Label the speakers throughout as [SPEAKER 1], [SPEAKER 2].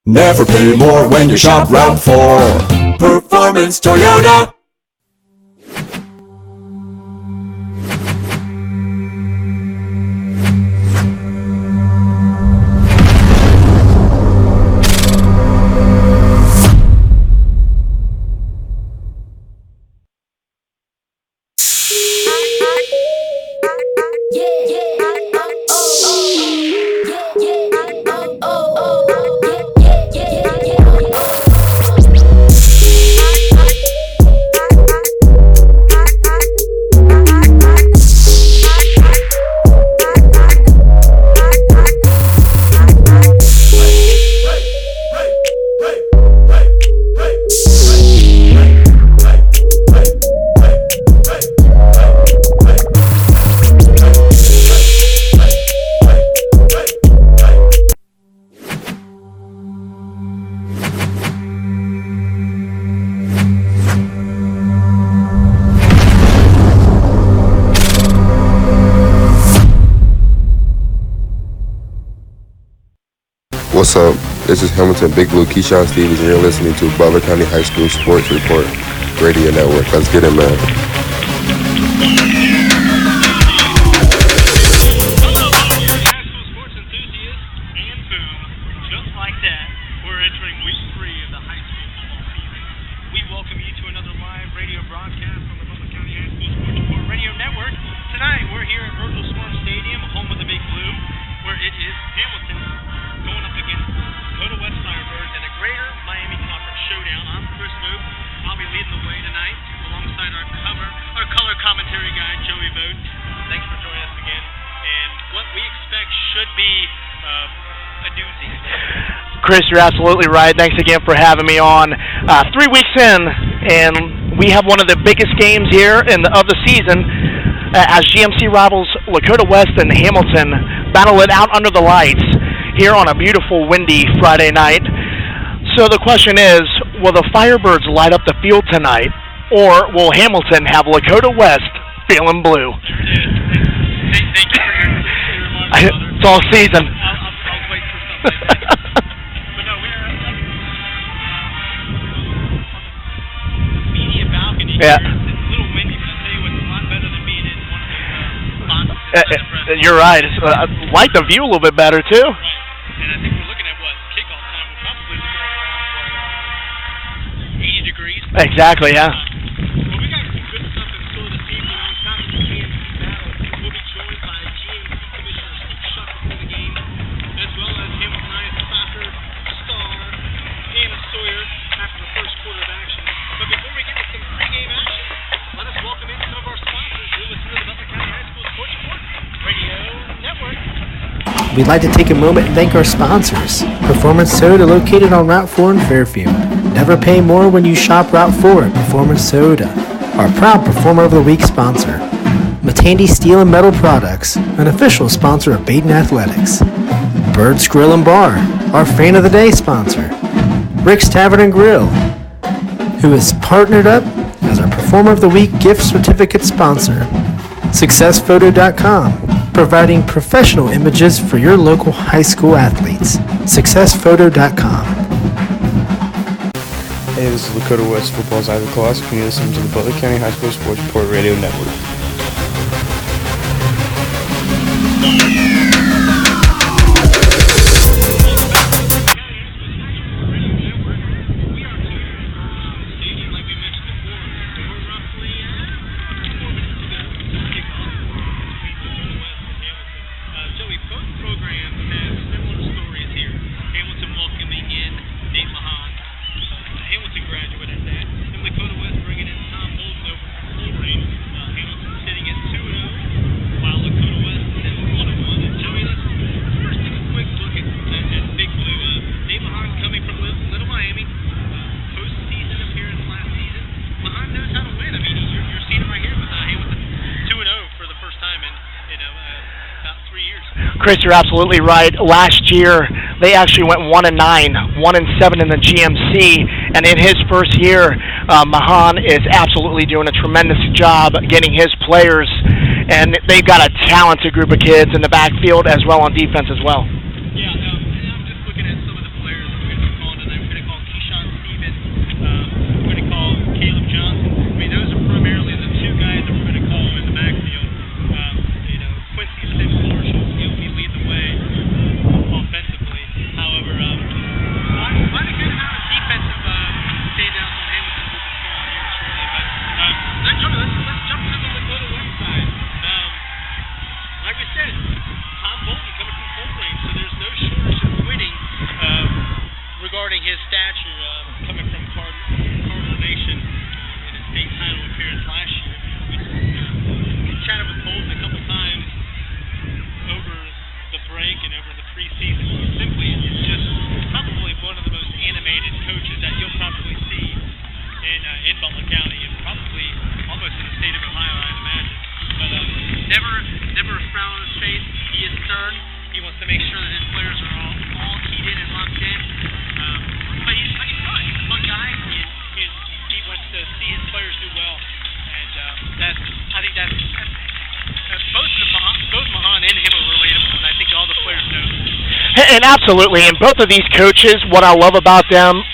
[SPEAKER 1] Never pay more when you shop Route 4. Performance Toyota.
[SPEAKER 2] What's up? This is Hamilton Big Blue Keyshawn Stevens, and you're listening to Butler County High School Sports Report Radio Network. Let's get it, man.
[SPEAKER 3] Chris, you're absolutely right. Thanks again for having me on. 3 weeks in, and we have one of the biggest games here of the season as GMC rivals Lakota West and Hamilton battle it out under the lights here on a beautiful, windy Friday night. So the question is, will the Firebirds light up the field tonight, or will Hamilton have Lakota West feeling blue?
[SPEAKER 4] Thank you for your remarks,
[SPEAKER 3] it's all season.
[SPEAKER 4] I'll wait for something.
[SPEAKER 3] Yeah.
[SPEAKER 4] It's a little windy, but I'll tell you what's a lot better than being in one of those spots.
[SPEAKER 3] You're right. I like the view a little bit better, too.
[SPEAKER 4] Right. And I think we're looking at kickoff time. We're probably looking at 80 degrees.
[SPEAKER 3] Exactly, yeah.
[SPEAKER 4] Well, we got some good stuff in store this evening. On top of the GMC battle, we'll be joined by GMC Commissioner Sept before the game, as well as Hamilton High soccer star Anna Sawyer after the first quarter of action. But before we get into some pregame action, let us welcome in some of our sponsors. You're listening to the Butler County High School Sports Report Radio Network.
[SPEAKER 5] We'd like to take a moment and thank our sponsors. Performance Soda, located on Route 4 in Fairfield. Never pay more when you shop Route 4 at Performance Soda. Our proud Performer of the Week sponsor. Matandy Steel and Metal Products, an official sponsor of Baden Athletics. Birds Grill and Bar, our Fan of the Day sponsor. Rick's Tavern and Grill, who is partnered up as our Performer of the Week gift certificate sponsor. SuccessPhoto.com, providing professional images for your local high school athletes. SuccessPhoto.com.
[SPEAKER 6] Hey, this is Lakota West Football's Isaac Claus, and you're listening to the Butler County High School Sports Report Radio Network.
[SPEAKER 3] Chris, you're absolutely right. Last year, they actually went 1-9, 1-7 in the GMC, and in his first year, Mahan is absolutely doing a tremendous job getting his players, and they've got a talented group of kids in the backfield as well on defense as well.
[SPEAKER 4] Yeah, and I'm just looking at some of the players that we're going to credit, Tom Bolton coming from Fort Wayne, so there's no shortage of winning regarding his stature, coming from Cardinal Nation in a state title appearance last year. We chatted with Bolton a couple times over the break and over the preseason. Simply, it's just probably one of the most animated coaches that you'll probably see in Butler County and probably almost in the state of Ohio, I'd imagine. But never a frown on his face. He is stern. He wants to make sure that his players are all keyed in and locked in. But he's fun. He's a fun guy. He wants to see his players do well. And I think that's both Mahan and him are relatable, and I think all the players know.
[SPEAKER 3] And absolutely, and both of these coaches, what I love about them,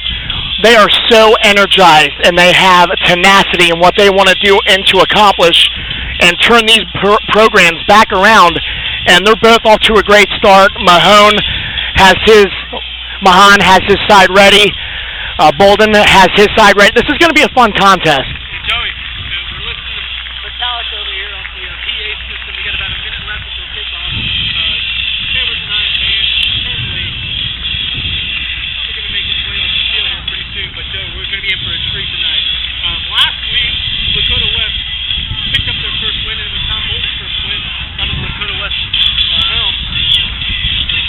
[SPEAKER 3] they are so energized and they have tenacity in what they want to do and to accomplish and turn these programs back around. And they're both off to a great start. Mahan has his side ready. Bolden has his side ready. This is going to be a fun contest.
[SPEAKER 4] Hey, Joey, we're listening to Metallica over here on the PA system. We got about a minute left until kickoff. Taylor's and I are playing, and totally going to make his way off the field here pretty soon. But Joe, we're going to be in for a treat tonight. Last week, Lakota West picked up their first win, and it was Tom Bolton's first win under the Lakota West helm.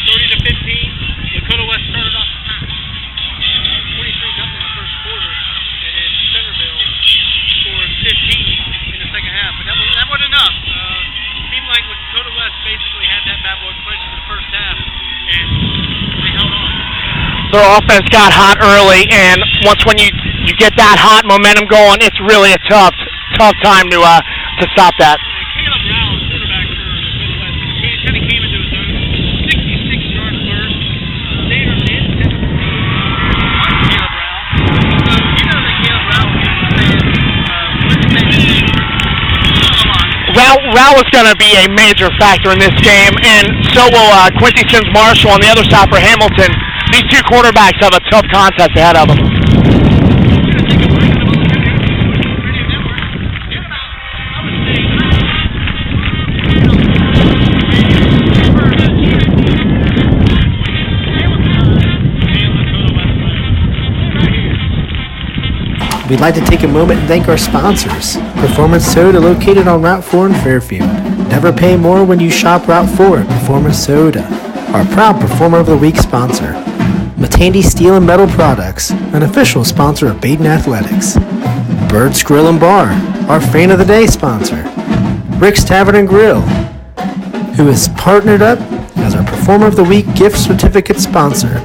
[SPEAKER 4] 30-15, Lakota West started off the match. 23-0 in the first quarter, and then Centerville scored 15 in the second half. But that wasn't enough. Seemed like Lakota West basically had that bad boy clinched in the first half, and they held on.
[SPEAKER 3] Their offense got hot early, and when you get that hot momentum going, it's really a tough time to stop that.
[SPEAKER 4] Caleb Rowell, quarterback for Lakota West, he kind of came into his own. 66-yard burst. Stayed on the end. Caleb Rowell. So you know that Caleb Rowell is
[SPEAKER 3] Rowell is going to be a major factor in this game, and so will Quincy Sims Marshall on the other side for Hamilton. These two quarterbacks have a tough contest ahead of them.
[SPEAKER 5] We'd like to take a moment and thank our sponsors. Performance Soda, located on Route 4 in Fairfield. Never pay more when you shop Route 4 at Performance Soda. Our proud Performer of the Week sponsor. Matandy Steel and Metal Products, an official sponsor of Baden Athletics. Bird's Grill and Bar, our Fan of the Day sponsor. Rick's Tavern and Grill, who is partnered up as our Performer of the Week gift certificate sponsor.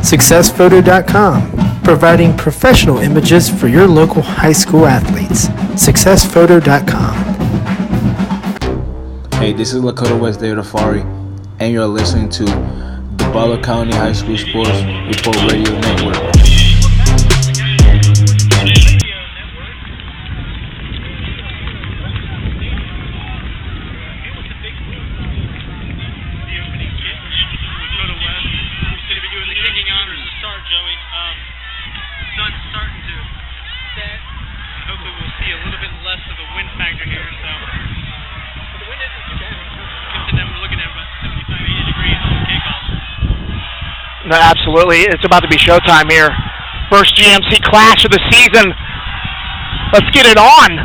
[SPEAKER 5] SuccessPhoto.com, providing professional images for your local high school athletes. SuccessPhoto.com.
[SPEAKER 7] Hey, this is Lakota West David Afari, and you're listening to the Butler County High School Sports Report Radio Network.
[SPEAKER 3] No, absolutely. It's about to be showtime here. First GMC clash of the season. Let's get it on.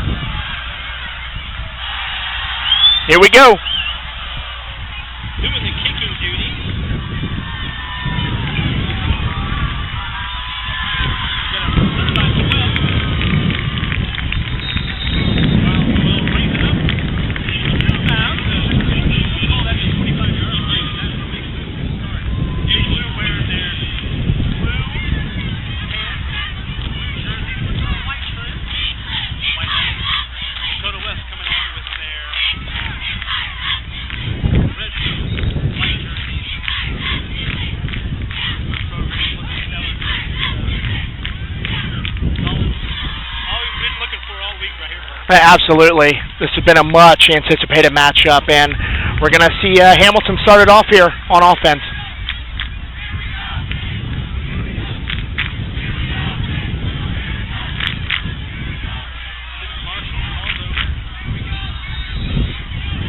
[SPEAKER 3] Here we go.
[SPEAKER 4] Doing the kicking duty.
[SPEAKER 3] Absolutely. This has been a much anticipated matchup, and we're going to see Hamilton started off here on offense.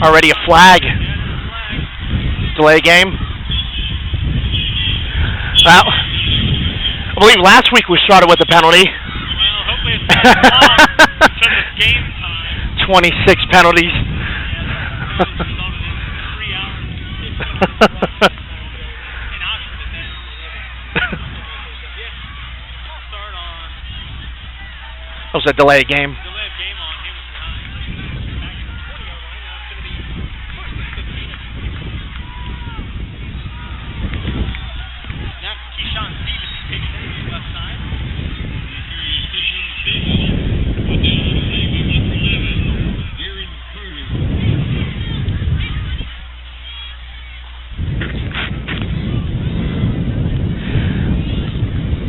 [SPEAKER 3] Already a flag Delay game. Well, I believe last week we started with a penalty.
[SPEAKER 4] Well, hopefully it's not long because it's game time.
[SPEAKER 3] 26 penalties.
[SPEAKER 4] Yeah, resulted in 3 hours in Oxford today. I'll start on
[SPEAKER 3] That was a delay game.
[SPEAKER 4] delay of game on Hamilton High. Back in the 20-yard line. Now it's going to be first and 15. Now Keyshawn Stevens takes it left side.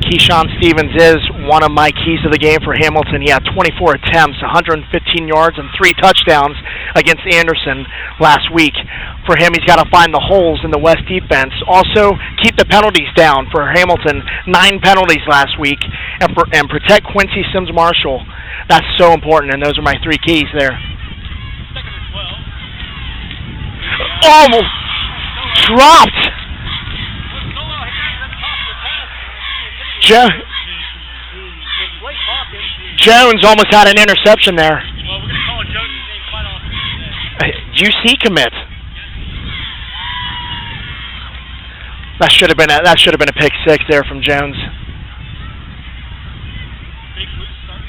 [SPEAKER 3] Keyshawn Stevens is one of my keys to the game for Hamilton. He had 24 attempts, 115 yards, and 3 touchdowns against Anderson last week. For him, he's got to find the holes in the West defense. Also, keep the penalties down for Hamilton. 9 penalties last week, and protect Quincy Sims-Marshall. That's so important, and those are my 3 keys there.
[SPEAKER 4] Second and 12.
[SPEAKER 3] Almost dropped. Jones almost had an interception there.
[SPEAKER 4] Well, we're going to call Jones' name quite often today.
[SPEAKER 3] UC commit. That should have been a pick 6 there from Jones.
[SPEAKER 4] Big loop start.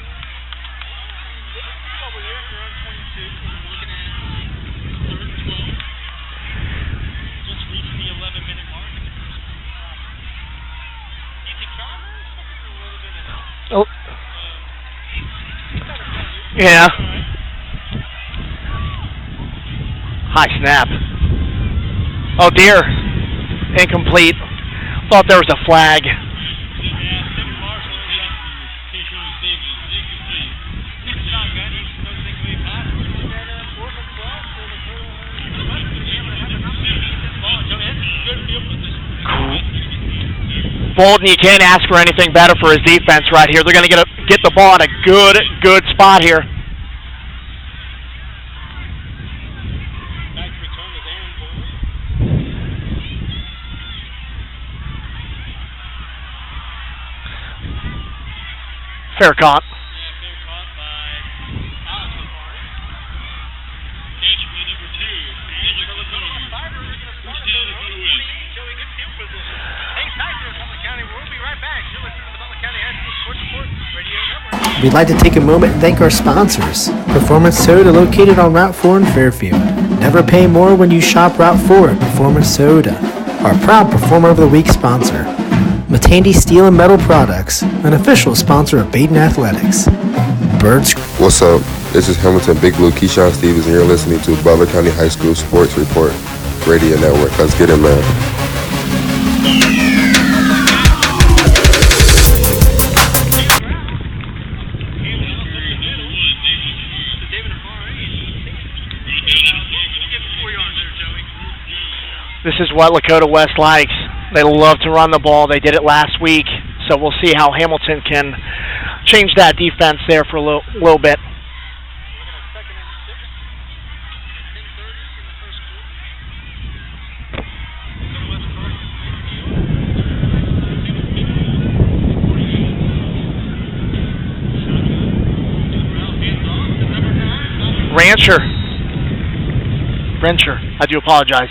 [SPEAKER 4] Over here, you're on 22. We're looking at third and 12. Just reached the 11-minute mark in the first quarter. Easy Chalmers, looking for a little bit of
[SPEAKER 3] Oh. Yeah. High snap. Oh dear. Incomplete. Thought there was a flag. Bolton, you can't ask for anything better for his defense right here. They're going to get the ball in a good spot here.
[SPEAKER 4] Back to return is Aaron Boyd.
[SPEAKER 3] Fair caught.
[SPEAKER 4] Fair caught by Alex Lamar. Cage play number 2. And you're going to Firebirds are going to start at their own 28, showing good field position. Hang tight there, Butler County. We'll be right back. You're listening to the Butler County High School Sports Report Radio Network.
[SPEAKER 5] We'd like to take a moment and thank our sponsors. Performance Soda, located on Route 4 in Fairfield. Never pay more when you shop Route 4 at Performance Soda. Our proud Performer of the Week sponsor. Matandy Steel and Metal Products, an official sponsor of Baden Athletics. Birds.
[SPEAKER 2] What's up? This is Hamilton Big Blue Keyshawn Stevens, and you're listening to Butler County High School Sports Report Radio Network. Let's get it, man.
[SPEAKER 3] This is what Lakota West likes. They love to run the ball. They did it last week, so we'll see how Hamilton can change that defense there for a little bit. Rancher. I do apologize.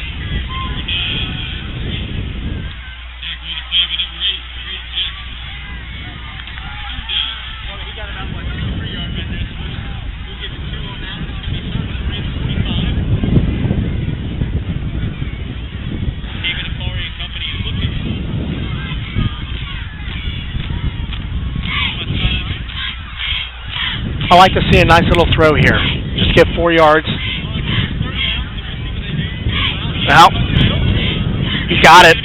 [SPEAKER 3] I like to see a nice little throw here. Just get 4 yards. Well, he's got it.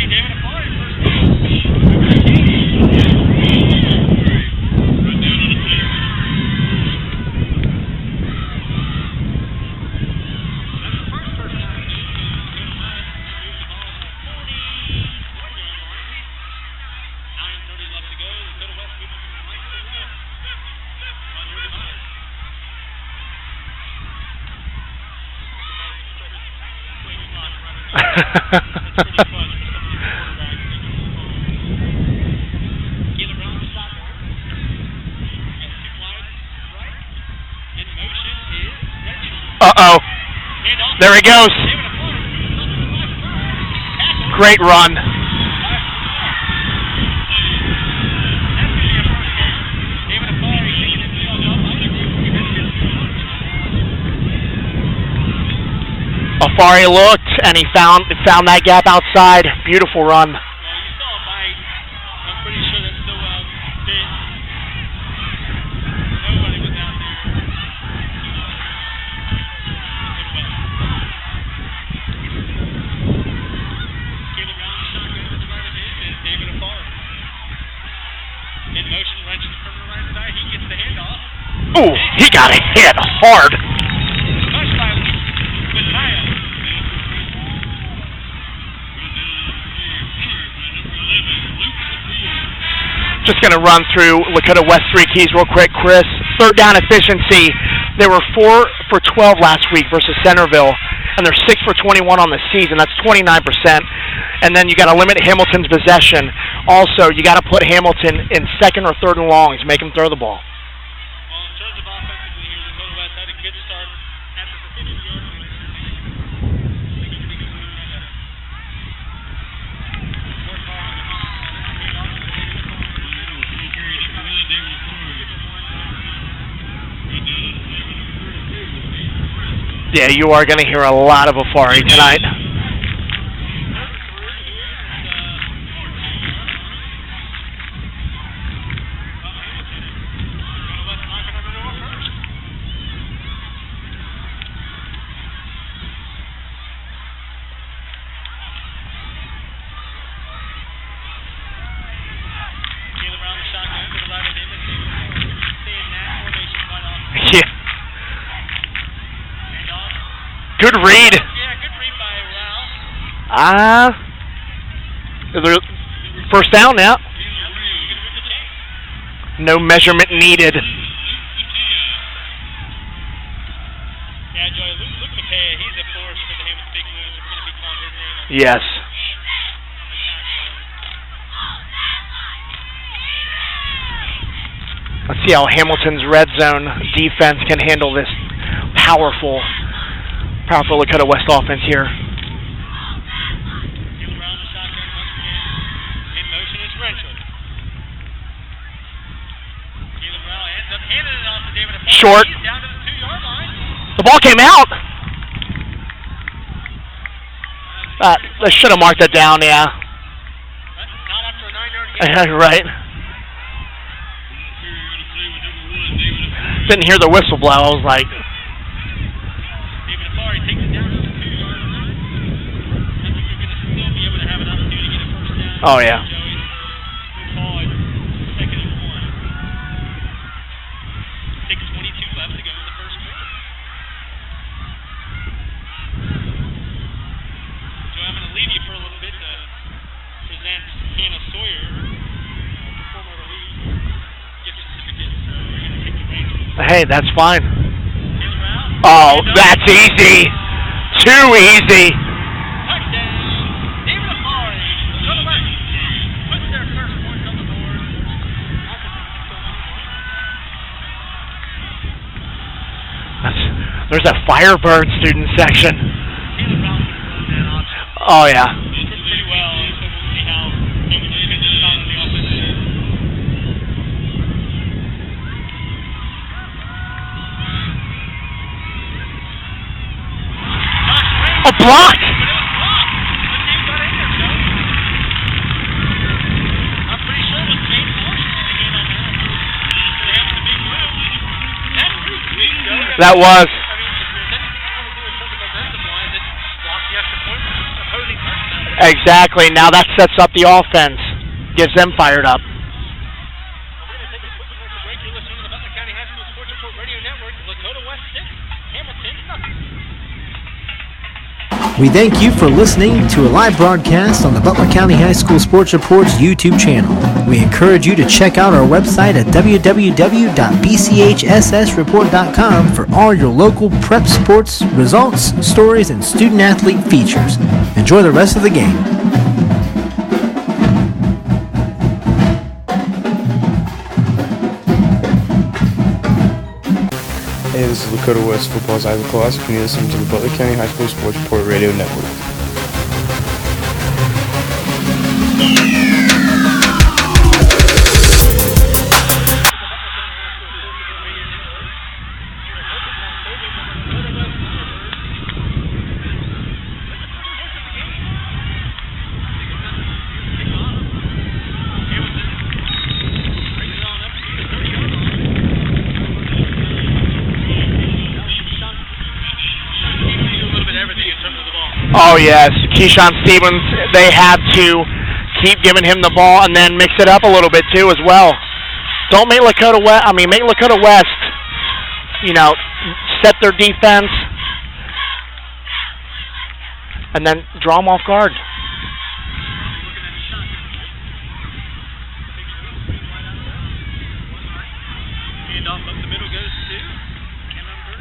[SPEAKER 3] Uh-oh. There he goes. Great run. Afari looked, and he found that gap outside. Beautiful run. Ooh, he got a hit hard. Just going to run through Lakota West 3 keys real quick, Chris. Third down efficiency. They were 4 for 12 last week versus Centerville, and they're 6 for 21 on the season. That's 29%. And then you got to limit Hamilton's possession. Also, you got to put Hamilton in second or third and longs, make him throw the ball. Yeah, you are going to hear a lot of Afari tonight. Yeah. Good read.
[SPEAKER 4] Yeah, good read by Lau.
[SPEAKER 3] First down now. No measurement needed.
[SPEAKER 4] Yeah, Joey, Luke Mattea, he's a force for the Hamilton Big Moons. We're going to be calling his name.
[SPEAKER 3] Yes. Let's see how Hamilton's red zone defense can handle this powerful Lakota West offense here. Short. The ball came out. They should have marked that down, yeah.
[SPEAKER 4] Not after a 9-yard game.
[SPEAKER 3] Right. Didn't hear the whistle blow. I was like, oh, yeah. Hey, that's fine. Oh, that's easy. Too easy. There's a Firebirds student section. Oh, yeah. Oh, blocked! That was. Exactly. Now that sets up the offense. Gets them fired up.
[SPEAKER 5] We thank you for listening to a live broadcast on the Butler County High School Sports Report's YouTube channel. We encourage you to check out our website at www.bchssreport.com for all your local prep sports, results, stories, and student-athlete features. Enjoy the rest of the game.
[SPEAKER 6] Hey, this is Lakota West Football's Ivy Class, and you're listening to the Butler County High School Sports Report Radio Network.
[SPEAKER 3] Oh, yes. Keyshawn Stevens, they had to keep giving him the ball and then mix it up a little bit, too, as well. Don't make Lakota West, make Lakota West, set their defense and then draw them off guard.
[SPEAKER 4] Handoff up the middle goes to Camembert.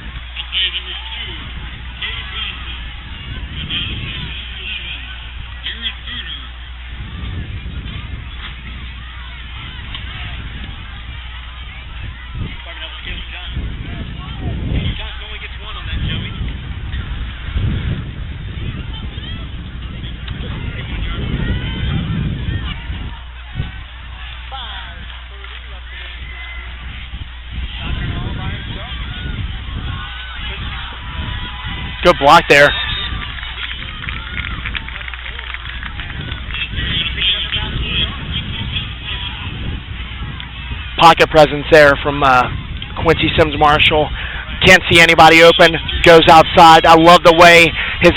[SPEAKER 4] Johnson only gets one on that, Joey.
[SPEAKER 3] Good block there. Pocket presence there from Quincy Sims-Marshall. Can't see anybody open. Goes outside. I love the way his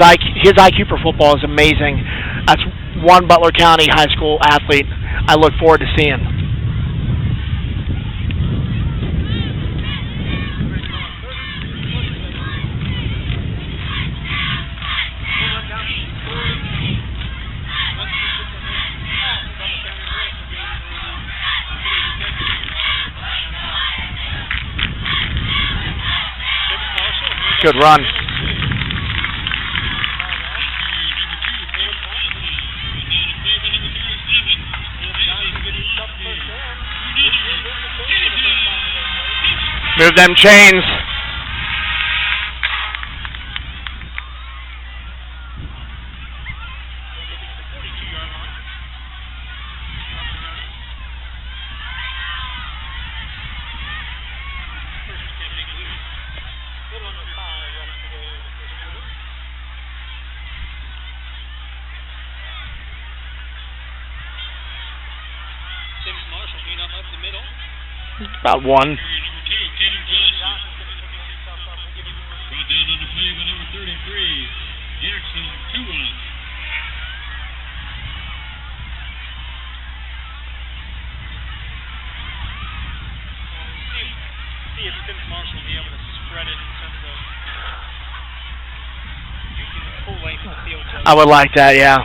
[SPEAKER 3] IQ for football is amazing. That's one Butler County high school athlete I look forward to seeing. Good run. Move them chains. About one.
[SPEAKER 4] See if Sims-Marshall will be able to spread it in terms of using the full length of the field.
[SPEAKER 3] I would like that, yeah.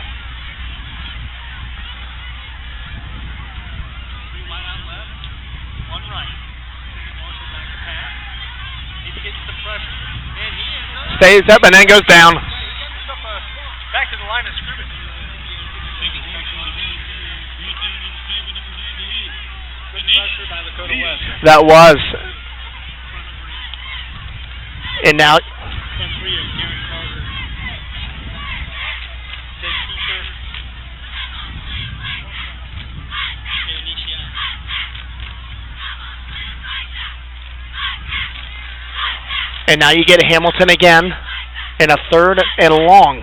[SPEAKER 3] Stays up and then goes down.
[SPEAKER 4] Back to the line of scrimmage. Good pressure by Lakota West.
[SPEAKER 3] That was. And now. And now you get Hamilton again in a third and long.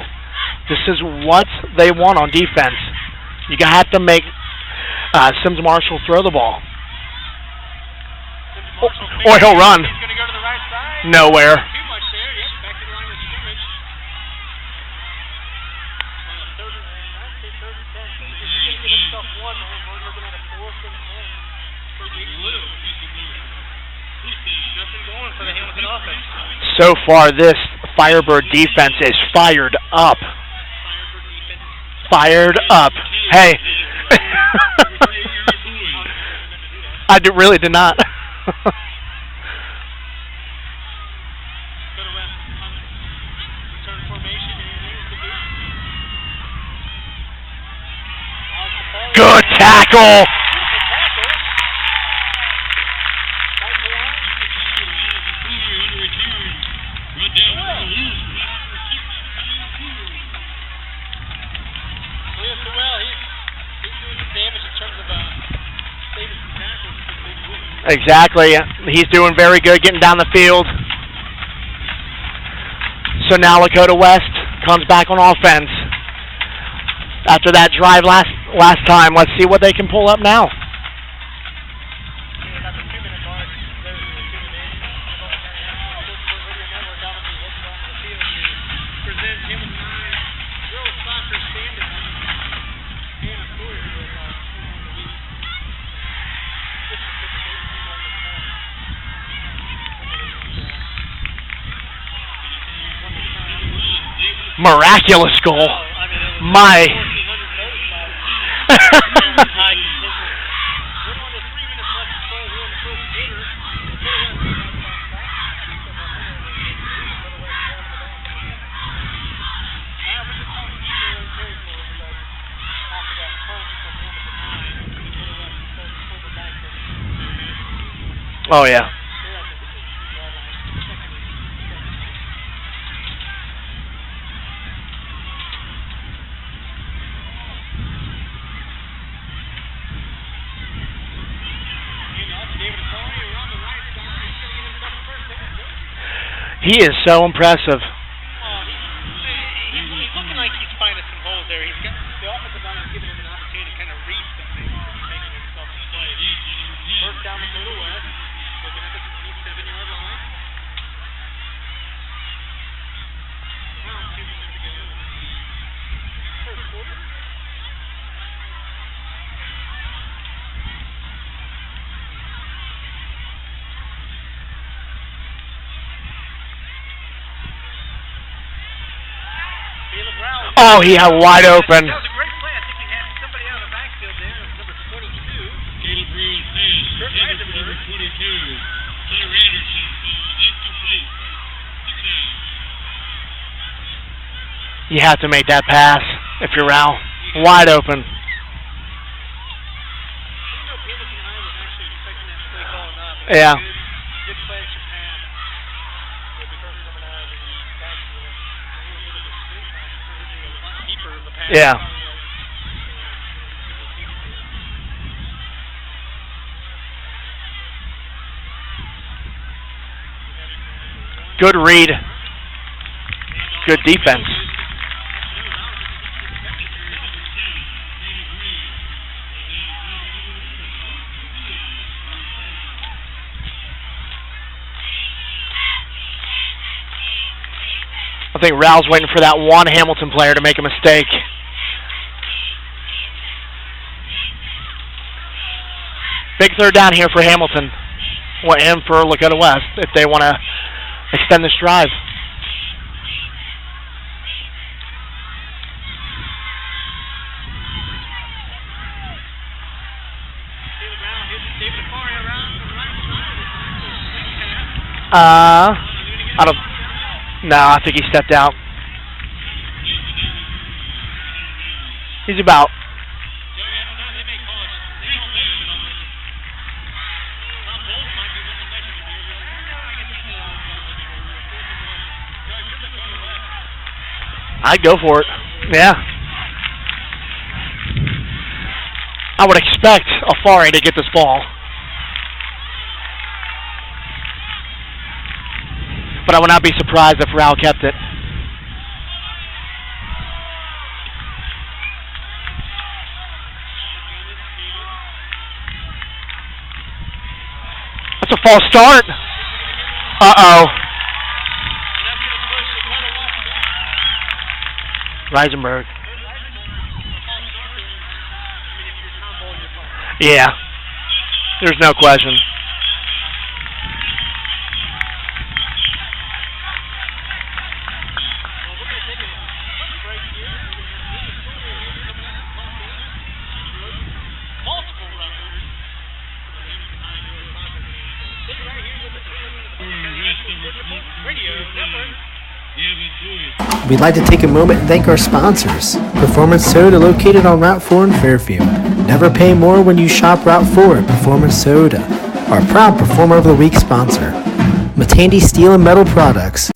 [SPEAKER 3] This is what they want on defense. You have to make Sims-Marshall throw the ball. Or he'll run.
[SPEAKER 4] He's going to go to the right side.
[SPEAKER 3] Nowhere.
[SPEAKER 4] Too much there. Yep, back to the line of scrimmage. On a third and 10. So he's going to give himself one, man. We're looking at a 4th and 10 for Big Blue. Nothing going for the Hamilton offense.
[SPEAKER 3] So far, this Firebird defense is fired up. Fired up. Hey. I really did not. Good tackle. Exactly. He's doing very good getting down the field. So now Lakota West comes back on offense. After that drive last time, let's see what they can pull up now. Miraculous goal. My. Oh, yeah. He is so impressive.
[SPEAKER 4] He's looking like he's finding some holes there. He's got the offensive line is giving him an opportunity to kind of read some things and making himself a play. First down the Lakota West, looking at the 27-yard line. Now 2 minutes to go. First quarter.
[SPEAKER 3] Oh, he had wide open.
[SPEAKER 4] That was a great play. I think he had somebody out of the backfield there. It was number 22. Caleb Reed says, number 22. Tyler Anderson, incomplete.
[SPEAKER 3] You have to make that pass if you're Al. Wide open. Yeah.
[SPEAKER 4] Good play at Japan.
[SPEAKER 3] Yeah. Good read. Good defense. I think Raul's waiting for that one Hamilton player to make a mistake. Big third down here for Hamilton. And for Lakota West if they want to extend this drive. I don't. No, I think he stepped out. He's about. I'd go for it. Yeah. I would expect Afari to get this ball. But I would not be surprised if Raul kept it. That's a false start. Uh-oh. Reisenberg. Yeah. There's no question.
[SPEAKER 5] We'd like to take a moment and thank our sponsors. Performance Soda, located on Route 4 in Fairfield. Never pay more when you shop Route 4 at Performance Soda. Our proud Performer of the Week sponsor. Matandi Steel and Metal Products.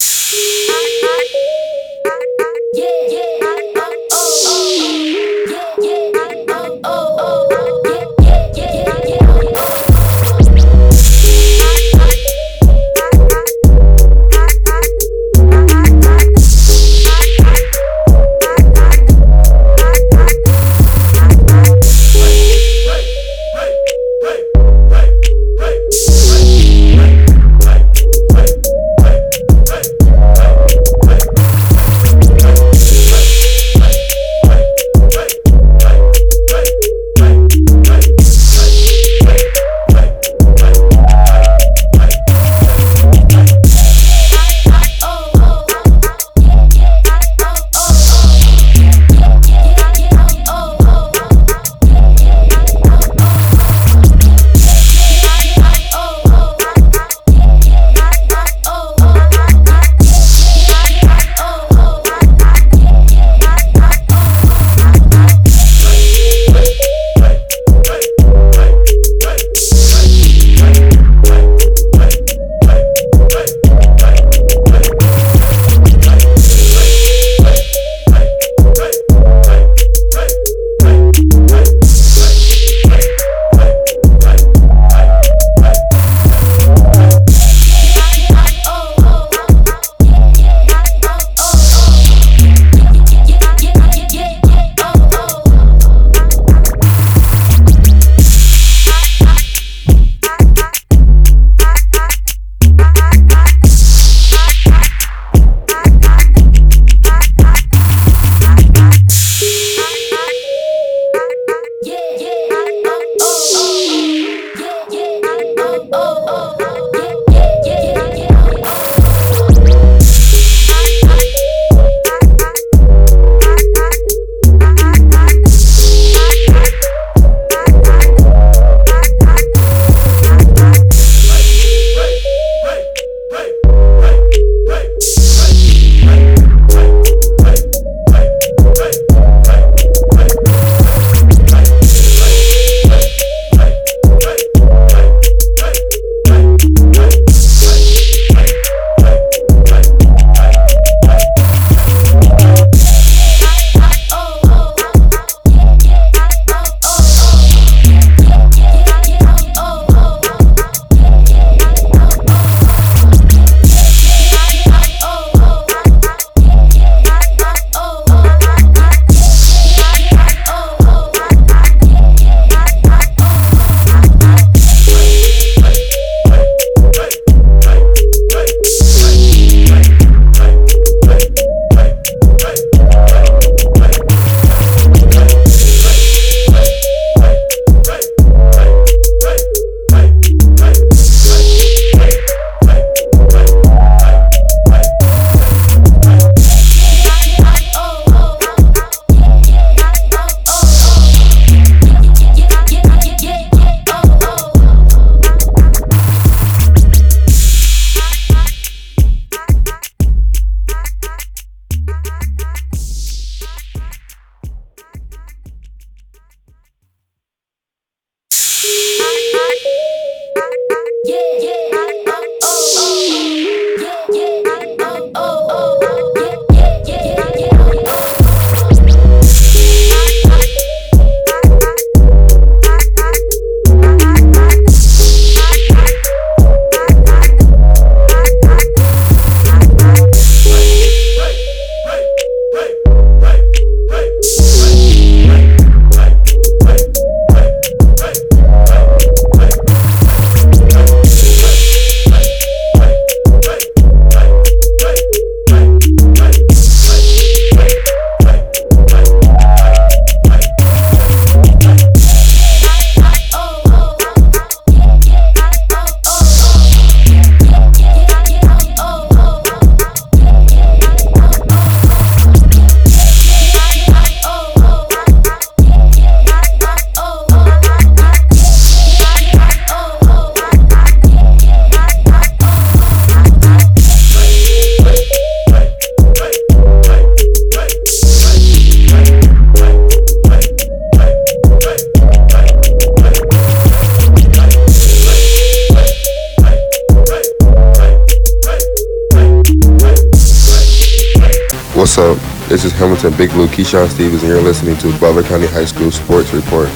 [SPEAKER 2] This is Hamilton Big Blue Keyshawn Stevens, and you're listening to Butler County High School Sports Report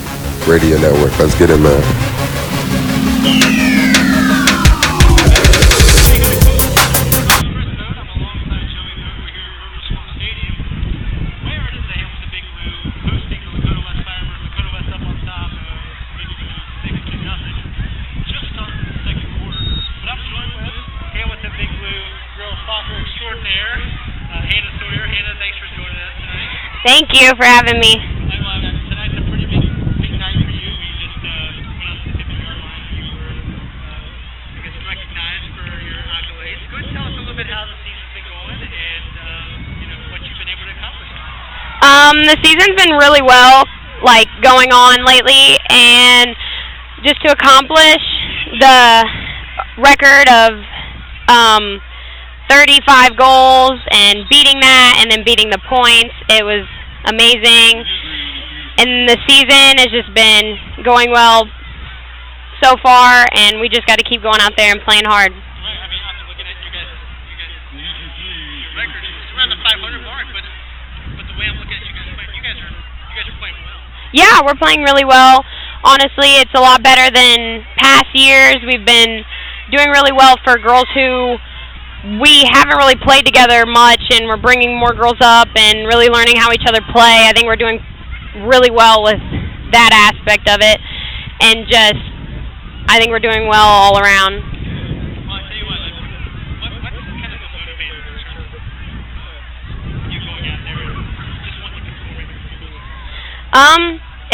[SPEAKER 2] Radio Network. Let's get it, man.
[SPEAKER 8] Thank you for having me.
[SPEAKER 4] Tonight's a pretty big night for you. We just went out to the tip of your line. You were, I guess, recognized for your accolades. Go ahead and tell us a little bit how the season's been going and what you've been able to accomplish.
[SPEAKER 8] The season's been really well, going on lately, and just to accomplish the record of 35 goals and beating that and then beating the points, it was amazing. And the season has just been going well so far, and we just got to keep going out there and playing hard.
[SPEAKER 4] Right. I mean, I'm looking at you guys, your record is around the 500 mark, but the way I'm looking at you guys playing, you guys are playing well.
[SPEAKER 8] Yeah, we're playing really well. Honestly, it's a lot better than past years. We've been doing really well for girls who we haven't really played together much, and we're bringing more girls up and really learning how each other play. I think we're doing really well with that aspect of it, and I think we're doing well all around.
[SPEAKER 4] Well, I tell you what, what's kind of the motivator in terms of you going out there and just wanting to control regular school?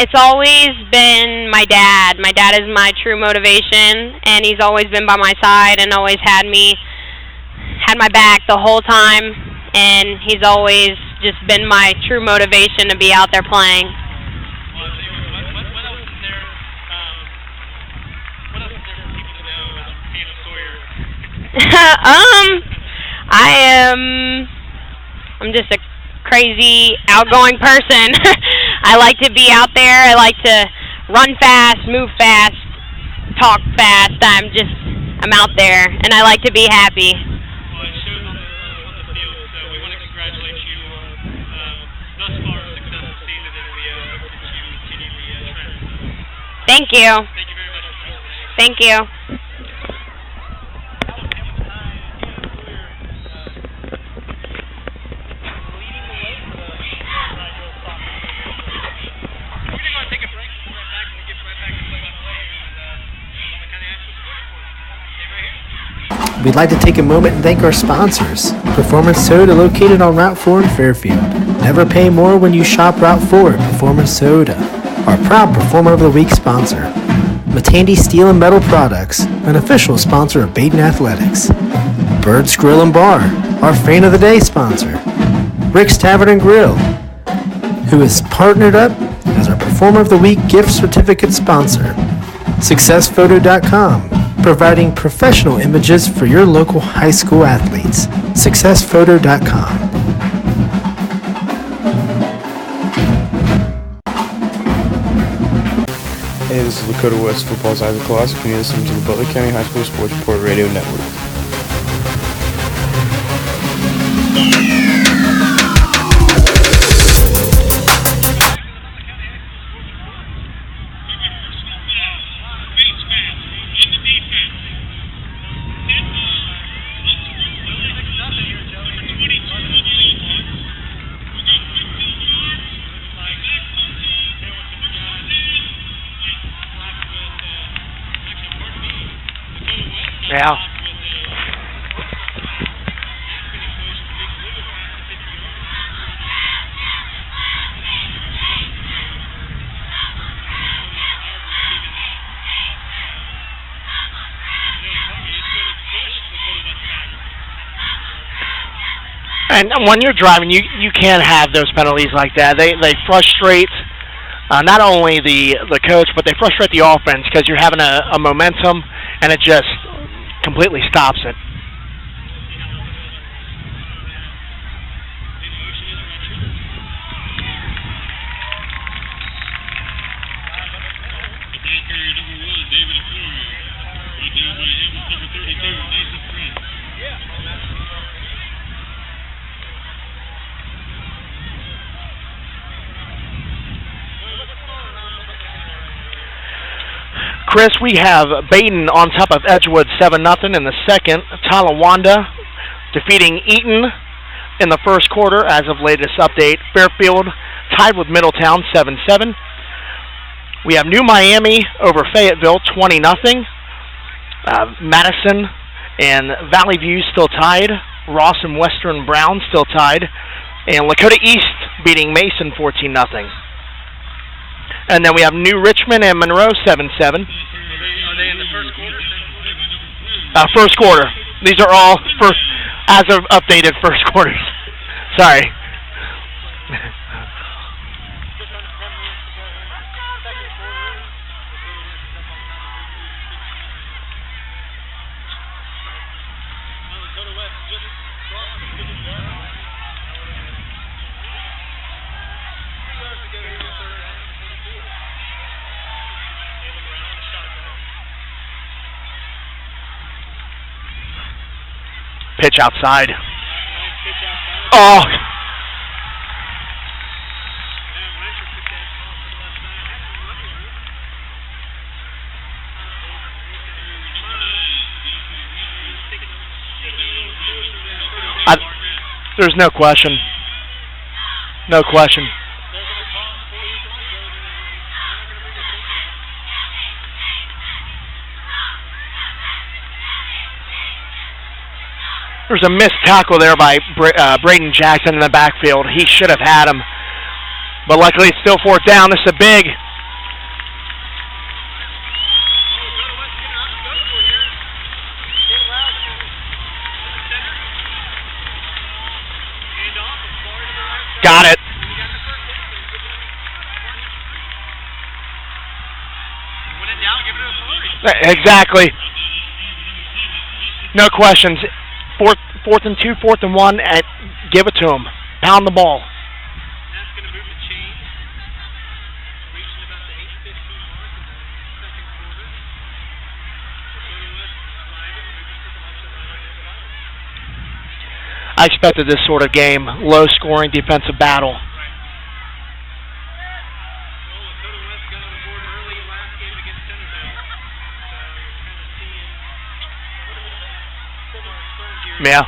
[SPEAKER 8] It's always been my dad. My dad is my true motivation, and he's always been by my side and always had my back the whole time, and he's always just been my true motivation to be out there playing.
[SPEAKER 4] Well, I'll tell you what else is there? What else is there for people to know about Hannah Sawyer?
[SPEAKER 8] I'm just a crazy, outgoing person. I like to be out there. I like to run fast, move fast, talk fast. I'm out there, and I like to be happy.
[SPEAKER 4] Well, it shows on the field, so we want to congratulate you on thus far a successful season, and we hope that you continue the trend.
[SPEAKER 8] Thank you.
[SPEAKER 4] Thank you very much for joining us.
[SPEAKER 8] Thank you.
[SPEAKER 5] We'd like to take a moment and thank our sponsors. Performance Soda, located on Route 4 in Fairfield. Never pay more when you shop Route 4 at Performance Soda. Our proud Performer of the Week sponsor. Matandy Steel and Metal Products, an official sponsor of Baden Athletics. Birds Grill and Bar, our Fan of the Day sponsor. Rick's Tavern and Grill, who is partnered up as our Performer of the Week gift certificate sponsor. SuccessPhoto.com, providing professional images for your local high school athletes. SuccessPhoto.com.
[SPEAKER 6] Hey, this is Lakota West Football's Isaac Colossus, and you're listening to the Butler County High School Sports Report Radio Network.
[SPEAKER 3] Yeah. And when you're driving, you can't have those penalties like that. They frustrate not only the coach, but they frustrate the offense because you're having a momentum, and it just completely stops it. Chris, we have Baden on top of Edgewood 7-0 in the second. Talawanda defeating Eaton in the first quarter as of latest update. Fairfield tied with Middletown 7-7. We have New Miami over Fayetteville 20-0. Madison and Valley View still tied. Ross and Western Brown still tied. And Lakota East beating Mason 14-0. And then we have New Richmond and Monroe 7-7.
[SPEAKER 4] Are they in the first quarter?
[SPEAKER 3] First quarter. These are all first, as of updated first quarters. Sorry. Pitch outside. Oh! There's no question. No question. There's a missed tackle there by Braden Jackson in the backfield. He should have had him. But luckily it's still fourth down. This is a big. Got it. Exactly. No questions. Fourth and 2, 4th and 1. Give it to him. Pound the ball.
[SPEAKER 4] That's going to move the chain. Reaching about the 8:15 mark in the second quarter.
[SPEAKER 3] I expected this sort of game. Low-scoring defensive battle. Yeah.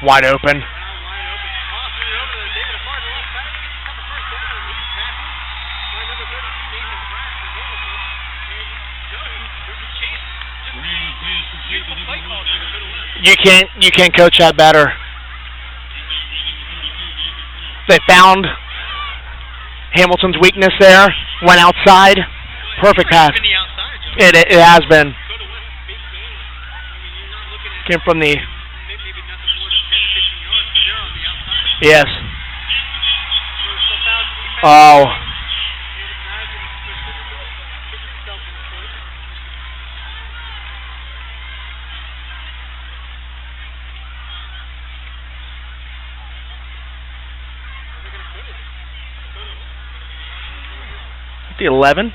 [SPEAKER 3] Wide open. You can't coach that better. They found Hamilton's weakness there. Went outside. Perfect pass. It has been. Came from the. Yes. Oh. The 11.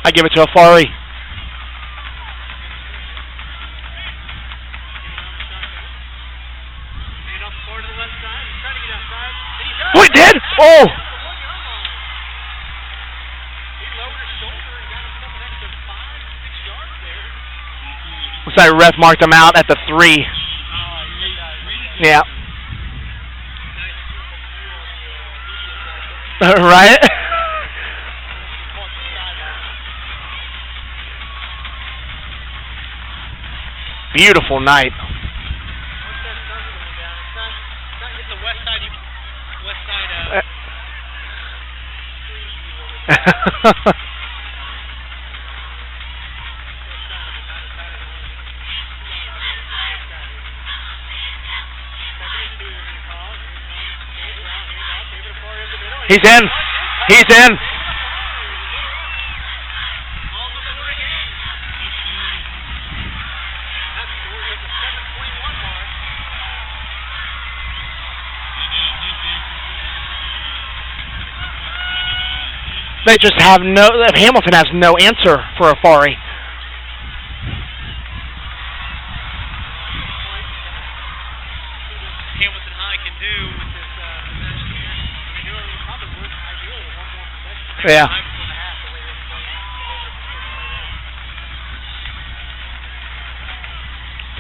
[SPEAKER 3] I give it to Afari. Oh, it did? Oh! Looks like ref marked him out at the 3. Yeah. Right? Beautiful night. He's in. He's in. They just have no. Hamilton has no answer for Afari.
[SPEAKER 4] Hamilton High can do with this possession here. I mean, it probably would ideally one more possession.
[SPEAKER 3] Yeah.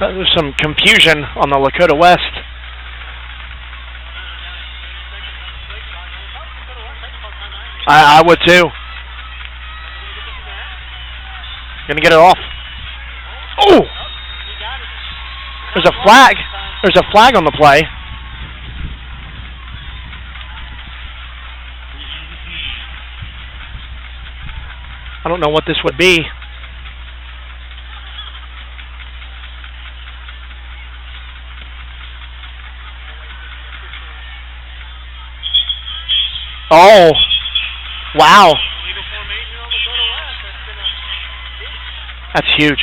[SPEAKER 3] There's some confusion on the Lakota West. I would too. Gonna get it off. Oh! There's a flag. There's a flag on the play. I don't know what this would be. Oh, wow. That's huge.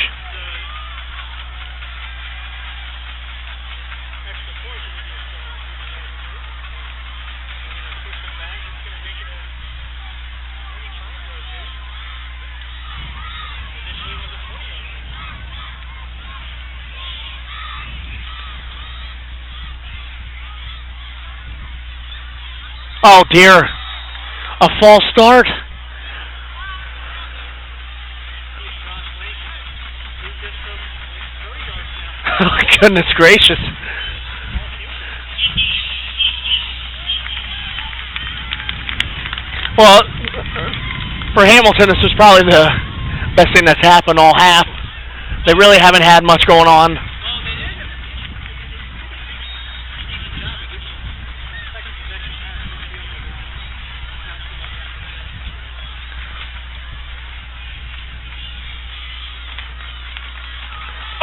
[SPEAKER 3] Oh dear, a false start. Oh, goodness gracious. Well, for Hamilton, this is probably the best thing that's happened all half. They really haven't had much going on.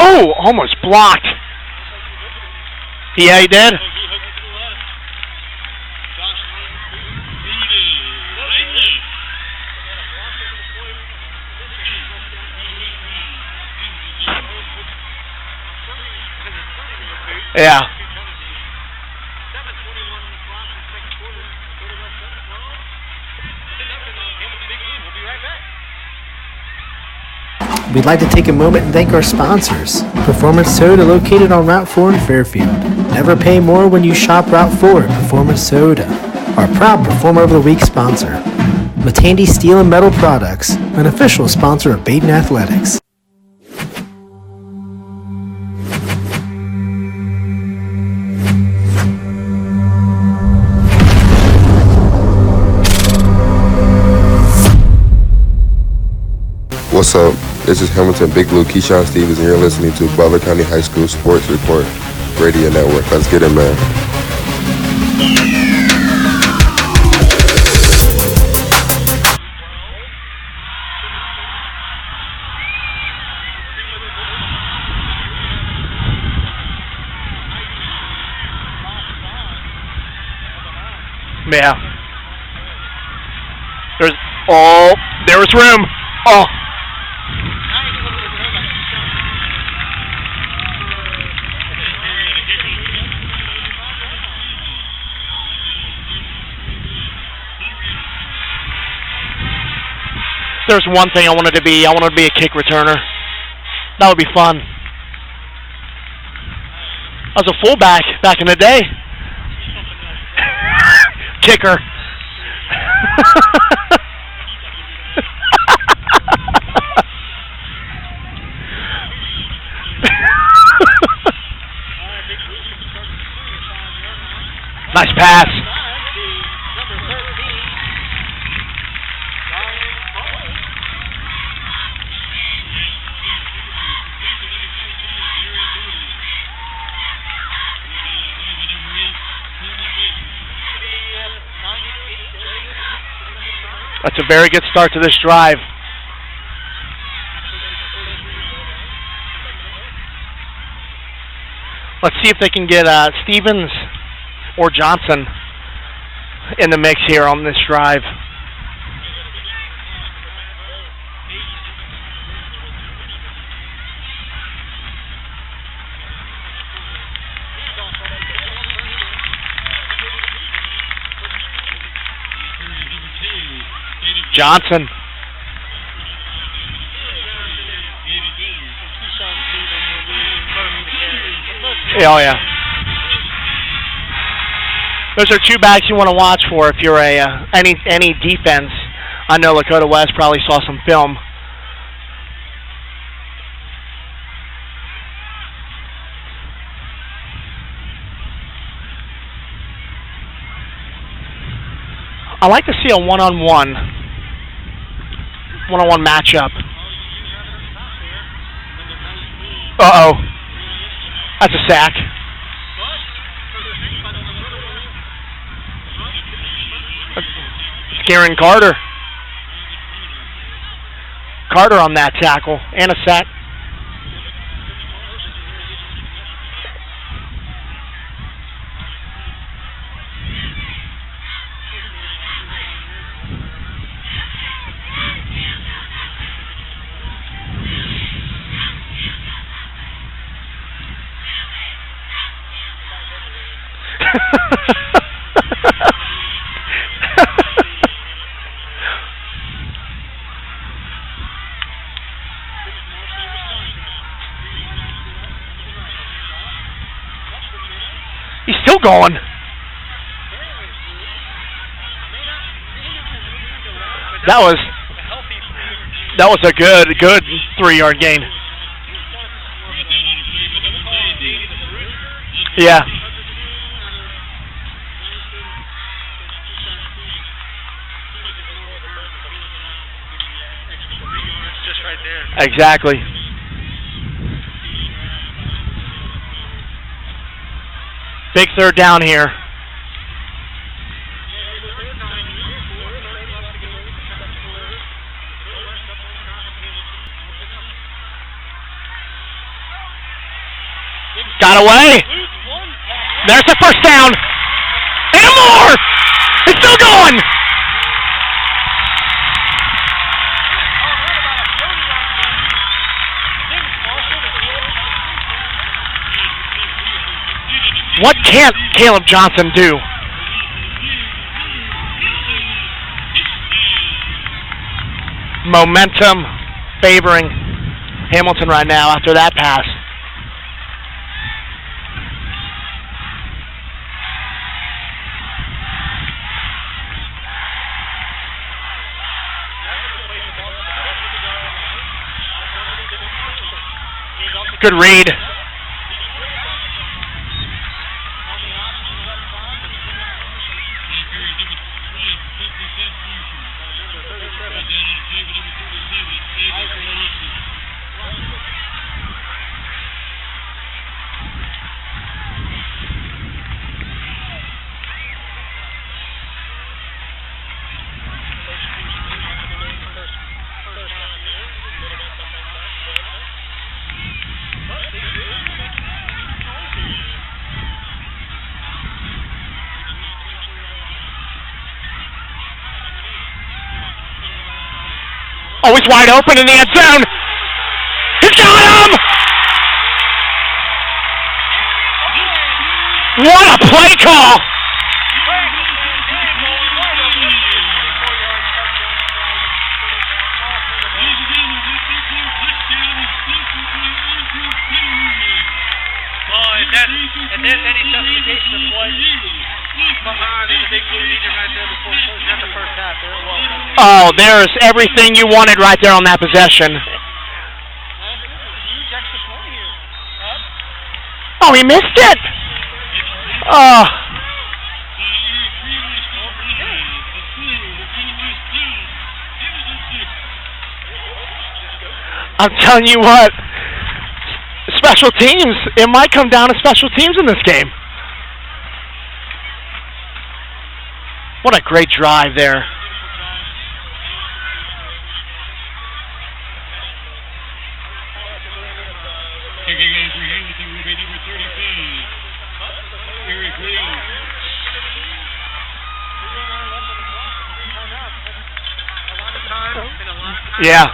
[SPEAKER 3] Oh, almost blocked. Yeah, he did. Yeah.
[SPEAKER 5] We'd like to take a moment and thank our sponsors. Performance Soda, located on Route 4 in Fairfield. Never pay more when you shop Route 4 at Performance Soda. Our proud Performer of the Week sponsor. Matandy Steel and Metal Products, an official sponsor of Baden Athletics.
[SPEAKER 2] What's up? This is Hamilton Big Blue Keyshawn Stevens, and you're listening to Butler County High School Sports Report Radio Network. Let's get it, man.
[SPEAKER 3] Yeah. There was room. Oh. There's one thing I wanted to be. I wanted to be a kick returner. That would be fun. I was a fullback back in the day. Kicker. Nice pass. That's a very good start to this drive. Let's see if they can get Stevens or Johnson in the mix here on this drive. Johnson. Oh, yeah. Those are two backs you want to watch for if you're any defense. I know Lakota West probably saw some film. I like to see a one-on-one matchup. Uh-oh. That's a sack. Scaring Carter. Carter on that tackle and a sack. He's still going. That was a good 3-yard gain. Yeah.
[SPEAKER 4] Just right there.
[SPEAKER 3] Exactly. Big third down here. Got away. There's the first down. And more. It's still going. What can't Caleb Johnson do? Momentum favoring Hamilton right now after that pass. Good read. Oh, he's wide open in the end zone. He got him! What a play call!
[SPEAKER 4] And then he justification the play behind in the big blue unit right there before not the first half. There it was.
[SPEAKER 3] Oh, there's everything you wanted right there on that possession. Oh, he missed it! Oh. I'm telling you what, special teams, it might come down to special teams in this game. What a great drive there. Yeah.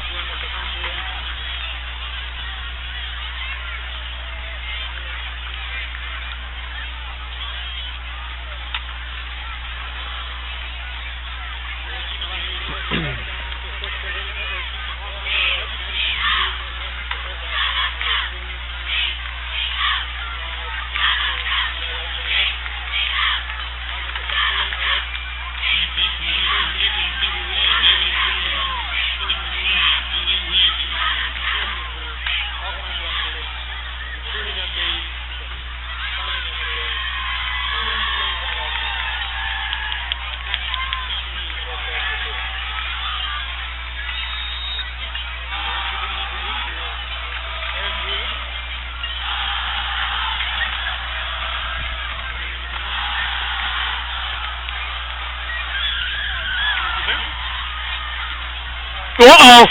[SPEAKER 3] Uh-oh.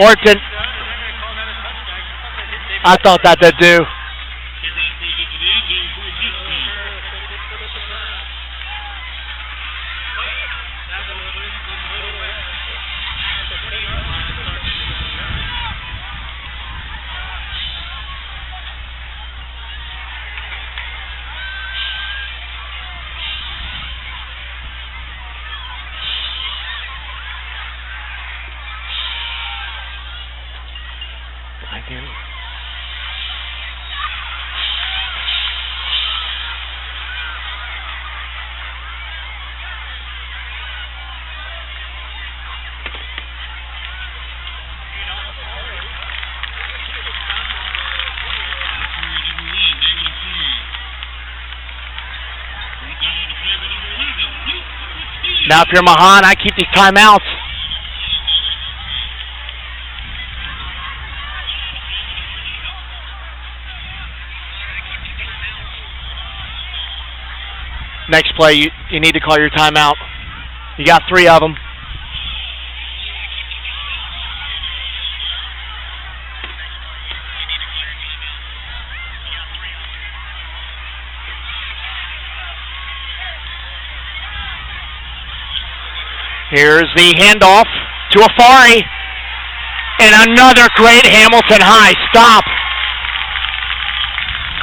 [SPEAKER 3] Orton. I thought that did do. Now if you're Mahan, I keep these timeouts. Next play, you need to call your timeout. You got 3 of them. Here's the handoff to Afari. And another great Hamilton high stop.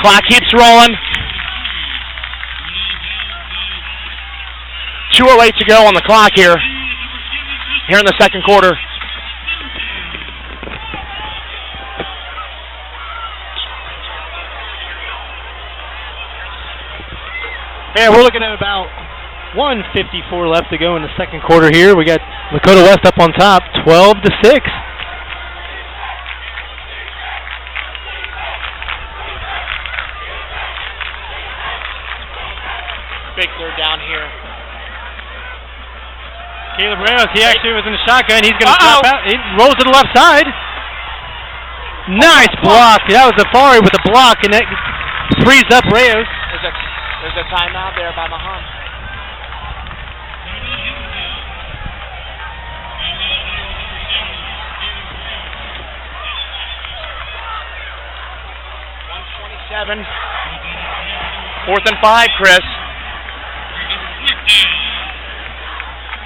[SPEAKER 3] Clock keeps rolling. 2:08 to go on the clock here in the second quarter.
[SPEAKER 9] Yeah, we're looking at about 1:54 left to go in the second quarter here. We got Lakota West up on top, 12-6.
[SPEAKER 3] Big third down here.
[SPEAKER 9] Caleb Reyes, he actually was in the shotgun. He's going to drop out. He rolls to the left side. Nice block. That was Afari with a block, and that frees up Reyes.
[SPEAKER 3] There's a timeout there by Mahan. .127. 4th and 5, Chris.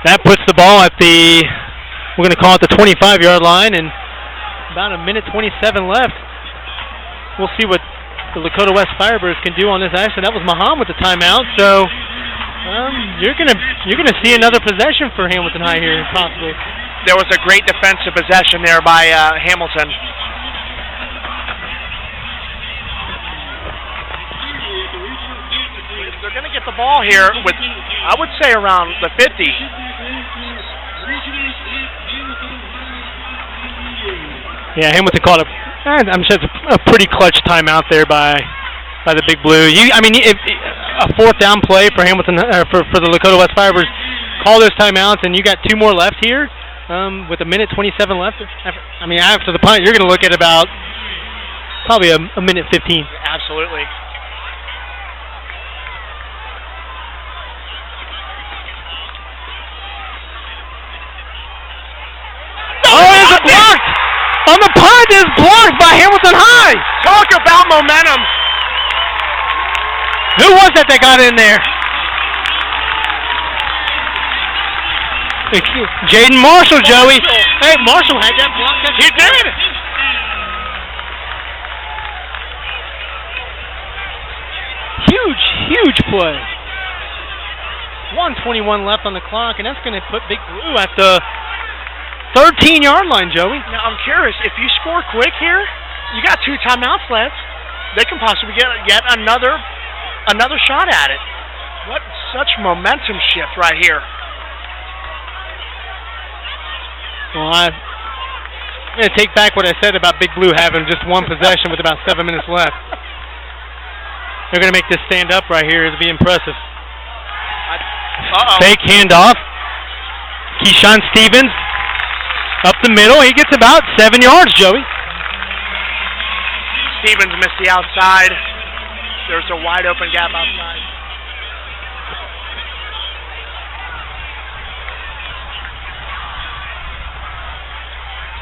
[SPEAKER 9] That puts the ball at the, we're going to call it the 25-yard line, and about 1:27 left. We'll see what the Lakota West Firebirds can do on this action. That was Mahan with the timeout, so you're gonna see another possession for Hamilton High here, possibly.
[SPEAKER 3] There was a great defensive possession there by Hamilton. They're going to get the ball here with, I would say, around the 50.
[SPEAKER 9] Yeah, Hamilton called I'm sure it's a pretty clutch timeout there by the Big Blue. If a 4th down play for Hamilton for the Lakota West Firebirds, call those timeouts, and you got 2 more left here with 1:27 left. After the punt, you're going to look at about probably a 1:15.
[SPEAKER 3] Absolutely.
[SPEAKER 9] Oh, it's blocked! On the punt is blocked by Hamilton High!
[SPEAKER 3] Talk about momentum!
[SPEAKER 9] Who was that got in there? Jaden Marshall, Joey. Hey, Marshall had that block.
[SPEAKER 3] He did!
[SPEAKER 9] Huge play. 1:21 left on the clock, and that's going to put Big Blue at the 13-yard line, Joey.
[SPEAKER 3] Now, I'm curious, if you score quick here, you got 2 timeouts left. They can possibly get yet another shot at it. What such momentum shift right here.
[SPEAKER 9] Well, I'm going to take back what I said about Big Blue having just one possession with about 7 minutes left. They're going to make this stand up right here. It'll be impressive. Fake handoff. Keyshawn Stevens up the middle. He gets about 7 yards, Joey.
[SPEAKER 3] Stevens missed the outside. There's a wide open gap outside.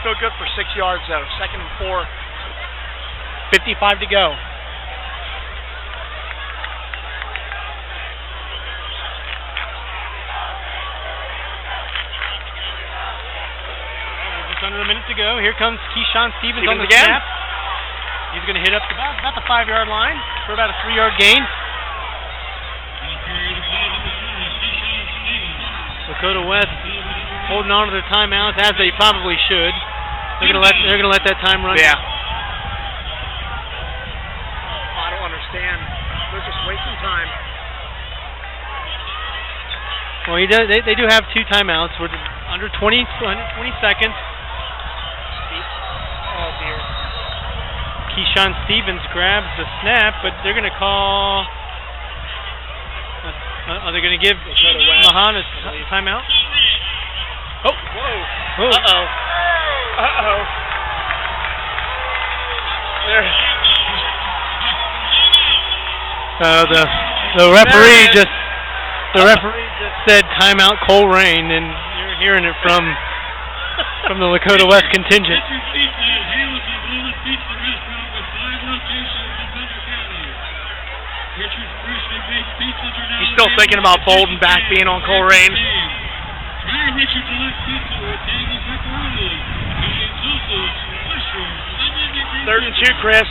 [SPEAKER 3] Still good for 6 yards, though. 2nd and 4. 55 to go.
[SPEAKER 9] Just under a minute to go. Here comes Keyshawn Stevens on the
[SPEAKER 3] again.
[SPEAKER 9] snap. He's going to hit up about the 5-yard line for about a 3-yard gain. Lakota West holding on to their timeouts as they probably should. They're going to let that time run.
[SPEAKER 3] Yeah. I don't understand. They're just wasting time.
[SPEAKER 9] Well, they do have 2 timeouts. We're under 20 seconds.
[SPEAKER 3] Oh dear.
[SPEAKER 9] Keyshawn Stevens grabs the snap, but they're going to call. Are they going to give Mahan a timeout? Oh, whoa! Uh-oh! The referee just said timeout Coleraine, and you're hearing it from the Lakota West contingent.
[SPEAKER 3] He's still thinking about folding back, being on Coleraine. 3rd and 2, Chris.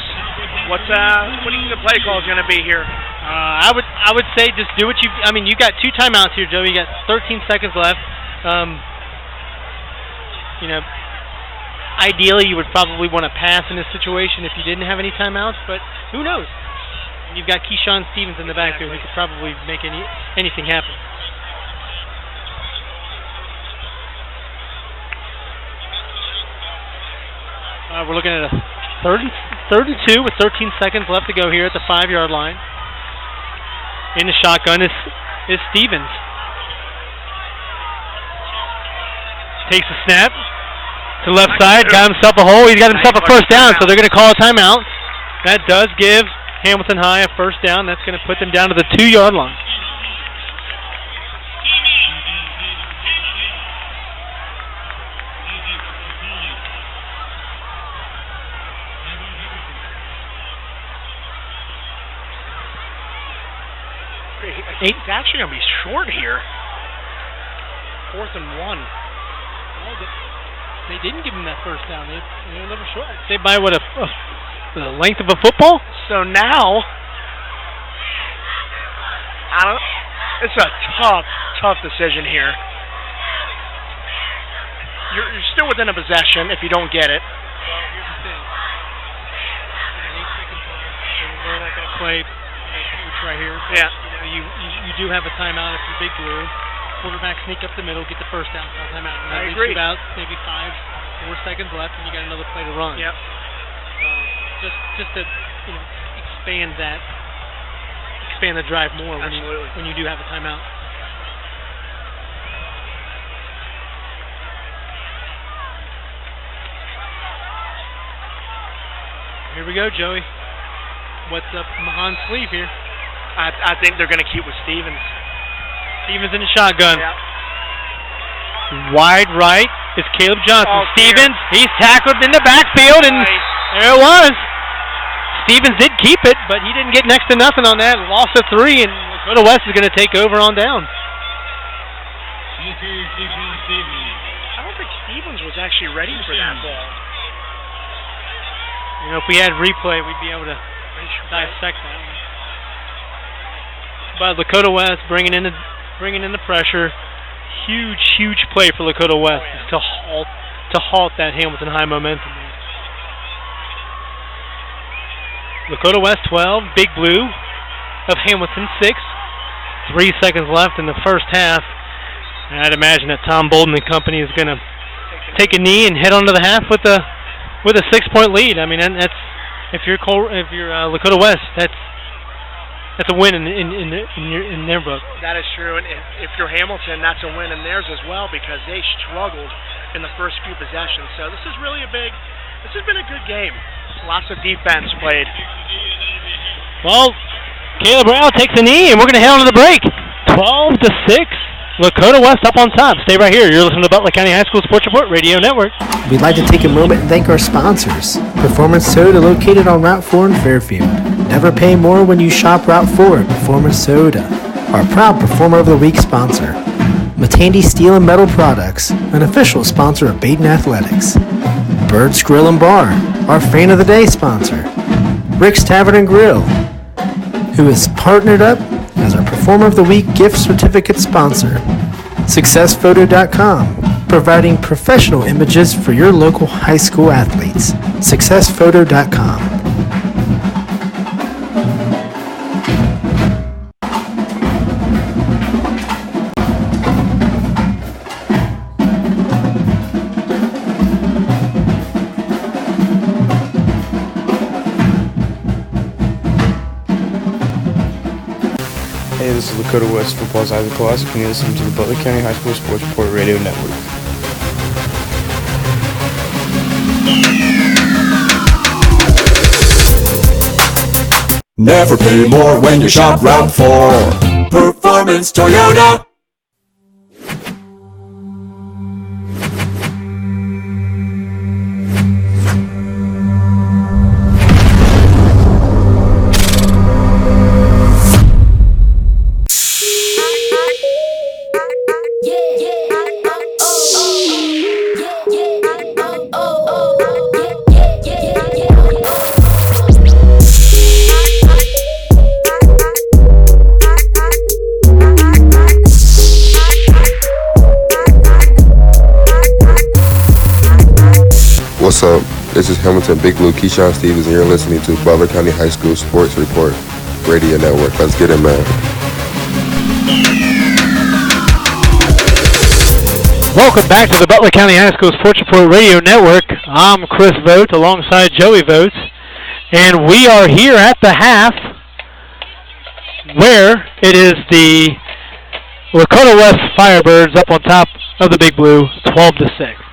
[SPEAKER 3] What do you think the play call is going to be here?
[SPEAKER 9] I would say just do what you. I mean, you got 2 timeouts here, Joe. You got 13 seconds left. Ideally, you would probably want to pass in this situation if you didn't have any timeouts, but who knows? You've got Keyshawn Stevens in the backfield who could probably make anything happen. We're looking at a third and 2 with 13 seconds left to go here at the 5-yard line. In the shotgun is Stevens. Takes a snap to the left side, got himself a hole. He's got himself a first down, so they're going to call a timeout. That does give Hamilton High a first down. That's going to put them down to the 2-yard line.
[SPEAKER 3] It's actually going to be short here. 4th and 1.
[SPEAKER 9] Well, they didn't give him that first down. They were a little short. They by what the length of a football?
[SPEAKER 3] So now, it's a tough decision here. You're still within a possession if you don't get it.
[SPEAKER 9] Well, here's the thing. 8 seconds left. We're not going to play coach right here.
[SPEAKER 3] Yeah.
[SPEAKER 9] You do have a timeout if you're Big Blue. Quarterback sneak up the middle, get the first down, call timeout.
[SPEAKER 3] I agree.
[SPEAKER 9] About maybe 4 seconds left, and you got another play to run.
[SPEAKER 3] Yep.
[SPEAKER 9] Just to expand the drive more when you do have a timeout. Here we go, Joey. What's up Mahan's sleeve here?
[SPEAKER 3] I think they're going to keep with Stevens.
[SPEAKER 9] Stevens in the shotgun.
[SPEAKER 3] Yep.
[SPEAKER 9] Wide right is Caleb Johnson.
[SPEAKER 3] Oh,
[SPEAKER 9] Stevens, he's tackled in the backfield, and there it was. Stevens did keep it, but he didn't get next to nothing on that. Loss of 3, and Lakota West is going to take over on down.
[SPEAKER 3] I don't think Stevens was actually ready for that ball.
[SPEAKER 9] If we had replay, we'd be able to dissect that one. But Lakota West bringing in the bringing in the pressure. Huge play for Lakota West to halt that Hamilton High momentum. Lakota West 12, Big Blue of Hamilton 6. 3 seconds left in the first half. And I'd imagine that Tom Bolden and company is going to take a knee and head onto the half with a 6-point lead. I mean, that's if you're Lakota West, that's a win in their book.
[SPEAKER 3] That is true, and if you're Hamilton, that's a win in theirs as well because they struggled in the first few possessions. So this is really this has been a good game. Lots of defense played.
[SPEAKER 9] Well, Caleb Brown takes a knee, and we're going to head on to the break. 12-6. Lakota West up on top. Stay right here. You're listening to Butler County High School Sports Report Radio Network.
[SPEAKER 5] We'd like to take a moment and thank our sponsors. Performance Soda, located on Route 4 in Fairfield. Never pay more when you shop Route 4 at Performance Soda. Our proud Performer of the Week sponsor. Matandy Steel and Metal Products, an official sponsor of Baden Athletics. Birds Grill and Bar, our Fan of the Day sponsor. Rick's Tavern and Grill, who is partnered up as our Performer of the Week gift certificate sponsor. SuccessPhoto.com, providing professional images for your local high school athletes. SuccessPhoto.com.
[SPEAKER 6] Hey, this is Lakota West Football's Isaac Colossus, and you're listening to the Butler County High School Sports Report Radio Network.
[SPEAKER 1] Never pay more when you shop Route 4. Performance Toyota.
[SPEAKER 2] What's up? This is Hamilton Big Blue Keyshawn Stevens, and you're listening to Butler County High School Sports Report Radio Network. Let's get it, man.
[SPEAKER 9] Welcome back to the Butler County High School Sports Report Radio Network. I'm Chris Vogt alongside Joey Vogt, and we are here at the half where it is the Lakota West Firebirds up on top of the Big Blue, 12-6.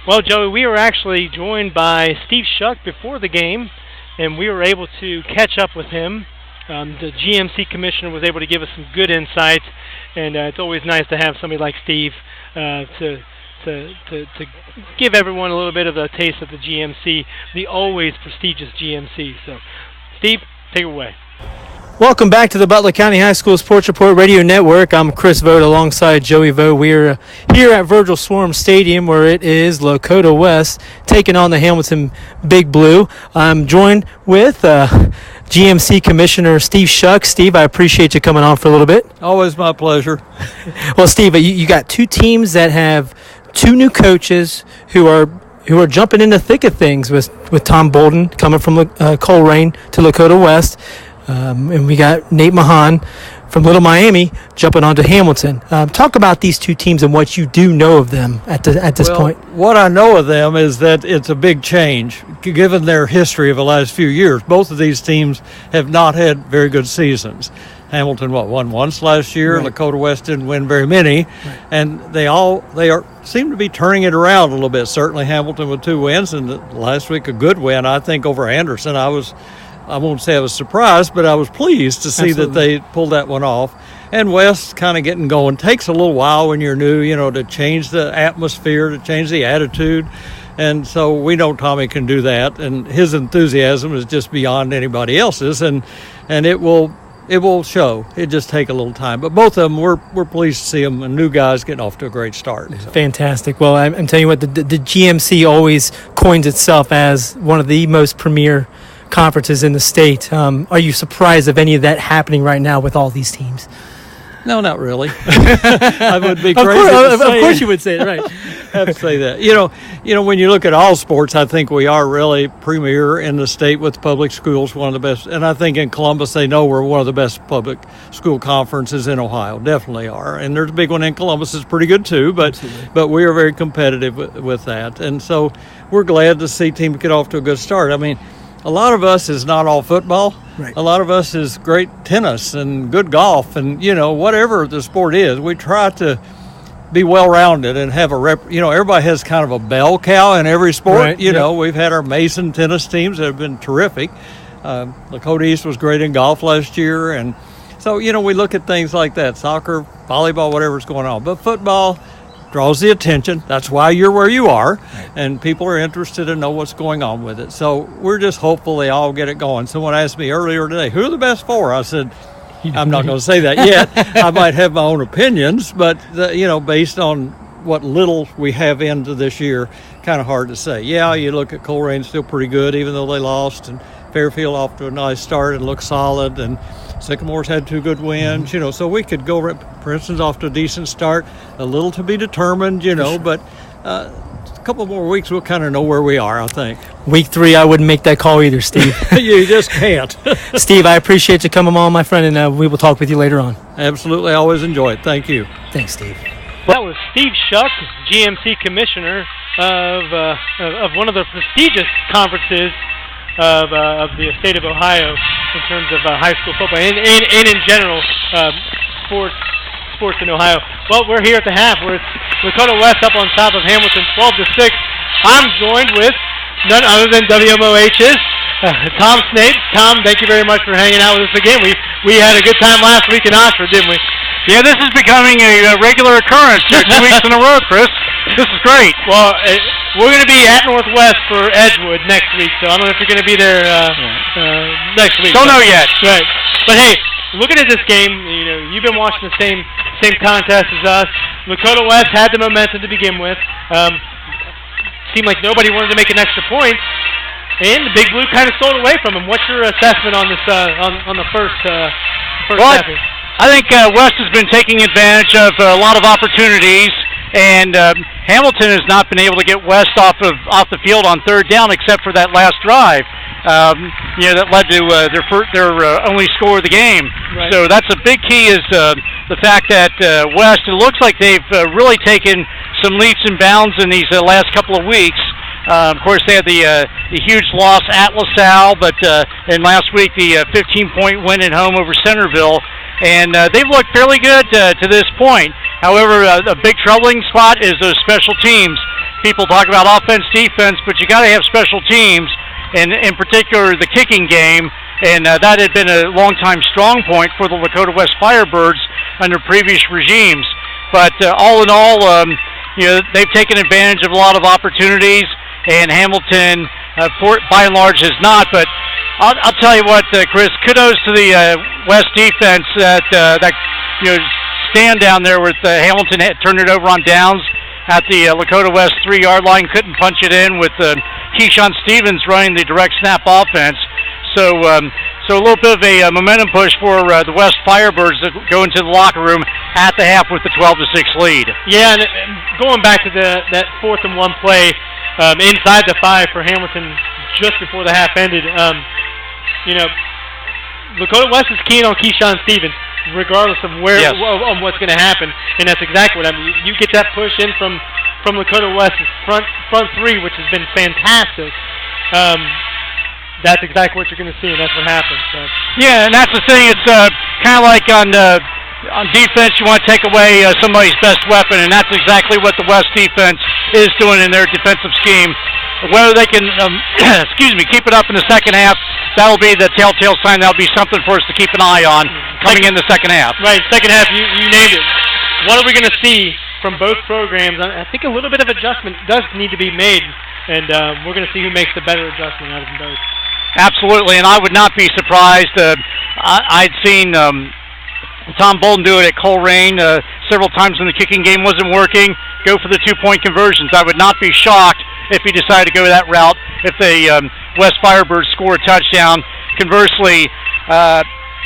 [SPEAKER 9] Well, Joey, we were actually joined by Steve Shuck before the game, and we were able to catch up with him. The GMC commissioner was able to give us some good insights, and it's always nice to have somebody like Steve to give everyone a little bit of a taste of the GMC, the always prestigious GMC. So, Steve, take it away.
[SPEAKER 5] Welcome back to the Butler County High School Sports Report Radio Network. I'm Chris Vogt alongside Joey Vogt. We're here at Virgil Schwarm Stadium where it is Lakota West taking on the Hamilton Big Blue. I'm joined with GMC Commissioner Steve Shuck. Steve, I appreciate you coming on for a little bit.
[SPEAKER 10] Always my pleasure.
[SPEAKER 5] Well, Steve, you got two teams that have two new coaches who are jumping in the thick of things with Tom Bolden coming from Coleraine to Lakota West. And we got Nate Mahan from Little Miami jumping onto Hamilton. Talk about these two teams and what you do know of them at this point.
[SPEAKER 10] What I know of them is that it's a big change, given their history of the last few years. Both of these teams have not had very good seasons. Hamilton, won once last year. Right. Lakota West didn't win very many. Right. And they seem to be turning it around a little bit. Certainly Hamilton with 2 wins, and last week a good win, I think, over Anderson. I won't say I was surprised, but I was pleased to see that they pulled that one off. And West kind of getting going. Takes a little while when you're new, to change the atmosphere, to change the attitude. And so we know Tommy can do that. And his enthusiasm is just beyond anybody else's. And it will show. It just take a little time. But both of them, we're pleased to see them, and new guys getting off to a great start. So.
[SPEAKER 5] Fantastic. Well, I'm telling you what, the GMC always coins itself as one of the most premier conferences in the state. Are you surprised of any of that happening right now with all these teams?
[SPEAKER 10] No, not really. I would be crazy.
[SPEAKER 5] Of course you would say it, right.
[SPEAKER 10] Have to say that. You know, when you look at all sports, I think we are really premier in the state with public schools, one of the best. And I think in Columbus, they know we're one of the best public school conferences in Ohio. Definitely are. And there's a big one in Columbus that's pretty good too, but we are very competitive with that. And so we're glad to see teams get off to a good start. I mean, a lot of us is not all football.
[SPEAKER 5] Right.
[SPEAKER 10] A lot of us is great tennis and good golf and, whatever the sport is. We try to be well-rounded and have everybody has kind of a bell cow in every sport.
[SPEAKER 5] Right.
[SPEAKER 10] We've had our Mason tennis teams that have been terrific. Lakota East was great in golf last year. And so, we look at things like that, soccer, volleyball, whatever's going on. But football draws the attention. That's why you're where you are. Right. And people are interested to know what's going on with it. So we're just hopeful they all get it going. Someone asked me earlier today, who are the best four? I said, I'm not going to say that yet. I might have my own opinions, but, based on what little we have into this year, kind of hard to say. Yeah, you look at Coleraine, still pretty good, even though they lost, and Fairfield off to a nice start and looks solid, and Sycamore's had 2 good wins, so we could go, Princeton's off to a decent start, a little to be determined, but a couple more weeks we'll kind of know where we are, I think.
[SPEAKER 5] Week 3, I wouldn't make that call either, Steve.
[SPEAKER 10] You just can't.
[SPEAKER 5] Steve, I appreciate you coming on, my friend, and we will talk with you later on.
[SPEAKER 10] Absolutely, I always enjoy it. Thank you.
[SPEAKER 5] Thanks, Steve.
[SPEAKER 9] That was Steve Shuck, GMC commissioner of one of the prestigious conferences of the state of Ohio in terms of high school football and in general sports in Ohio. Well, we're here at the half where it's Lakota West up on top of Hamilton 12-6. I'm joined with none other than WMOH's Tom Snape. Tom, thank you very much for hanging out with us again. We had a good time last week in Oxford, didn't we?
[SPEAKER 11] Yeah, this is becoming a regular occurrence. 2 weeks in a row, Chris. This is great.
[SPEAKER 9] Well, we're going to be at Northwest for Edgewood next week, so I don't know if you're going to be there next week.
[SPEAKER 11] Don't know yet.
[SPEAKER 9] Right. But hey, looking at this game, you've been watching the same contest as us. Lakota West had the momentum to begin with. Seemed like nobody wanted to make an extra point, and the Big Blue kind of stole away from them. What's your assessment on this on the first half?
[SPEAKER 11] I think West has been taking advantage of a lot of opportunities, and Hamilton has not been able to get West off the field on 3rd down except for that last drive. That led to their only score of the game.
[SPEAKER 9] Right.
[SPEAKER 11] So that's a big key is the fact that West, it looks like they've really taken some leaps and bounds in these last couple of weeks. Of course, they had the huge loss at LaSalle, but and last week the 15-point win at home over Centerville. And they've looked fairly good to this point. However, a big troubling spot is those special teams. People talk about offense, defense, but you got to have special teams, and in particular the kicking game. And that had been a long-time strong point for the Lakota West Firebirds under previous regimes. But all in all, they've taken advantage of a lot of opportunities, and Hamilton, by and large, has not. But I'll tell you what, Chris, kudos to the West defense that stand down there with Hamilton had turned it over on downs at the Lakota West 3-yard line, couldn't punch it in with Keyshawn Stevens running the direct snap offense. So a little bit of a momentum push for the West Firebirds that go into the locker room at the half with the 12-6 lead.
[SPEAKER 9] Yeah, and going back to that 4th and 1 play inside the 5 for Hamilton just before the half ended. Lakota West is keen on Keyshawn Stevens, regardless of of what's going to happen, and that's exactly what I mean. You get that push in from Lakota West's front 3, which has been fantastic. That's exactly what you're going to see, and that's what happens. So.
[SPEAKER 11] Yeah, and that's the thing. It's kind of like on defense, you want to take away somebody's best weapon, and that's exactly what the West defense is doing in their defensive scheme. Whether they can, keep it up in the second half, that'll be the telltale sign. That'll be something for us to keep an eye on coming in the second half.
[SPEAKER 9] Right, second half, you named it. What are we going to see from both programs? I think a little bit of adjustment does need to be made, and we're going to see who makes the better adjustment out of them both.
[SPEAKER 11] Absolutely, and I would not be surprised. I'd seen Tom Bolden do it at Coleraine several times when the kicking game wasn't working, go for the 2-point conversions. I would not be shocked if he decided to go that route if the West Firebirds score a touchdown. Conversely,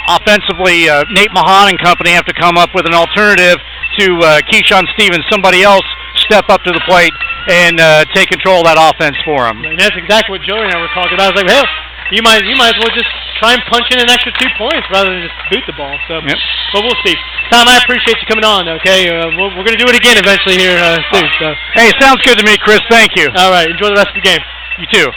[SPEAKER 11] offensively, Nate Mahan and company have to come up with an alternative to Keyshawn Stevens, somebody else step up to the plate and take control of that offense for him.
[SPEAKER 9] And that's exactly what Joey and I were talking about. I was like, hell, you might as well just try and punch in an extra 2 points rather than just boot the ball. So, but we'll see. Tom, I appreciate you coming on. Okay, we're going to do it again eventually here soon. So.
[SPEAKER 11] Hey, sounds good to me, Chris. Thank you.
[SPEAKER 9] All right, enjoy the rest of the game.
[SPEAKER 11] You too.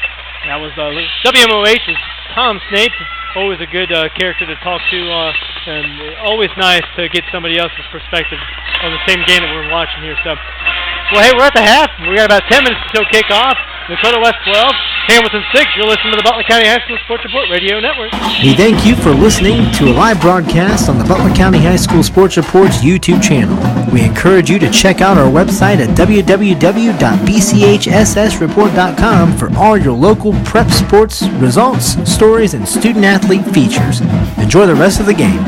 [SPEAKER 9] That was WMOH's Tom Snape. Always a good character to talk to, and always nice to get somebody else's perspective on the same game that we're watching here. So, well, hey, we're at the half. We got about 10 minutes until kickoff. Lakota West 12, Hamilton 6. You're listening to the Butler County High School Sports Report Radio Network.
[SPEAKER 5] We thank you for listening to a live broadcast on the Butler County High School Sports Report's YouTube channel. We encourage you to check out our website at www.bchssreport.com for all your local prep sports results, stories, and student-athlete features. Enjoy the rest of the game.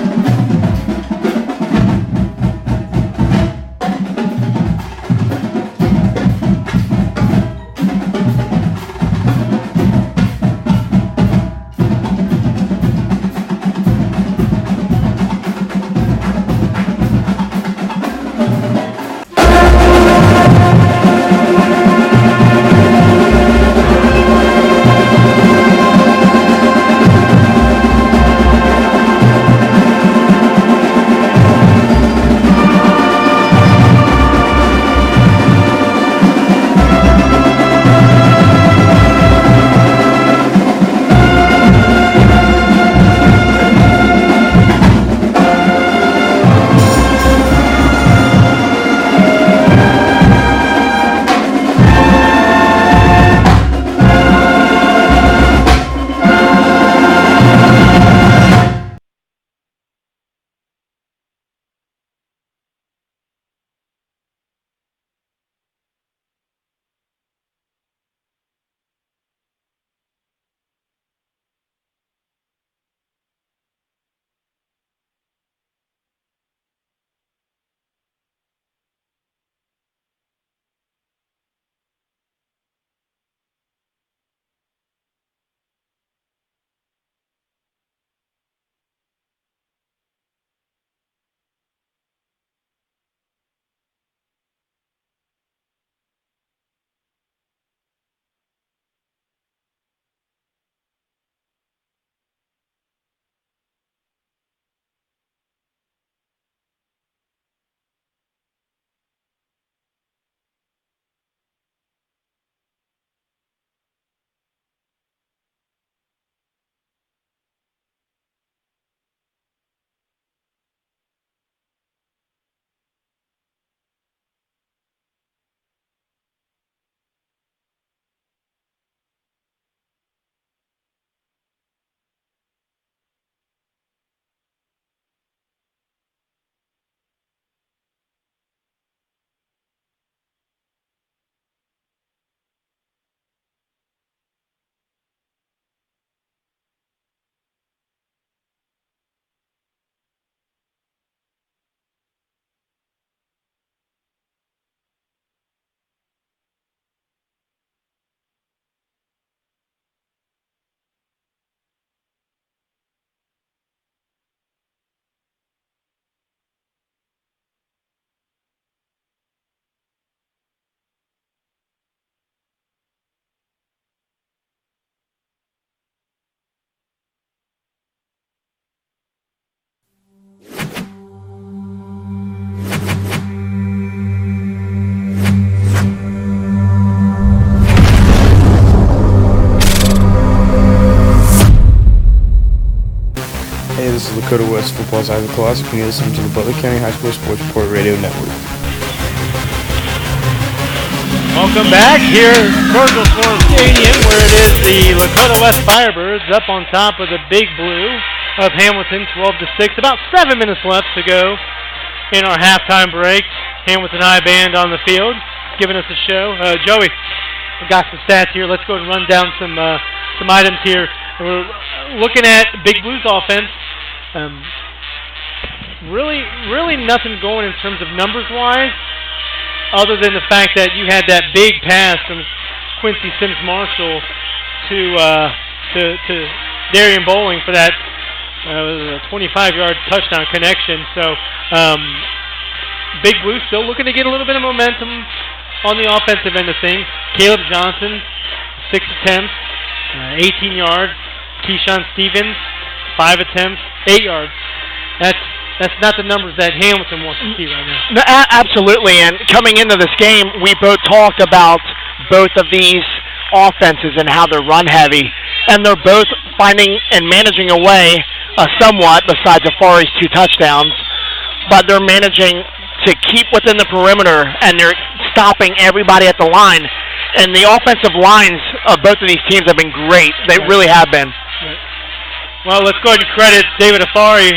[SPEAKER 6] This is Lakota West Football's Isaac Colossus, and you're listening to the Butler County High School Sports Report Radio Network.
[SPEAKER 9] Welcome back here at Virgil Schwarm Stadium, where it is the Lakota West Firebirds up on top of the Big Blue of Hamilton, 12-6. About 7 minutes left to go in our halftime break. Hamilton High Band on the field, giving us a show. Joey, we got some stats here. Let's go and run down some items here. We're looking at Big Blue's offense. Really nothing going in terms of numbers-wise, other than the fact that you had that big pass from Quincy Sims Marshall to Darian Bowling for that It was a 25-yard touchdown connection. So Big Blue still looking to get a little bit of momentum on the offensive end of things. Caleb Johnson, 6 attempts, 18 yards. Keyshawn Stevens, 5 attempts, 8 yards. That's not the numbers that Hamilton wants to see right now.
[SPEAKER 3] No, absolutely, and coming into this game, we both talked about both of these offenses and how they're run-heavy, and they're both finding and managing a way somewhat, besides Afari's 2 touchdowns, but they're managing to keep within the perimeter, and they're stopping everybody at the line. And the offensive lines of both of these teams have been great. They really have been.
[SPEAKER 9] Right. Well, let's go ahead and credit David Afari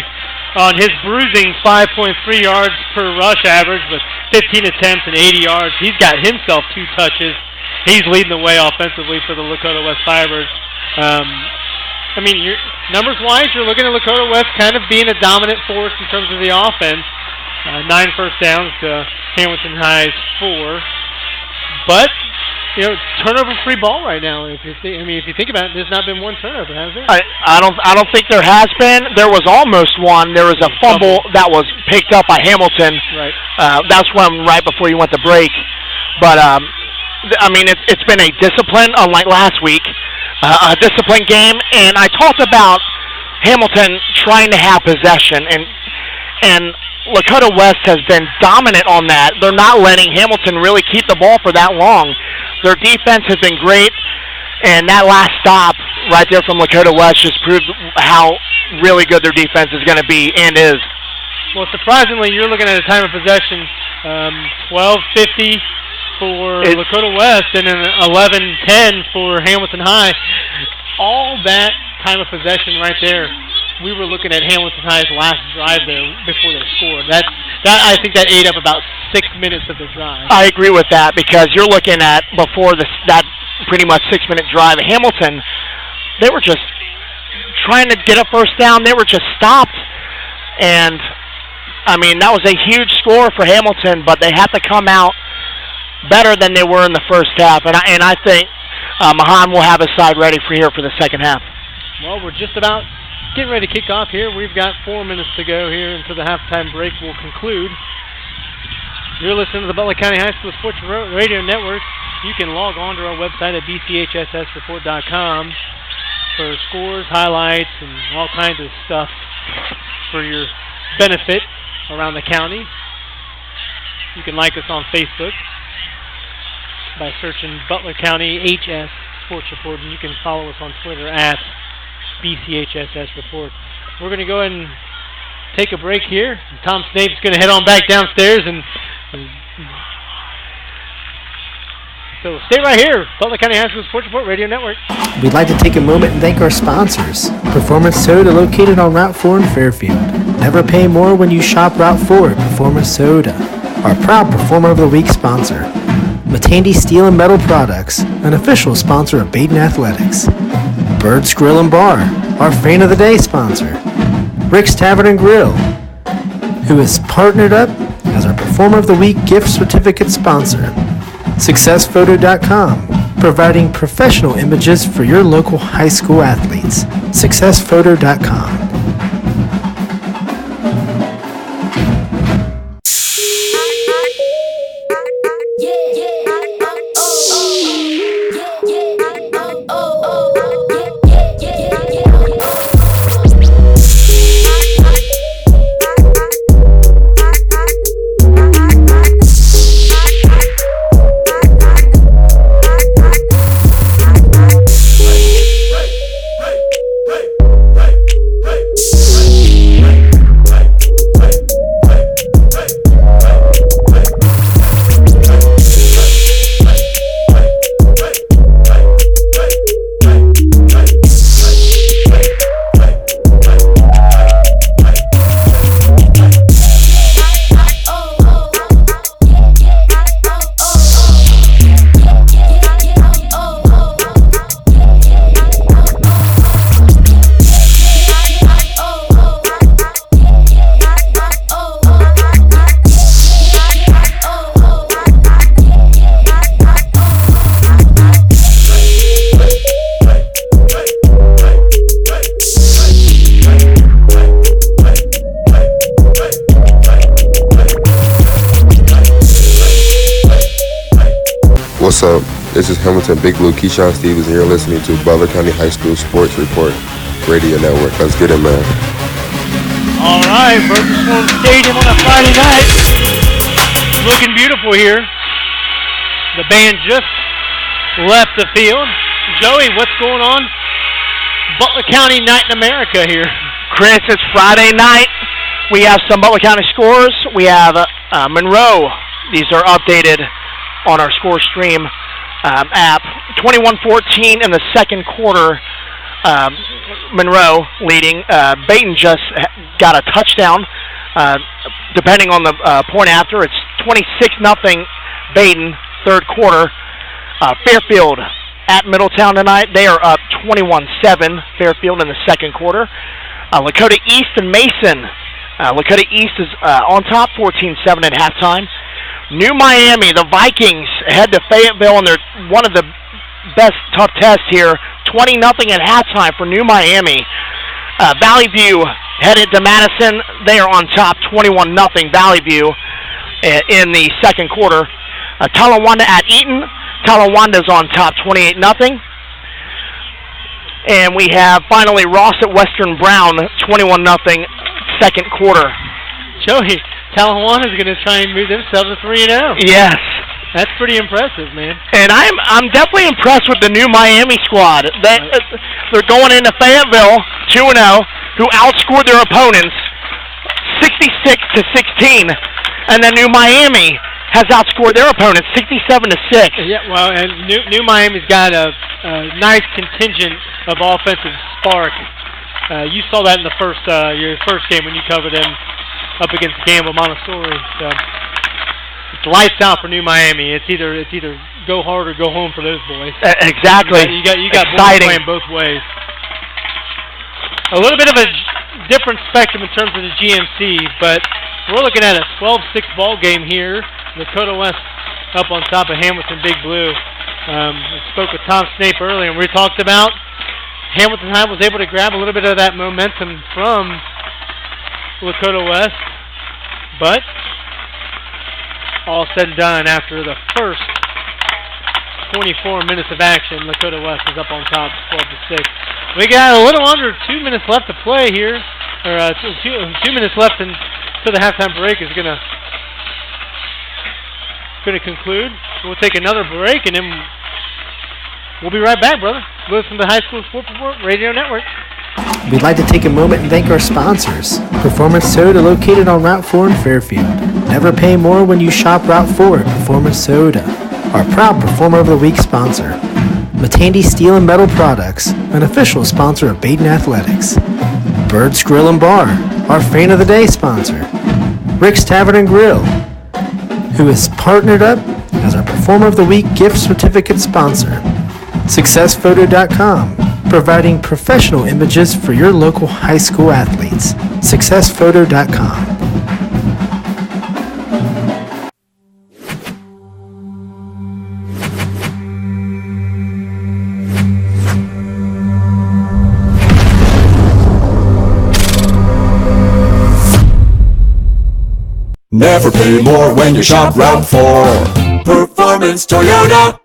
[SPEAKER 9] on his bruising 5.3 yards per rush average with 15 attempts and 80 yards. He's got himself 2 touches. He's leading the way offensively for the Lakota West Firebirds. I mean, numbers-wise, you're looking at Lakota West kind of being a dominant force in terms of the offense. 9 first downs to Hamilton High's 4. But turnover-free ball right now. If you think about it, there's not been one turnover, has there?
[SPEAKER 3] I don't think there has been. There was almost one. There was a fumble that was picked up by Hamilton.
[SPEAKER 9] Right.
[SPEAKER 3] That's one right before you went to break. But it's been a discipline, unlike last week, a disciplined game. And I talked about Hamilton trying to have possession, and Lakota West has been dominant on that. They're not letting Hamilton really keep the ball for that long. Their defense has been great, and that last stop right there from Lakota West just proved how really good their defense is going to be and is.
[SPEAKER 9] Well, surprisingly, you're looking at a time of possession 12:50 for Lakota West and then 11:10 for Hamilton High. All that time of possession right there, we were looking at Hamilton High's last drive there before they scored. That I think that ate up about 6 minutes of the drive.
[SPEAKER 3] I agree with that, because you're looking at before that pretty much 6-minute drive. Hamilton, they were just trying to get a first down. They were just stopped. And, that was a huge score for Hamilton, but they had to come out better than they were in the first half. And I think Mahan will have his side ready for the second half.
[SPEAKER 9] Well, we're just about getting ready to kick off here. We've got 4 minutes to go here until the halftime break will conclude. You're listening to the Butler County High School Sports Radio Network. You can log on to our website at bchssreport.com for scores, highlights, and all kinds of stuff for your benefit around the county. You can like us on Facebook by searching Butler County HS Sports Report, and you can follow us on Twitter at BCHSS Report. We're going to go ahead and take a break here. Tom Snape's going to head on back downstairs, and so stay right here. Butler County High School Sports Report Radio Network.
[SPEAKER 5] We'd like to take a moment and thank our sponsors. Performance Soda, located on Route 4 in Fairfield. Never pay more when you shop Route 4 at Performance Soda. Our proud Performer of the Week sponsor. Matandy Steel and Metal Products, an official sponsor of Baden Athletics. Birds Grill and Bar, our Fan of the Day sponsor. Rick's Tavern and Grill, who has partnered up as our Performer of the Week gift certificate sponsor. SuccessPhoto.com, providing professional images for your local high school athletes. SuccessPhoto.com.
[SPEAKER 2] What's up? This is Hamilton Big Blue Keyshawn Stevens, and you're listening to Butler County High School Sports Report Radio Network. Let's get it, man.
[SPEAKER 11] All right, Virgil Schwarm Stadium on a Friday night. Looking beautiful here. The band just left the field. Joey, what's going on? Butler County Night in America here.
[SPEAKER 3] Chris, it's Friday night. We have some Butler County scores. We have Monroe. These are updated on our score stream app. 21-14 in the second quarter. Monroe leading. Baton just got a touchdown. Depending on the point after, it's 26-0 Baton, third quarter. Fairfield at Middletown tonight. They are up 21-7, Fairfield in the second quarter. Lakota East and Mason. Lakota East is on top, 14-7 at halftime. New Miami, the Vikings head to Fayetteville, and they're one of the best tough tests here. 20-0 at halftime for New Miami. Valley View headed to Madison. They are on top, 21-0 Valley View in the second quarter. Talawanda at Eaton. Talawanda's on top, 28-0. And we have finally Ross at Western Brown, 21-0 second quarter.
[SPEAKER 11] Joey, Talawanda's going to try and move themselves to 3-0.
[SPEAKER 3] Yes.
[SPEAKER 11] That's pretty impressive, man.
[SPEAKER 3] And I'm definitely impressed with the new Miami squad. They're going into Fayetteville 2-0, who outscored their opponents 66-16, and then New Miami has outscored their opponents 67-6.
[SPEAKER 11] Yeah, well, and New Miami's got a nice contingent of offensive spark. You saw that in the your first game when you covered them up against Gamble Montessori. So it's lights out for New Miami. It's either go hard or go home for those boys.
[SPEAKER 3] Exactly.
[SPEAKER 11] You got boys playing both ways. A little bit of a different spectrum in terms of the GMC, but we're looking at a 12-6 ball game here. Lakota West up on top of Hamilton Big Blue. I spoke with Tom Snape earlier, and we talked about Hamilton High was able to grab a little bit of that momentum from Lakota West, but all said and done after the first 24 minutes of action, Lakota West is up on top, 12-6. We got a little under 2 minutes left to play here, or 2 minutes left until the halftime break is gonna conclude. We'll take another break and then we'll be right back, brother. Listen to the High School Sports Report Radio Network.
[SPEAKER 5] We'd like to take a moment and thank our sponsors. Performance Soda, located on Route 4 in Fairfield. Never pay more when you shop Route 4 at Performance Soda. Our proud Performer of the Week sponsor. Matandy Steel and Metal Products, an official sponsor of Baden Athletics. Birds Grill and Bar, our Fan of the Day sponsor. Rick's Tavern and Grill, who has partnered up as our Performer of the Week gift certificate sponsor. SuccessPhoto.com, providing professional images for your local high school athletes. SuccessPhoto.com.
[SPEAKER 1] Never pay more when you shop Route 4. Performance Toyota.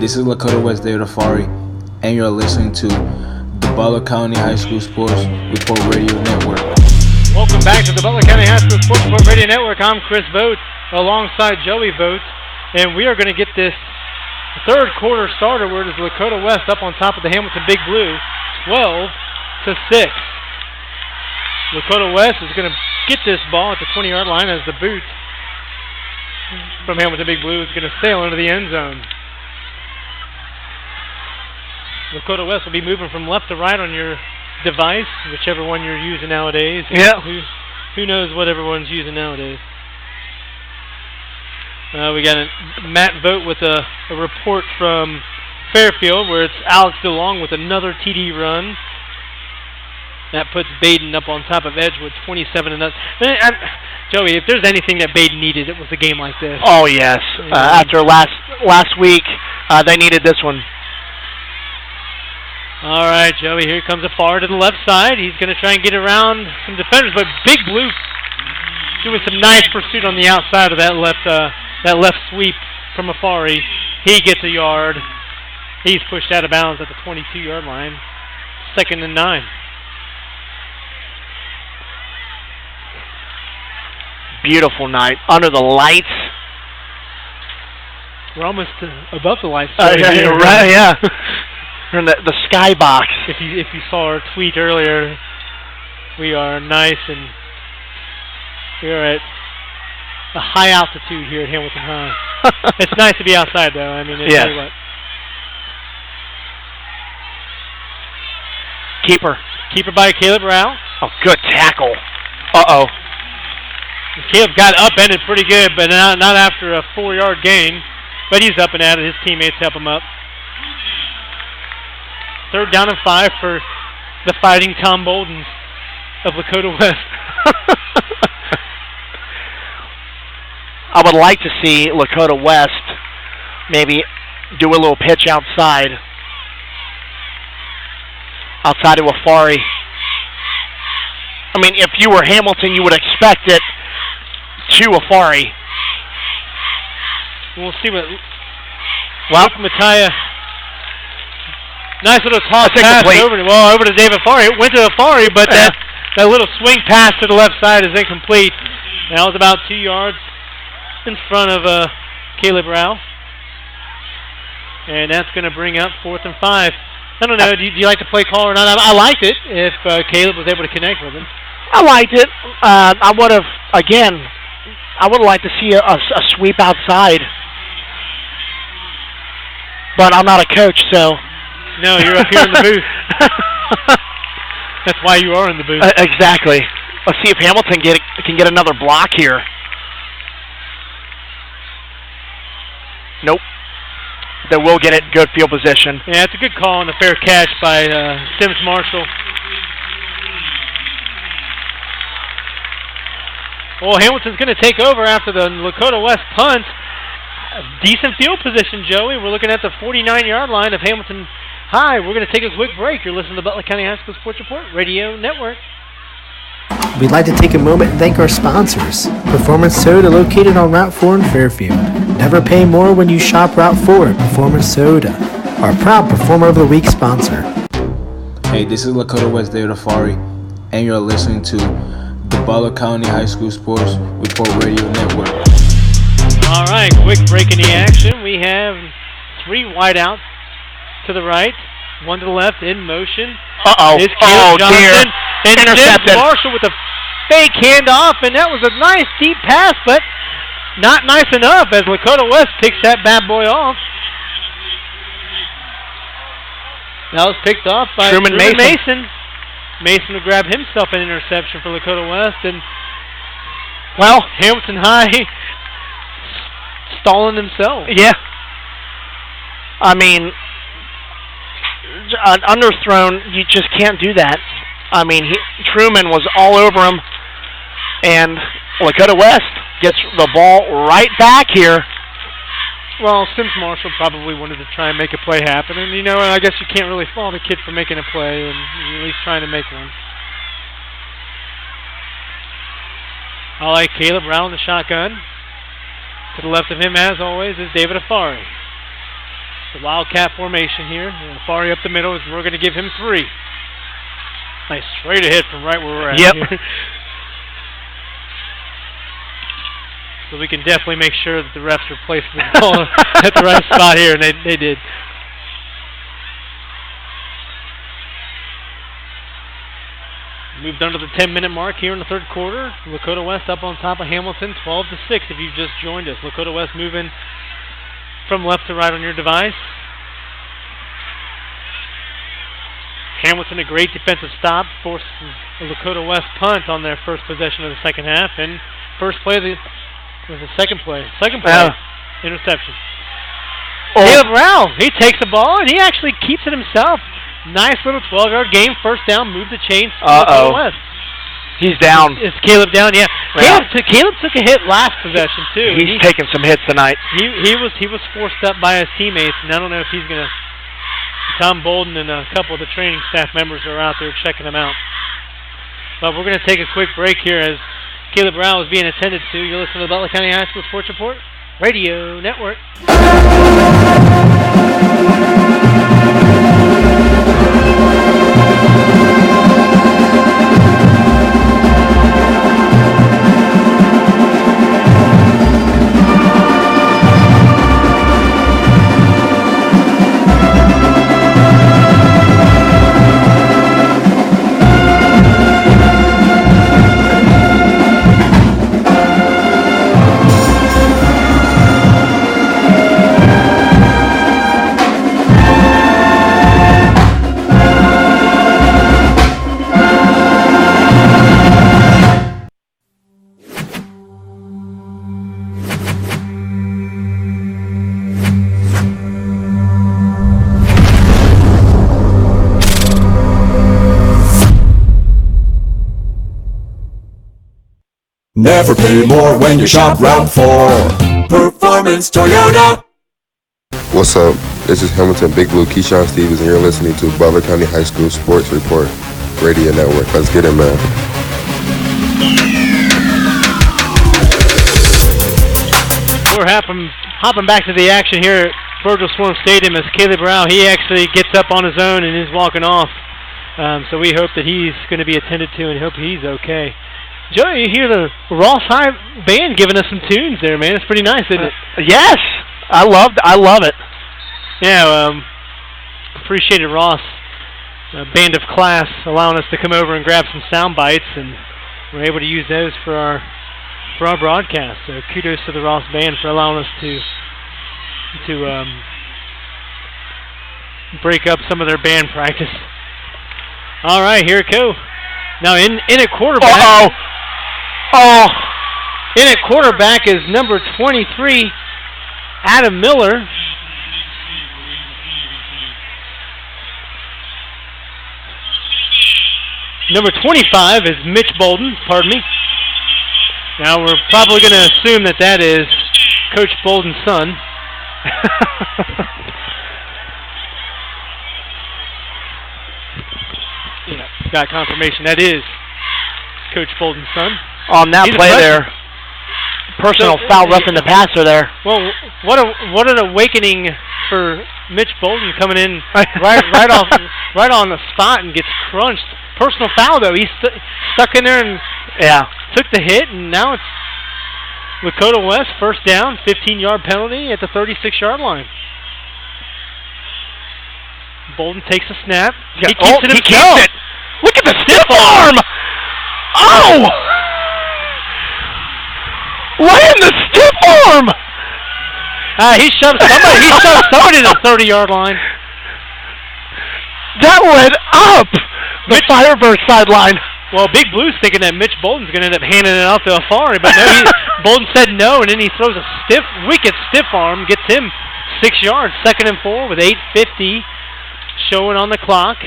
[SPEAKER 7] Hey, this is Lakota West David Afari, and you're listening to the Butler County High School Sports Report Radio Network.
[SPEAKER 9] Welcome back to the Butler County High School Sports Report Radio Network. I'm Chris Vogt alongside Joey Vogt, and we are going to get this third quarter starter where it is Lakota West up on top of the Hamilton Big Blue, 12-6. Lakota West is going to get this ball at the 20-yard line as the boot from Hamilton Big Blue is going to sail into the end zone. Lakota West will be moving from left to right on your device, whichever one you're using nowadays.
[SPEAKER 3] Yeah.
[SPEAKER 9] Who knows what everyone's using nowadays. We got Matt Vogt with a report from Fairfield where it's Alex DeLong with another TD run. That puts Baden up on top of Edgewood, 27-0. Joey, if there's anything that Baden needed, it was a game like this.
[SPEAKER 3] Oh, yes. After last week, they needed this one.
[SPEAKER 9] All right, Joey, here comes Afar to the left side. He's going to try and get around some defenders, but Big Blue doing some nice pursuit on the outside of that left sweep from Afari. He gets a yard. He's pushed out of bounds at the 22-yard line. 2nd and 9.
[SPEAKER 3] Beautiful night under the lights.
[SPEAKER 9] We're almost above the lights.
[SPEAKER 3] Right, yeah. We're in the skybox.
[SPEAKER 9] If you saw our tweet earlier, we are nice and we are at a high altitude here at Hamilton High. It's nice to be outside, though. I mean,
[SPEAKER 3] yes. Keeper by
[SPEAKER 9] Caleb Rao.
[SPEAKER 3] Oh, good tackle. Uh-oh.
[SPEAKER 9] Caleb got upended pretty good, but not after a 4-yard gain. But he's up and at it. His teammates help him up. 3rd down and 5 for the Fighting Tom Boldens of Lakota West.
[SPEAKER 3] I would like to see Lakota West maybe do a little pitch outside of Afari. I mean, if you were Hamilton, you would expect it to Afari.
[SPEAKER 9] We'll see what... Well, Mattia... Nice little toss pass over to David Afari. It went to Afari, but that little swing pass to the left side is incomplete. That was about 2 yards in front of Caleb Rao. And that's going to bring up 4th and 5. I don't know, do you like the play call or not? I liked it if Caleb was able to connect with him.
[SPEAKER 3] I liked it. I would have liked to see a sweep outside. But I'm not a coach, so...
[SPEAKER 9] No, you're up here in the booth. That's why you are in the booth.
[SPEAKER 3] Exactly. Let's see if Hamilton can get another block here. Nope. They will get it. Good field position.
[SPEAKER 9] Yeah, it's a good call and a fair catch by Sims Marshall. Well, Hamilton's going to take over after the Lakota West punt. Decent field position, Joey. We're looking at the 49-yard line of Hamilton High. We're going to take a quick break. You're listening to the Butler County High School Sports Report Radio Network.
[SPEAKER 5] We'd like to take a moment and thank our sponsors. Performance Soda, located on Route 4 in Fairfield. Never pay more when you shop Route 4 at Performance Soda, our proud Performer of the Week sponsor.
[SPEAKER 7] Hey, this is Lakota West David Afari, and you're listening to the Butler County High School Sports Report Radio Network.
[SPEAKER 9] All right, quick break in the action. We have 3 wideouts to the right, 1 to the left, in motion.
[SPEAKER 3] Uh-oh.
[SPEAKER 9] Is Caleb Johnson. And
[SPEAKER 3] intercepted.
[SPEAKER 9] Marshall with a fake handoff, and that was a nice deep pass, but not nice enough as Lakota West picks that bad boy off. That was picked off by Truman Mason. Mason will grab himself an interception for Lakota West, and well, Hamilton High stalling themselves.
[SPEAKER 3] Yeah. I mean, an underthrown, you just can't do that. I mean, Truman was all over him, and Lakota West gets the ball right back here.
[SPEAKER 9] Well, Sims Marshall probably wanted to try and make a play happen, and you know, I guess you can't really fault a kid for making a play and at least trying to make one. I like Caleb Brown in the shotgun. To the left of him, as always, is David Afari. The Wildcat formation here. Fari up the middle. We're going to give him 3. Nice straight ahead from right where we're at.
[SPEAKER 3] Yep.
[SPEAKER 9] Here. So we can definitely make sure that the refs are placing the ball at the right spot here, and they did. Moved under the 10-minute mark here in the third quarter. Lakota West up on top of Hamilton, 12-6 if you've just joined us. Lakota West moving from left to right on your device. Hamilton, a great defensive stop, forces the Lakota West punt on their first possession of the second half. And first play was the second play. Interception.
[SPEAKER 3] Oh.
[SPEAKER 9] Caleb Rao, he takes the ball and he actually keeps it himself. Nice little 12-yard game, first down, move the chains to Lakota West.
[SPEAKER 3] He's down.
[SPEAKER 9] Is Caleb down? Yeah. Caleb took a hit last possession too.
[SPEAKER 3] He's taking some hits tonight.
[SPEAKER 9] He was forced up by his teammates, and I don't know if he's gonna. Tom Bolden and a couple of the training staff members are out there checking him out. But we're gonna take a quick break here as Caleb Brown is being attended to. You're listening to the Butler County High School Sports Report Radio Network.
[SPEAKER 1] Never pay more when you shop Route 4. Performance Toyota.
[SPEAKER 2] What's up? This is Hamilton Big Blue Keyshawn Stevens, and you're listening to Butler County High School Sports Report Radio Network. Let's get it, man.
[SPEAKER 9] We're hopping back to the action here at Virgil Schwarm Stadium as Caleb Rao, he actually gets up on his own and is walking off. So we hope that he's going to be attended to and hope he's okay. Joe, you hear the Ross High band giving us some tunes there, man. It's pretty nice, isn't it?
[SPEAKER 3] Yes, I love it.
[SPEAKER 9] Yeah, appreciated Ross, Band of Class, allowing us to come over and grab some sound bites, and we're able to use those for our broadcast. So kudos to the Ross band for allowing us to break up some of their band practice. All right, here it goes. Now in at quarterback. In at quarterback is number 23, Adam Miller. Number 25 is Mitch Bolden, pardon me. Now we're probably going to assume that is Coach Bolden's son. Yeah, got confirmation. That is Coach Bolden's son.
[SPEAKER 3] On that play there, personal foul roughing the passer there.
[SPEAKER 9] Well, what an awakening for Mitch Bolden coming in right on the spot and gets crunched. Personal foul though. He stuck in there and took the hit, and now it's Lakota West first down, 15-yard penalty at the 36-yard line. Bolden takes a snap. He keeps it himself.
[SPEAKER 3] Look at the stiff arm! Oh! Laying the stiff arm!
[SPEAKER 9] He shoved somebody to the 30-yard line.
[SPEAKER 3] That went up the Firebirds sideline.
[SPEAKER 9] Well, Big Blue's thinking that Mitch Bolden's going to end up handing it off to Afari, but no, Bolden said no, and then he throws a wicked stiff arm, gets him 6 yards, 2nd and 4 with 8:50 showing on the clock.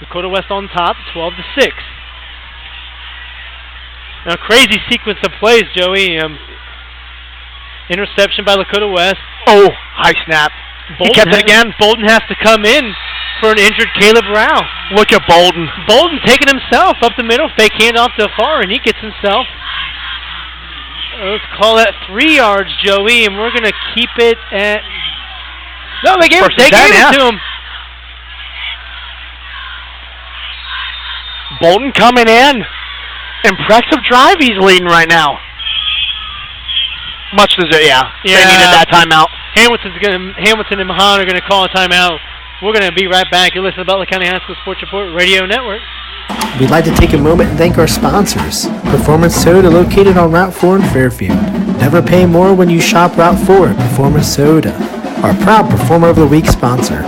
[SPEAKER 9] Lakota West on top, 12-6. Now, crazy sequence of plays, Joey. Interception by Lakota West.
[SPEAKER 3] Oh, high snap. He kept it again.
[SPEAKER 9] Bolden has to come in for an injured Caleb Rao.
[SPEAKER 3] Look at Bolden.
[SPEAKER 9] Bolden taking himself up the middle, fake handoff to Afar, and he gets himself. Let's call that 3 yards, Joey, and we're going to keep it at No, they gave it to him.
[SPEAKER 3] Bolton coming in. Impressive drive he's leading right now. Much deserved, yeah. They needed that timeout.
[SPEAKER 9] Hamilton and Mahan are going to call a timeout. We're going to be right back. You're listening to Butler County High School Sports Report Radio Network.
[SPEAKER 5] We'd like to take a moment and thank our sponsors. Performance Soda, located on Route 4 in Fairfield. Never pay more when you shop Route 4 at Performance Soda. Our proud Performer of the Week sponsor.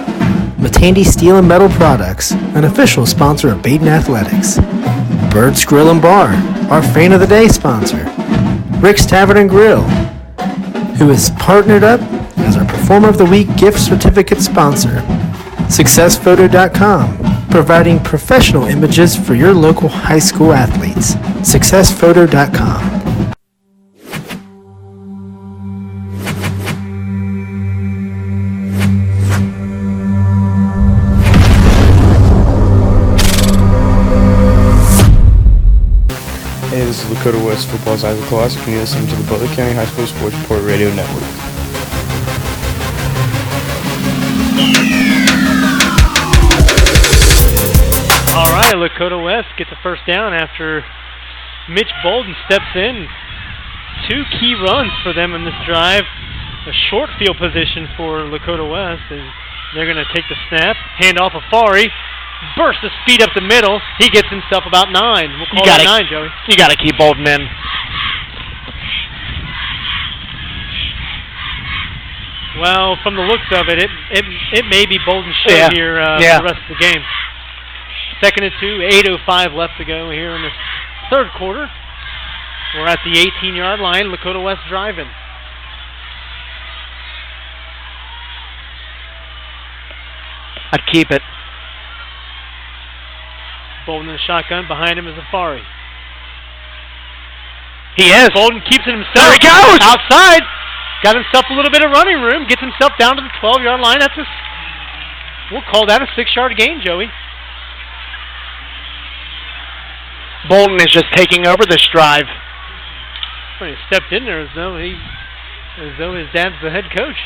[SPEAKER 5] Matandy Steel and Metal Products, an official sponsor of Baden Athletics. Birds Grill and Bar, our Fan of the Day sponsor. Rick's Tavern and Grill, who is partnered up as our Performer of the Week gift certificate sponsor. SuccessPhoto.com, providing professional images for your local high school athletes. SuccessPhoto.com.
[SPEAKER 6] Hey, this is Lakota West Football's Isaac Classic, and you're listening to the Butler County High School Sports Report Radio Network.
[SPEAKER 9] All right, Lakota West gets a first down after Mitch Bolden steps in. 2 key runs for them in this drive. A short field position for Lakota West, and they're going to take the snap, hand off Afari. Burst of speed up the middle. He gets himself about 9. We'll call that 9, Joey.
[SPEAKER 3] You got to keep Bolton in.
[SPEAKER 9] Well, from the looks of it, it may be Bolton's show here for the rest of the game. 2nd and 2, 8:05 left to go here in the third quarter. We're at the 18-yard line. Lakota West driving.
[SPEAKER 3] I'd keep it.
[SPEAKER 9] Bolden in the shotgun. Behind him is Afari.
[SPEAKER 3] He is.
[SPEAKER 9] Bolden keeps it himself.
[SPEAKER 3] There he goes!
[SPEAKER 9] Outside. Got himself a little bit of running room. Gets himself down to the 12-yard line. We'll call that a 6-yard gain, Joey.
[SPEAKER 3] Bolden is just taking over this drive.
[SPEAKER 9] Well, he stepped in there as though his dad's the head coach.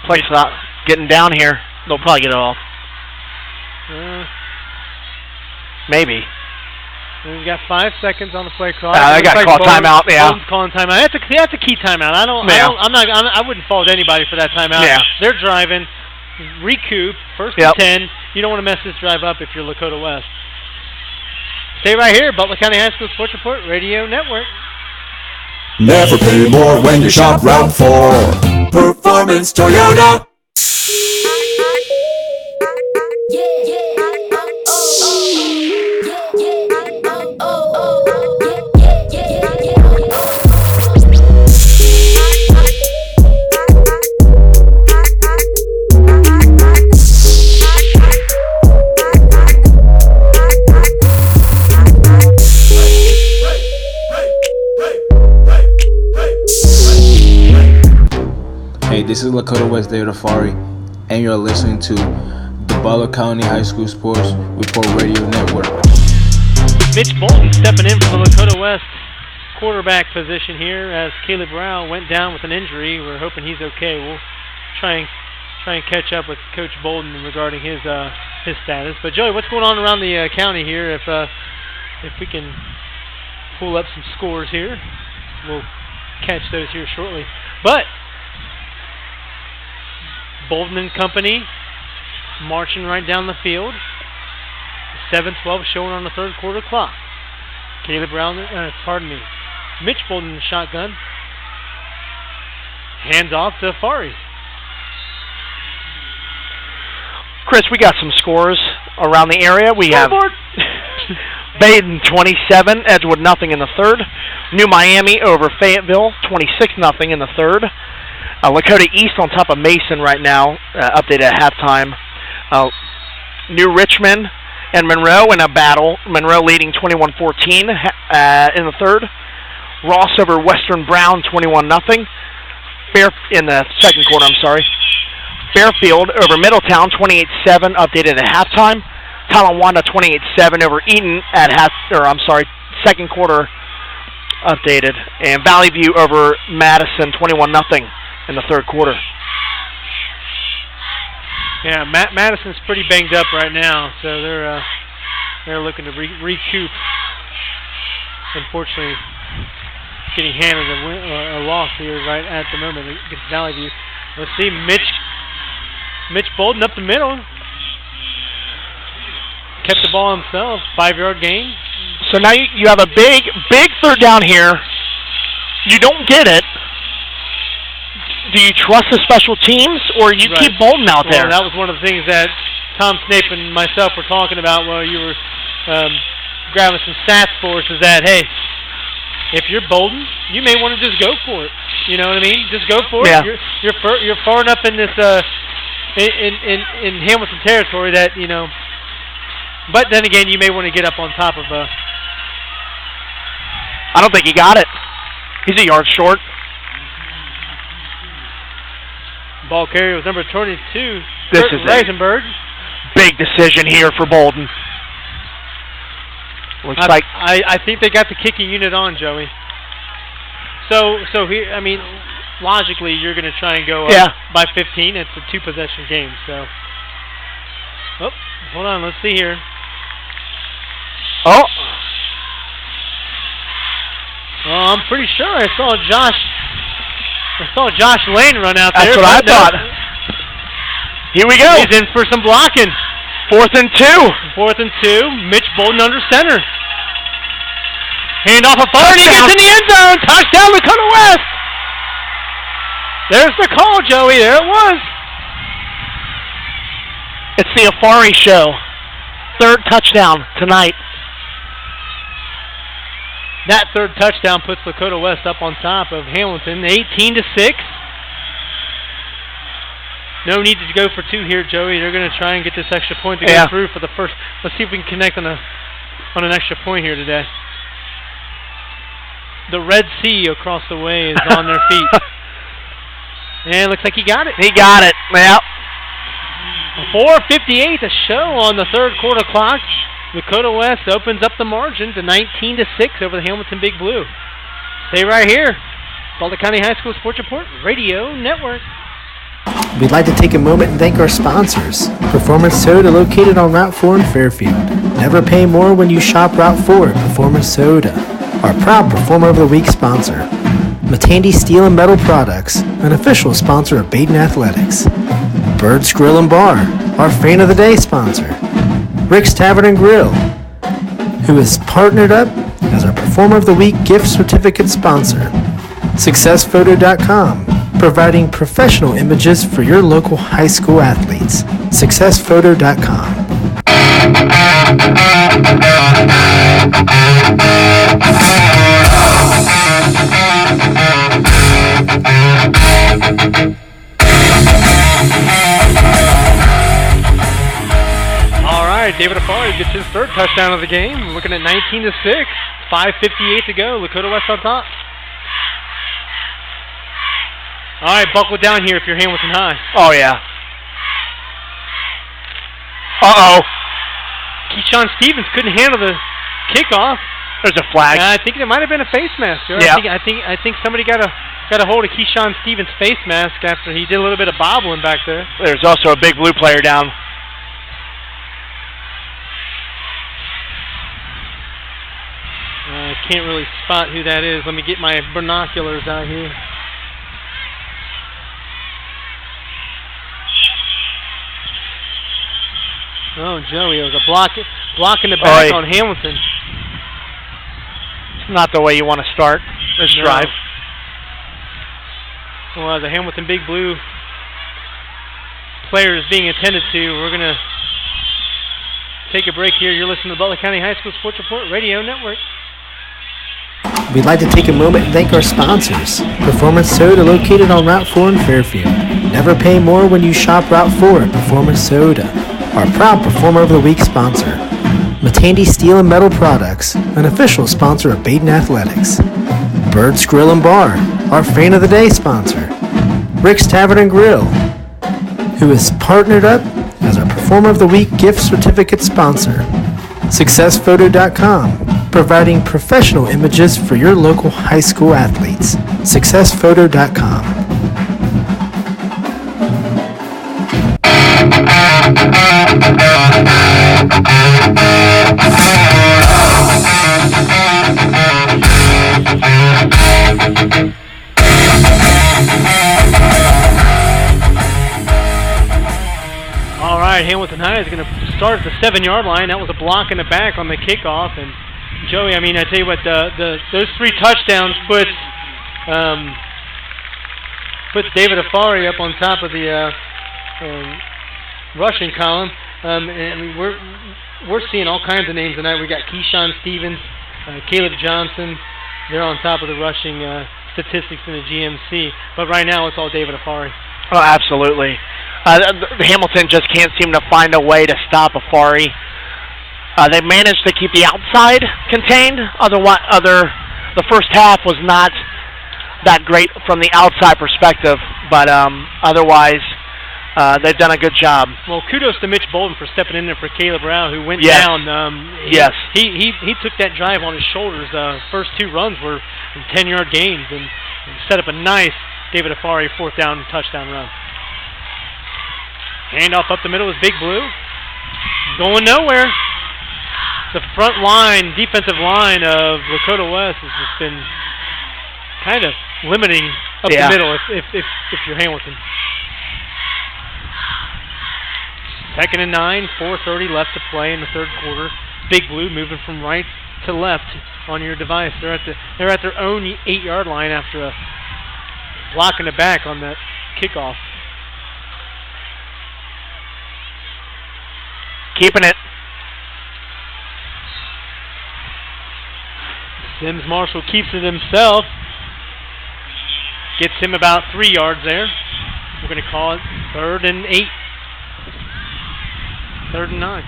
[SPEAKER 3] Play's not getting down here. They'll probably get it off. Maybe.
[SPEAKER 9] We've got 5 seconds on the play clock.
[SPEAKER 3] I got to call timeout. Yeah,
[SPEAKER 9] Bolden's calling timeout. That's a key timeout. I wouldn't fault anybody for that timeout.
[SPEAKER 3] Yeah.
[SPEAKER 9] They're driving, recoup, first and 10. You don't want to mess this drive up if you're Lakota West. Stay right here, Butler County High School Sports Report Radio Network.
[SPEAKER 1] Never pay more when you shop Route 4. Performance Toyota.
[SPEAKER 7] Hey, this is Lakota West David Afari, and you're listening to the Butler County High School Sports Report Radio Network.
[SPEAKER 9] Mitch Bolton stepping in for the Lakota West quarterback position here as Caleb Rao went down with an injury. We're hoping he's okay. We'll try and catch up with Coach Bolton regarding his status. But Joey, what's going on around the county here? If we can pull up some scores here, we'll catch those here shortly. But Bolden and company marching right down the field. 7:12 showing on the third quarter clock. Caleb Brown, Mitch Bolden in the shotgun. Hands off to Afari.
[SPEAKER 3] Chris, we got some scores around the area. We have Baden 27, Edgewood nothing in the third. New Miami over Fayetteville 26-0 in the third. Lakota East on top of Mason right now, updated at halftime. New Richmond and Monroe in a battle. Monroe leading 21-14 in the third. Ross over Western Brown 21-0. in the second quarter. I'm sorry. Fairfield over Middletown, 28-7, updated at halftime. Tonawanda 28-7 over Eaton at second quarter, updated, and Valley View over Madison 21-0 in the third quarter.
[SPEAKER 9] Yeah, Madison's pretty banged up right now, so they're looking to recoup. Unfortunately, getting handed a loss here right at the moment against Valley View. Let's see, Mitch Bolden up the middle. Kept the ball himself, 5-yard gain.
[SPEAKER 3] So now you have a big third down here. You don't get it. Do you trust the special teams, or you keep Bolden out there?
[SPEAKER 9] That was one of the things that Tom Snape and myself were talking about while you were grabbing some stats for us, is that, hey, if you're Bolden, you may want to just go for it. You know what I mean? Just go for it. You're far enough in this in Hamilton territory that, you know. But then again, you may want to get up on top of.
[SPEAKER 3] I don't think he got it. He's a yard short.
[SPEAKER 9] Ball carrier was number 22.
[SPEAKER 3] This is
[SPEAKER 9] Reisenberg.
[SPEAKER 3] Big decision here for Bolden. Looks like
[SPEAKER 9] I think they got the kicking unit on, Joey. So here, I mean, logically, you're going to try and go up by 15. It's a 2-possession game. So, hold on, let's see here.
[SPEAKER 3] Well,
[SPEAKER 9] I'm pretty sure I saw Josh Lane run out there.
[SPEAKER 3] That's what I thought. Here we go.
[SPEAKER 9] He's in for some blocking.
[SPEAKER 3] 4th and 2.
[SPEAKER 9] 4th and 2. Mitch Bolden under center. Hand off a far, and he gets in the end zone. Touchdown, Lakota West. There's the call, Joey. There it was.
[SPEAKER 3] It's the Afari show. 3rd touchdown tonight.
[SPEAKER 9] That 3rd touchdown puts Lakota West up on top of Hamilton, 18-6. No need to go for 2 here, Joey. They're going to try and get this extra point to go through for the first. Let's see if we can connect on an extra point here today. The Red Sea across the way is on their feet. And it looks like he got it.
[SPEAKER 3] He got it. Yep.
[SPEAKER 9] 4:58 to show on the third quarter clock. Lakota West opens up the margin to 19-6 over the Hamilton Big Blue. Stay right here. Butler County High School Sports Report Radio Network.
[SPEAKER 5] We'd like to take a moment and thank our sponsors. Performance Soda, located on Route 4 in Fairfield. Never pay more when you shop Route 4 at Performance Soda. Our proud Performer of the Week sponsor. Matandy Steel and Metal Products, an official sponsor of Baden Athletics. Birds Grill and Bar, our Fan of the Day sponsor. Rick's Tavern and Grill, who is partnered up as our Performer of the Week gift certificate sponsor. SuccessPhoto.com, providing professional images for your local high school athletes. SuccessPhoto.com.
[SPEAKER 9] All right, David Afari gets his 3rd touchdown of the game. We're looking at 19-6, 5:58 to go. Lakota West on top. All right, buckle down here if you're Hamilton High.
[SPEAKER 3] Oh, yeah. Uh-oh.
[SPEAKER 9] Keyshawn Stevens couldn't handle the kickoff.
[SPEAKER 3] There's a flag.
[SPEAKER 9] I think it might have been a face mask.
[SPEAKER 3] Yeah.
[SPEAKER 9] I think somebody got a hold of Keyshawn Stevens' face mask after he did a little bit of bobbling back there.
[SPEAKER 3] There's also a big blue player down.
[SPEAKER 9] I can't really spot who that is. Let me get my binoculars out here. Oh, Joey, it was a block in the back on Hamilton.
[SPEAKER 3] It's not the way you want to start this drive.
[SPEAKER 9] Well, the Hamilton Big Blue player is being attended to. We're going to take a break here. You're listening to the Butler County High School Sports Report Radio Network.
[SPEAKER 5] We'd like to take a moment and thank our sponsors. Performance Soda, located on Route 4 in Fairfield. Never pay more when you shop Route 4 at Performance Soda. Our proud Performer of the Week sponsor. Matandy Steel and Metal Products, an official sponsor of Baden Athletics. Birds Grill and Bar, our Fan of the Day sponsor. Rick's Tavern and Grill, who is partnered up as our Performer of the Week gift certificate sponsor. SuccessPhoto.com, providing professional images for your local high school athletes. SuccessPhoto.com.
[SPEAKER 9] All right, Hamilton High is going to start at the 7-yard line. That was a block in the back on the kickoff. And Joey, I mean, I tell you what, those 3 touchdowns put David Afari up on top of the rushing column. And we're seeing all kinds of names tonight. We got Keyshawn Stevens, Caleb Johnson. They're on top of the rushing statistics in the GMC. But right now, it's all David Afari.
[SPEAKER 3] Oh, absolutely. Hamilton just can't seem to find a way to stop Afari. They managed to keep the outside contained. The first half was not that great from the outside perspective, but otherwise, they've done a good job.
[SPEAKER 9] Well, kudos to Mitch Bolden for stepping in there for Caleb Rao, who went
[SPEAKER 3] Yes.
[SPEAKER 9] down. He took that drive on his shoulders. First 2 runs were 10-yard gains and set up a nice David Afari 4th down touchdown run. Handoff up the middle is Big Blue. Going nowhere. The front line, defensive line of Lakota West has just been kind of limiting up the middle if you're Hamilton. 2nd and 9, 4:30 left to play in the 3rd quarter. Big Blue moving from right to left on your device. They're at their own 8-yard line after a block in the back on that kickoff.
[SPEAKER 3] Keeping it.
[SPEAKER 9] Sims Marshall keeps it himself. Gets him about 3 yards there. We're going to call it 3rd and 8. 3rd and 9.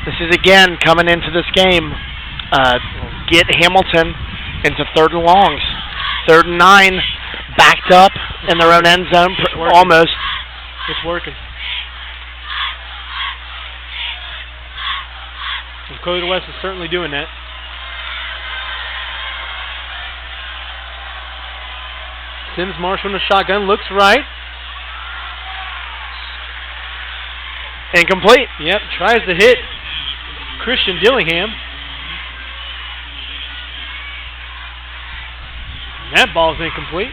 [SPEAKER 3] This is again coming into this game. Get Hamilton into 3rd and longs. 3rd and 9. Backed up in their own end zone, almost.
[SPEAKER 9] It's working. Lakota West is certainly doing that. Sims Marshall in the shotgun, looks right.
[SPEAKER 3] Incomplete.
[SPEAKER 9] Yep, tries to hit Christian Dillingham. And that ball's incomplete.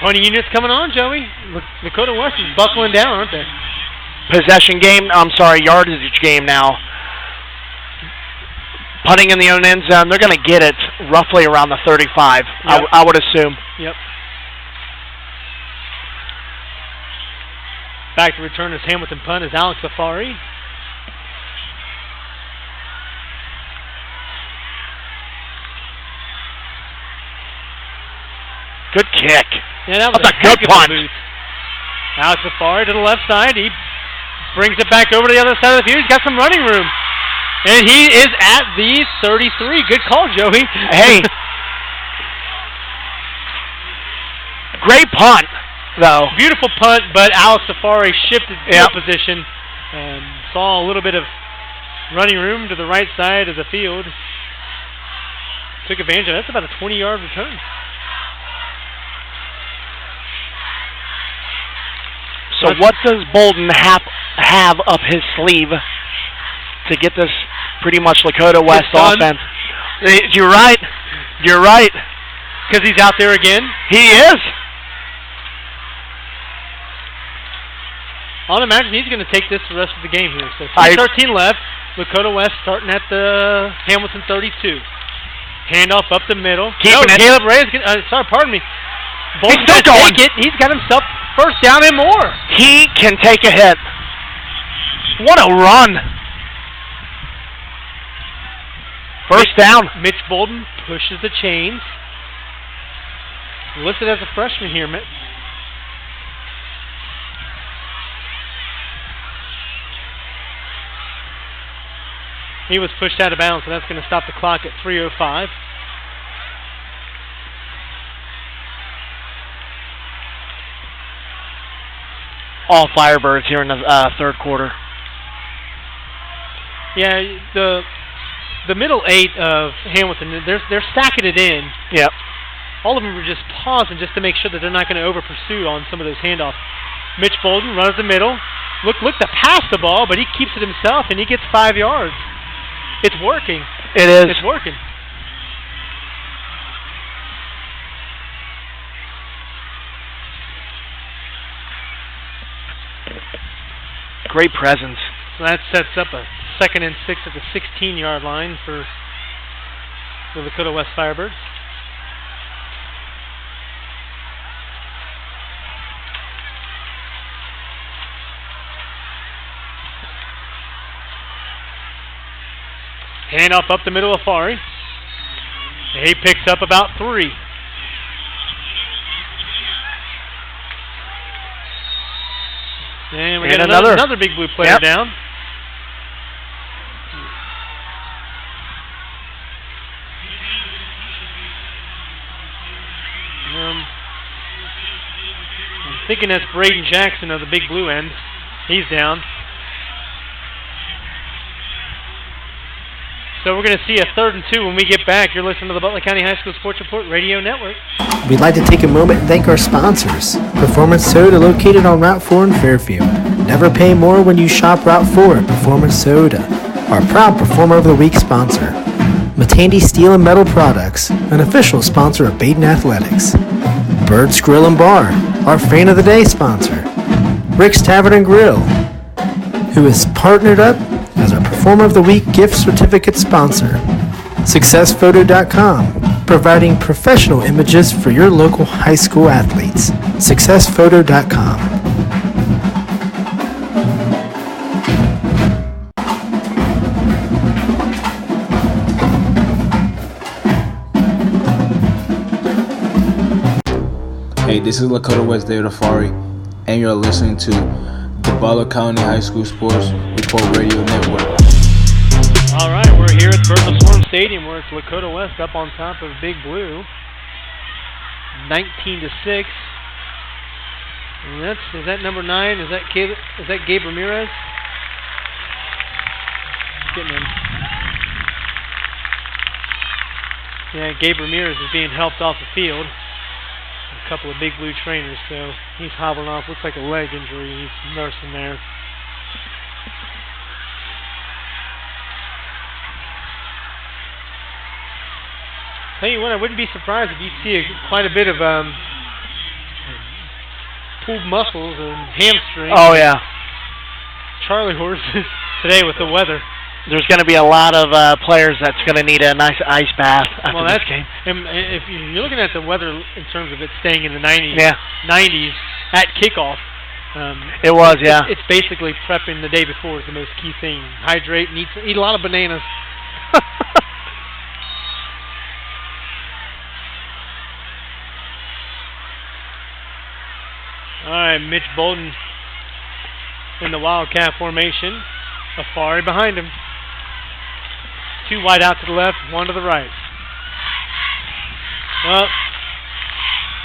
[SPEAKER 9] Punting units coming on, Joey. Lakota West is buckling down, aren't they?
[SPEAKER 3] Yardage game now. Punting in the own end zone. They're going to get it roughly around the 35,
[SPEAKER 9] yep.
[SPEAKER 3] I would assume.
[SPEAKER 9] Yep. Back to return as Hamilton punt is Alex Afari.
[SPEAKER 3] Good kick.
[SPEAKER 9] Yeah, that was
[SPEAKER 3] a good punt.
[SPEAKER 9] Alex Afari to the left side. He brings it back over to the other side of the field. He's got some running room. And he is at the 33. Good call, Joey.
[SPEAKER 3] Hey. Great punt, though.
[SPEAKER 9] Beautiful punt, but Alex Afari shifted field position and saw a little bit of running room to the right side of the field. Took advantage of it. That's about a 20-yard return.
[SPEAKER 3] So what does Bolden have up his sleeve to get this pretty much Lakota West offense? You're right. You're right.
[SPEAKER 9] Because he's out there again?
[SPEAKER 3] He is.
[SPEAKER 9] I'll imagine he's going to take this the rest of the game here. So 3:13 left. Lakota West starting at the Hamilton 32. Handoff up the middle.
[SPEAKER 3] Keeping it.
[SPEAKER 9] Caleb Ray is pardon me. Bolden's
[SPEAKER 3] still going.
[SPEAKER 9] Take it. He's got himself first down and more.
[SPEAKER 3] He can take a hit. What a run. First down.
[SPEAKER 9] Mitch Bolden pushes the chains. Listed as a freshman here. He was pushed out of bounds, so that's going to stop the clock at 3:05.
[SPEAKER 3] All Firebirds here in the third quarter.
[SPEAKER 9] Yeah, the middle 8 of Hamilton, they're stacking it in.
[SPEAKER 3] Yep.
[SPEAKER 9] All of them are just pausing just to make sure that they're not going to over-pursue on some of those handoffs. Mitch Bolden runs the middle. Look to pass the ball, but he keeps it himself, and he gets 5 yards. It's working.
[SPEAKER 3] It is.
[SPEAKER 9] It's working.
[SPEAKER 3] Great presence.
[SPEAKER 9] So that sets up a 2nd and 6 at the 16-yard line for the Lakota West Firebirds. Handoff up the middle of Fari. He picks up about 3. And we got another Big Blue player down. I'm thinking that's Braden Jackson of the Big Blue end. He's down. So we're going to see a 3rd and 2 when we get back. You're listening to the Butler County High School Sports Report Radio Network.
[SPEAKER 5] We'd like to take a moment and thank our sponsors. Performance Soda, located on Route 4 in Fairfield. Never pay more when you shop Route 4 at Performance Soda. Our proud Performer of the Week sponsor. Matandy Steel and Metal Products, an official sponsor of Baden Athletics. Bird's Grill and Bar, our Fan of the Day sponsor. Rick's Tavern and Grill, who is partnered up as our Performer of the Week gift certificate sponsor. SuccessPhoto.com, providing professional images for your local high school athletes. SuccessPhoto.com.
[SPEAKER 7] Hey, this is Lakota West David Afari, and you're listening to the Butler County High School Sports Report Radio Network.
[SPEAKER 9] All right, we're here at Virgil Schwarm Stadium, where it's Lakota West up on top of Big Blue, 19-6. And is that number 9? Is that Gabe Ramirez? Getting him. Yeah, Gabe Ramirez is being helped off the field. A couple of Big Blue trainers, so he's hobbling off. Looks like a leg injury he's nursing there. Tell you what, I wouldn't be surprised if you see quite a bit of pulled muscles and hamstrings.
[SPEAKER 3] Oh, yeah.
[SPEAKER 9] Charlie horses today with the weather.
[SPEAKER 3] There's going to be a lot of players that's going to need a nice ice bath after this game.
[SPEAKER 9] If you're looking at the weather in terms of it staying in the 90s,
[SPEAKER 3] yeah.
[SPEAKER 9] 90s at kickoff.
[SPEAKER 3] It was, yeah.
[SPEAKER 9] It's basically prepping the day before is the most key thing. Hydrate and eat a lot of bananas. All right, Mitch Bolden in the Wildcat formation. Afari behind him. 2 wide out to the left, 1 to the right. Well,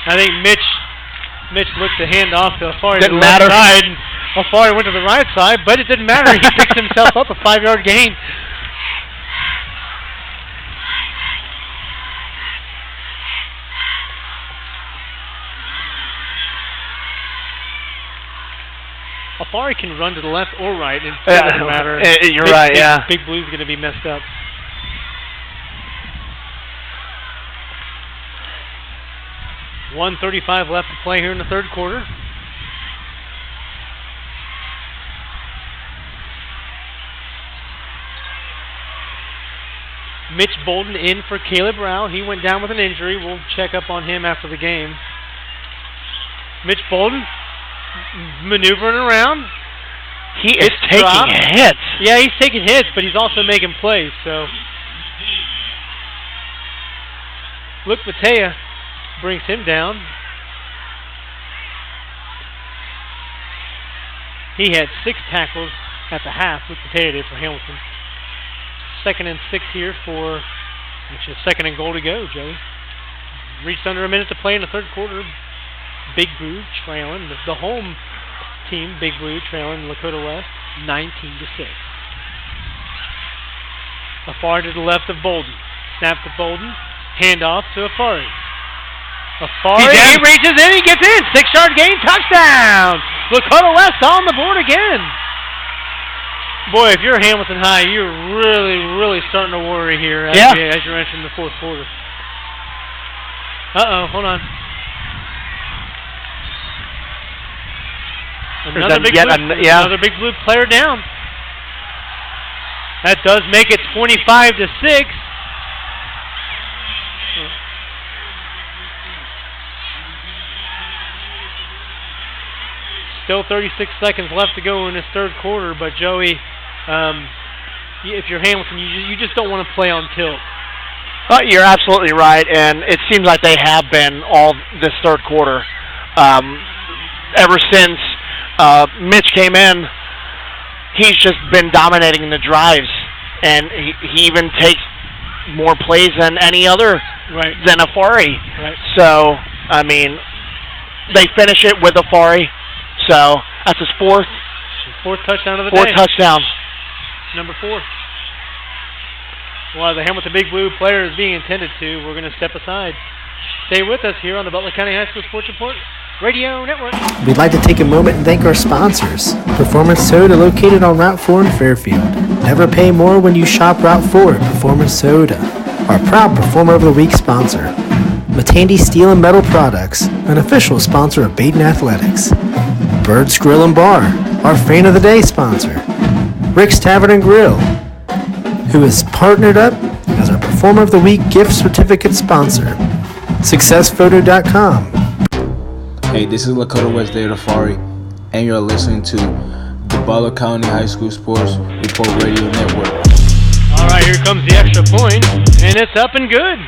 [SPEAKER 9] I think Mitch looked to hand off to Afari to the left side. And Afari went to the right side, but it didn't matter. He picked himself up a 5-yard gain. Afari can run to the left or right, and it doesn't matter.
[SPEAKER 3] You're right, yeah.
[SPEAKER 9] Big Blue's going to be messed up. $1:35 left to play here in the third quarter. Mitch Bolden in for Caleb Rao. He went down with an injury. We'll check up on him after the game. Mitch Bolden maneuvering around.
[SPEAKER 3] He is taking hits.
[SPEAKER 9] Yeah, he's taking hits, but he's also making plays. So, Luke Matea brings him down. He had 6 tackles at the half. Luke Matea did for Hamilton. 2nd and 6 here for, actually, 2nd and goal to go, Joey. Reached under a minute to play in the third quarter. Big Blue trailing. The home team, Big Blue, trailing Lakota West 19-6. Afar to the left of Bolden. Snap to Bolden. Handoff to Afari. Afari. He reaches in. He gets in. 6-yard gain. Touchdown. Lakota West on the board again. Boy, if you're Hamilton High, you're really, really starting to worry here as you're entering the fourth quarter. Uh-oh. Hold on. Another big blue player down. That does make it 25-6. Still 36 seconds left to go in this third quarter, but Joey, if you're Hamilton, you just don't want to play on tilt.
[SPEAKER 3] You're absolutely right, and it seems like they have been all this third quarter. Ever since Mitch came in, he's just been dominating the drives, and he even takes more plays than any other than Afari.
[SPEAKER 9] Right.
[SPEAKER 3] So, I mean, they finish it with Afari. So that's his fourth
[SPEAKER 9] touchdown of the day.
[SPEAKER 3] Fourth touchdown.
[SPEAKER 9] Number 4. While the Hamilton Big Blue player is being intended to, we're going to step aside. Stay with us here on the Butler County High School Sports Report Radio Network.
[SPEAKER 5] We'd like to take a moment and thank our sponsors. Performance Soda, located on Route 4 in Fairfield. Never pay more when you shop Route 4 at Performance Soda. Our proud Performer of the Week sponsor. Matandy Steel and Metal Products, an official sponsor of Baden Athletics. Birds Grill and Bar, our Fan of the Day sponsor. Rick's Tavern and Grill, who is partnered up as our Performer of the Week gift certificate sponsor. SuccessPhoto.com.
[SPEAKER 7] Hey, this is Lakota West David Afari, and you're listening to the Butler County High School Sports Report Radio Network.
[SPEAKER 9] All right, here comes the extra point, and it's up and good.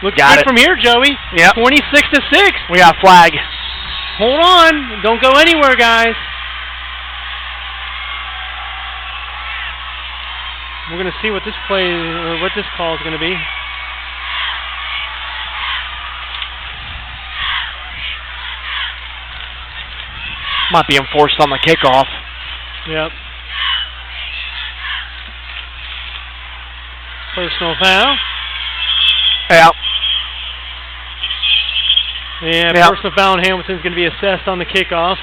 [SPEAKER 9] Looks good from here, Joey.
[SPEAKER 3] Yep.
[SPEAKER 9] 26-6.
[SPEAKER 3] We got a flag.
[SPEAKER 9] Hold on. Don't go anywhere, guys. We're going to see what this play, or what this call is going to be.
[SPEAKER 3] Might be enforced on the kickoff.
[SPEAKER 9] Yep. Personal foul.
[SPEAKER 3] Yep.
[SPEAKER 9] Yeah, personal foul on Hamilton's going to be assessed on the kickoff.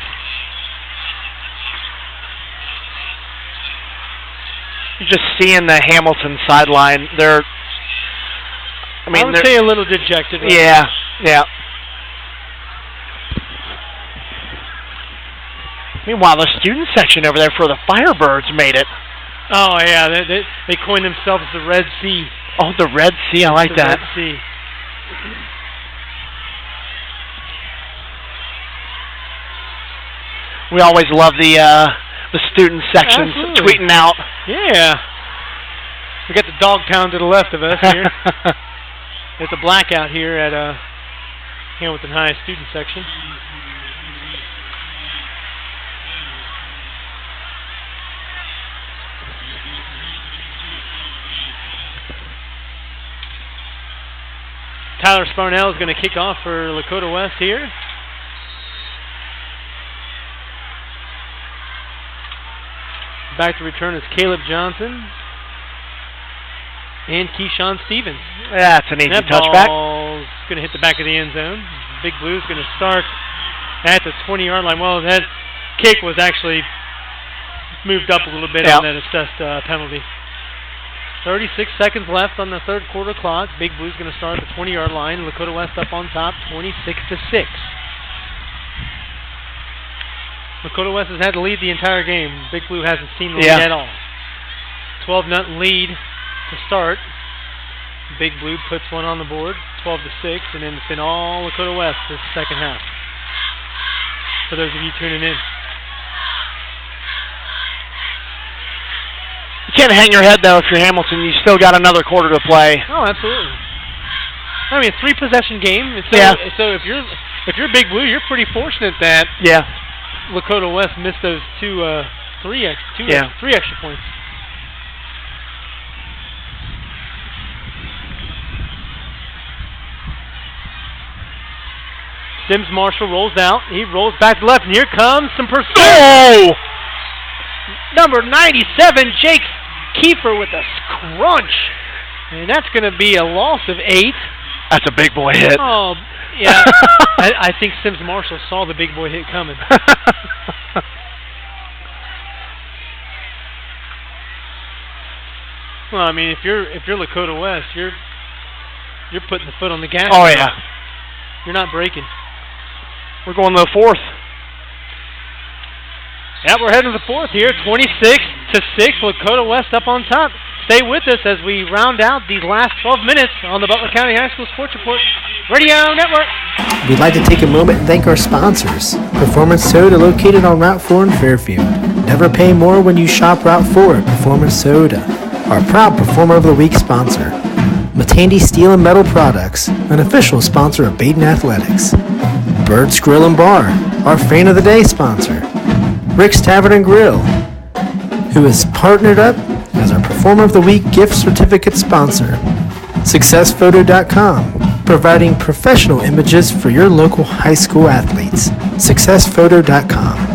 [SPEAKER 3] You're just seeing the Hamilton sideline. I
[SPEAKER 9] would say a little dejected. Right?
[SPEAKER 3] Yeah. Meanwhile, the student section over there for the Firebirds made it.
[SPEAKER 9] Oh, yeah. They coined themselves the Red Sea.
[SPEAKER 3] Oh, the Red Sea. I like that.
[SPEAKER 9] Red Sea.
[SPEAKER 3] We always love the student sections tweeting out.
[SPEAKER 9] Yeah. We got the dog pound to the left of us here. There's a blackout here at Hamilton High student section. Tyler Sparnell is going to kick off for Lakota West here. Back to return is Caleb Johnson and Keyshawn Stevens.
[SPEAKER 3] That's an easy touchback.
[SPEAKER 9] Ball's going to hit the back of the end zone. Big Blue's going to start at the 20-yard line. Well, that kick was actually moved up a little bit on that assessed penalty. 36 seconds left on the third quarter clock. Big Blue's going to start at the 20-yard line. Lakota West up on top, 26-6. Lakota West has had the lead the entire game. Big Blue hasn't seen the lead at all. 12-0 lead to start. Big Blue puts one on the board, 12-6, and then it's been all Lakota West this second half. For those of you tuning in.
[SPEAKER 3] You can't hang your head, though, if you're Hamilton. You still got another quarter to play.
[SPEAKER 9] Oh, absolutely. I mean, a 3-possession game. So if you're Big Blue, you're pretty fortunate that Lakota West missed those three extra points. Sims Marshall rolls out. He rolls back to left, and here comes some pursuit.
[SPEAKER 3] Oh!
[SPEAKER 9] Number 97, Jake Kiefer with a scrunch. And that's going to be a loss of 8.
[SPEAKER 3] That's a big boy hit.
[SPEAKER 9] Oh, yeah. I think Sims Marshall saw the big boy hit coming. Well, I mean, if you're Lakota West, you're putting the foot on the gas.
[SPEAKER 3] Oh, yeah.
[SPEAKER 9] You're not braking.
[SPEAKER 3] We're going to the 4th.
[SPEAKER 9] Yeah, we're heading to the 4th here, 26-6. Lakota West up on top. Stay with us as we round out these last 12 minutes on the Butler County High School Sports Report Radio Network.
[SPEAKER 5] We'd like to take a moment and thank our sponsors. Performance Soda, located on Route 4 in Fairfield. Never pay more when you shop Route 4 at Performance Soda. Our proud Performer of the Week sponsor. Matandy Steel and Metal Products, an official sponsor of Baden Athletics. Birds Grill and Bar, our Fan of the Day sponsor. Rick's Tavern and Grill, who is partnered up as our Performer of the Week gift certificate sponsor. SuccessPhoto.com, providing professional images for your local high school athletes. SuccessPhoto.com.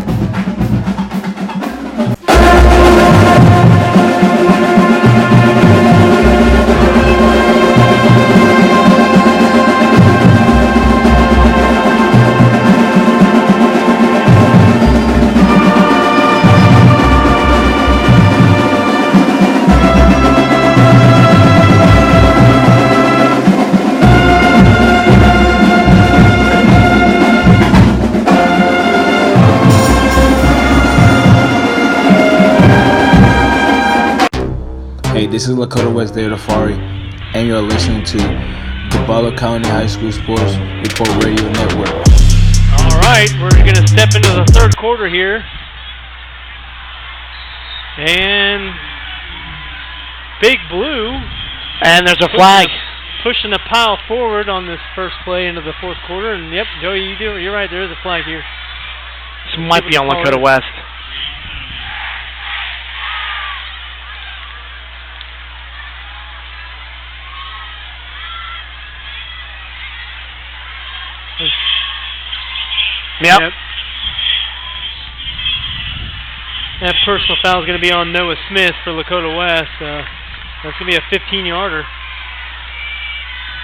[SPEAKER 7] Hey, this is Lakota West Data Fari, and you're listening to the Butler County High School Sports Report Radio Network.
[SPEAKER 9] All right, we're going to step into the third quarter here. And Big Blue.
[SPEAKER 3] And there's a flag.
[SPEAKER 9] Pushing the pile forward on this first play into the fourth quarter. And, yep, Joey, you're right. There is a flag here.
[SPEAKER 3] This might be on Lakota West. Yep.
[SPEAKER 9] That personal foul is going to be on Noah Smith for Lakota West. That's going to be a 15-yarder.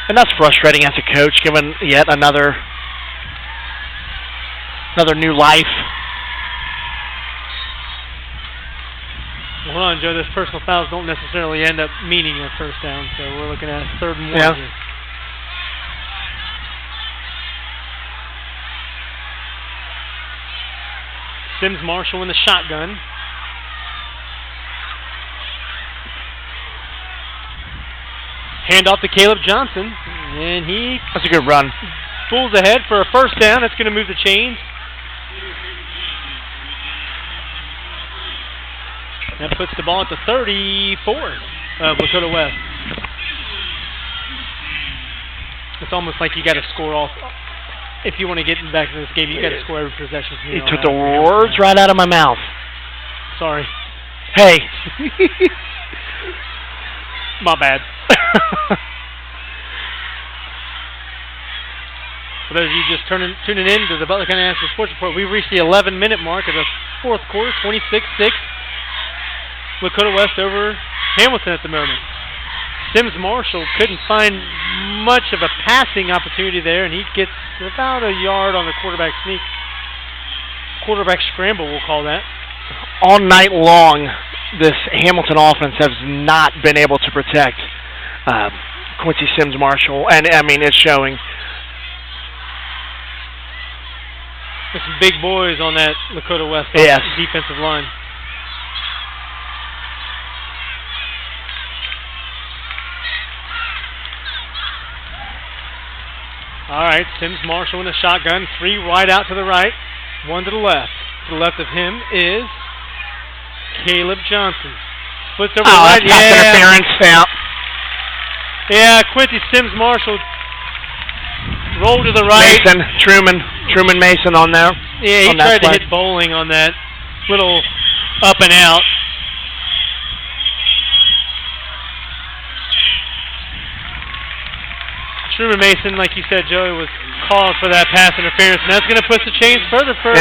[SPEAKER 3] And that's frustrating as a coach, given yet another new life.
[SPEAKER 9] Well, hold on, Joe. Those personal fouls don't necessarily end up meaning a first down, so we're looking at 3rd and 1 here. Sims Marshall in the shotgun. Hand off to Caleb Johnson, and
[SPEAKER 3] that's a good run.
[SPEAKER 9] Pulls ahead for a first down. That's going to move the chains. That puts the ball at the 34 of Lakota West. It's almost like you got to score off. If you want to get back into this game, you got to score every possession.
[SPEAKER 3] You took the words right out of my mouth.
[SPEAKER 9] Sorry.
[SPEAKER 3] Hey.
[SPEAKER 9] My bad. For those of you just tuning in to the Butler County High School Sports Report, we've reached the 11-minute mark of the fourth quarter, 26-6. Lakota West over Hamilton at the moment. Sims Marshall couldn't find much of a passing opportunity there, and he gets about a yard on the quarterback sneak. Quarterback scramble, we'll call that.
[SPEAKER 3] All night long, this Hamilton offense has not been able to protect Quincy Sims Marshall, and I mean, it's showing.
[SPEAKER 9] There's some big boys on that Lakota West defensive line. All right, Sims Marshall in the shotgun. 3 wide out to the right, 1 to the left. To the left of him is Caleb Johnson. Splits over the right.
[SPEAKER 3] That's interference.
[SPEAKER 9] Yeah, Quincy Sims Marshall rolled to the right.
[SPEAKER 3] Truman Mason on there.
[SPEAKER 9] Yeah, he tried to hit bowling on that little up and out. Truman Mason, like you said, Joey, was called for that pass interference, and that's going to push the chains further for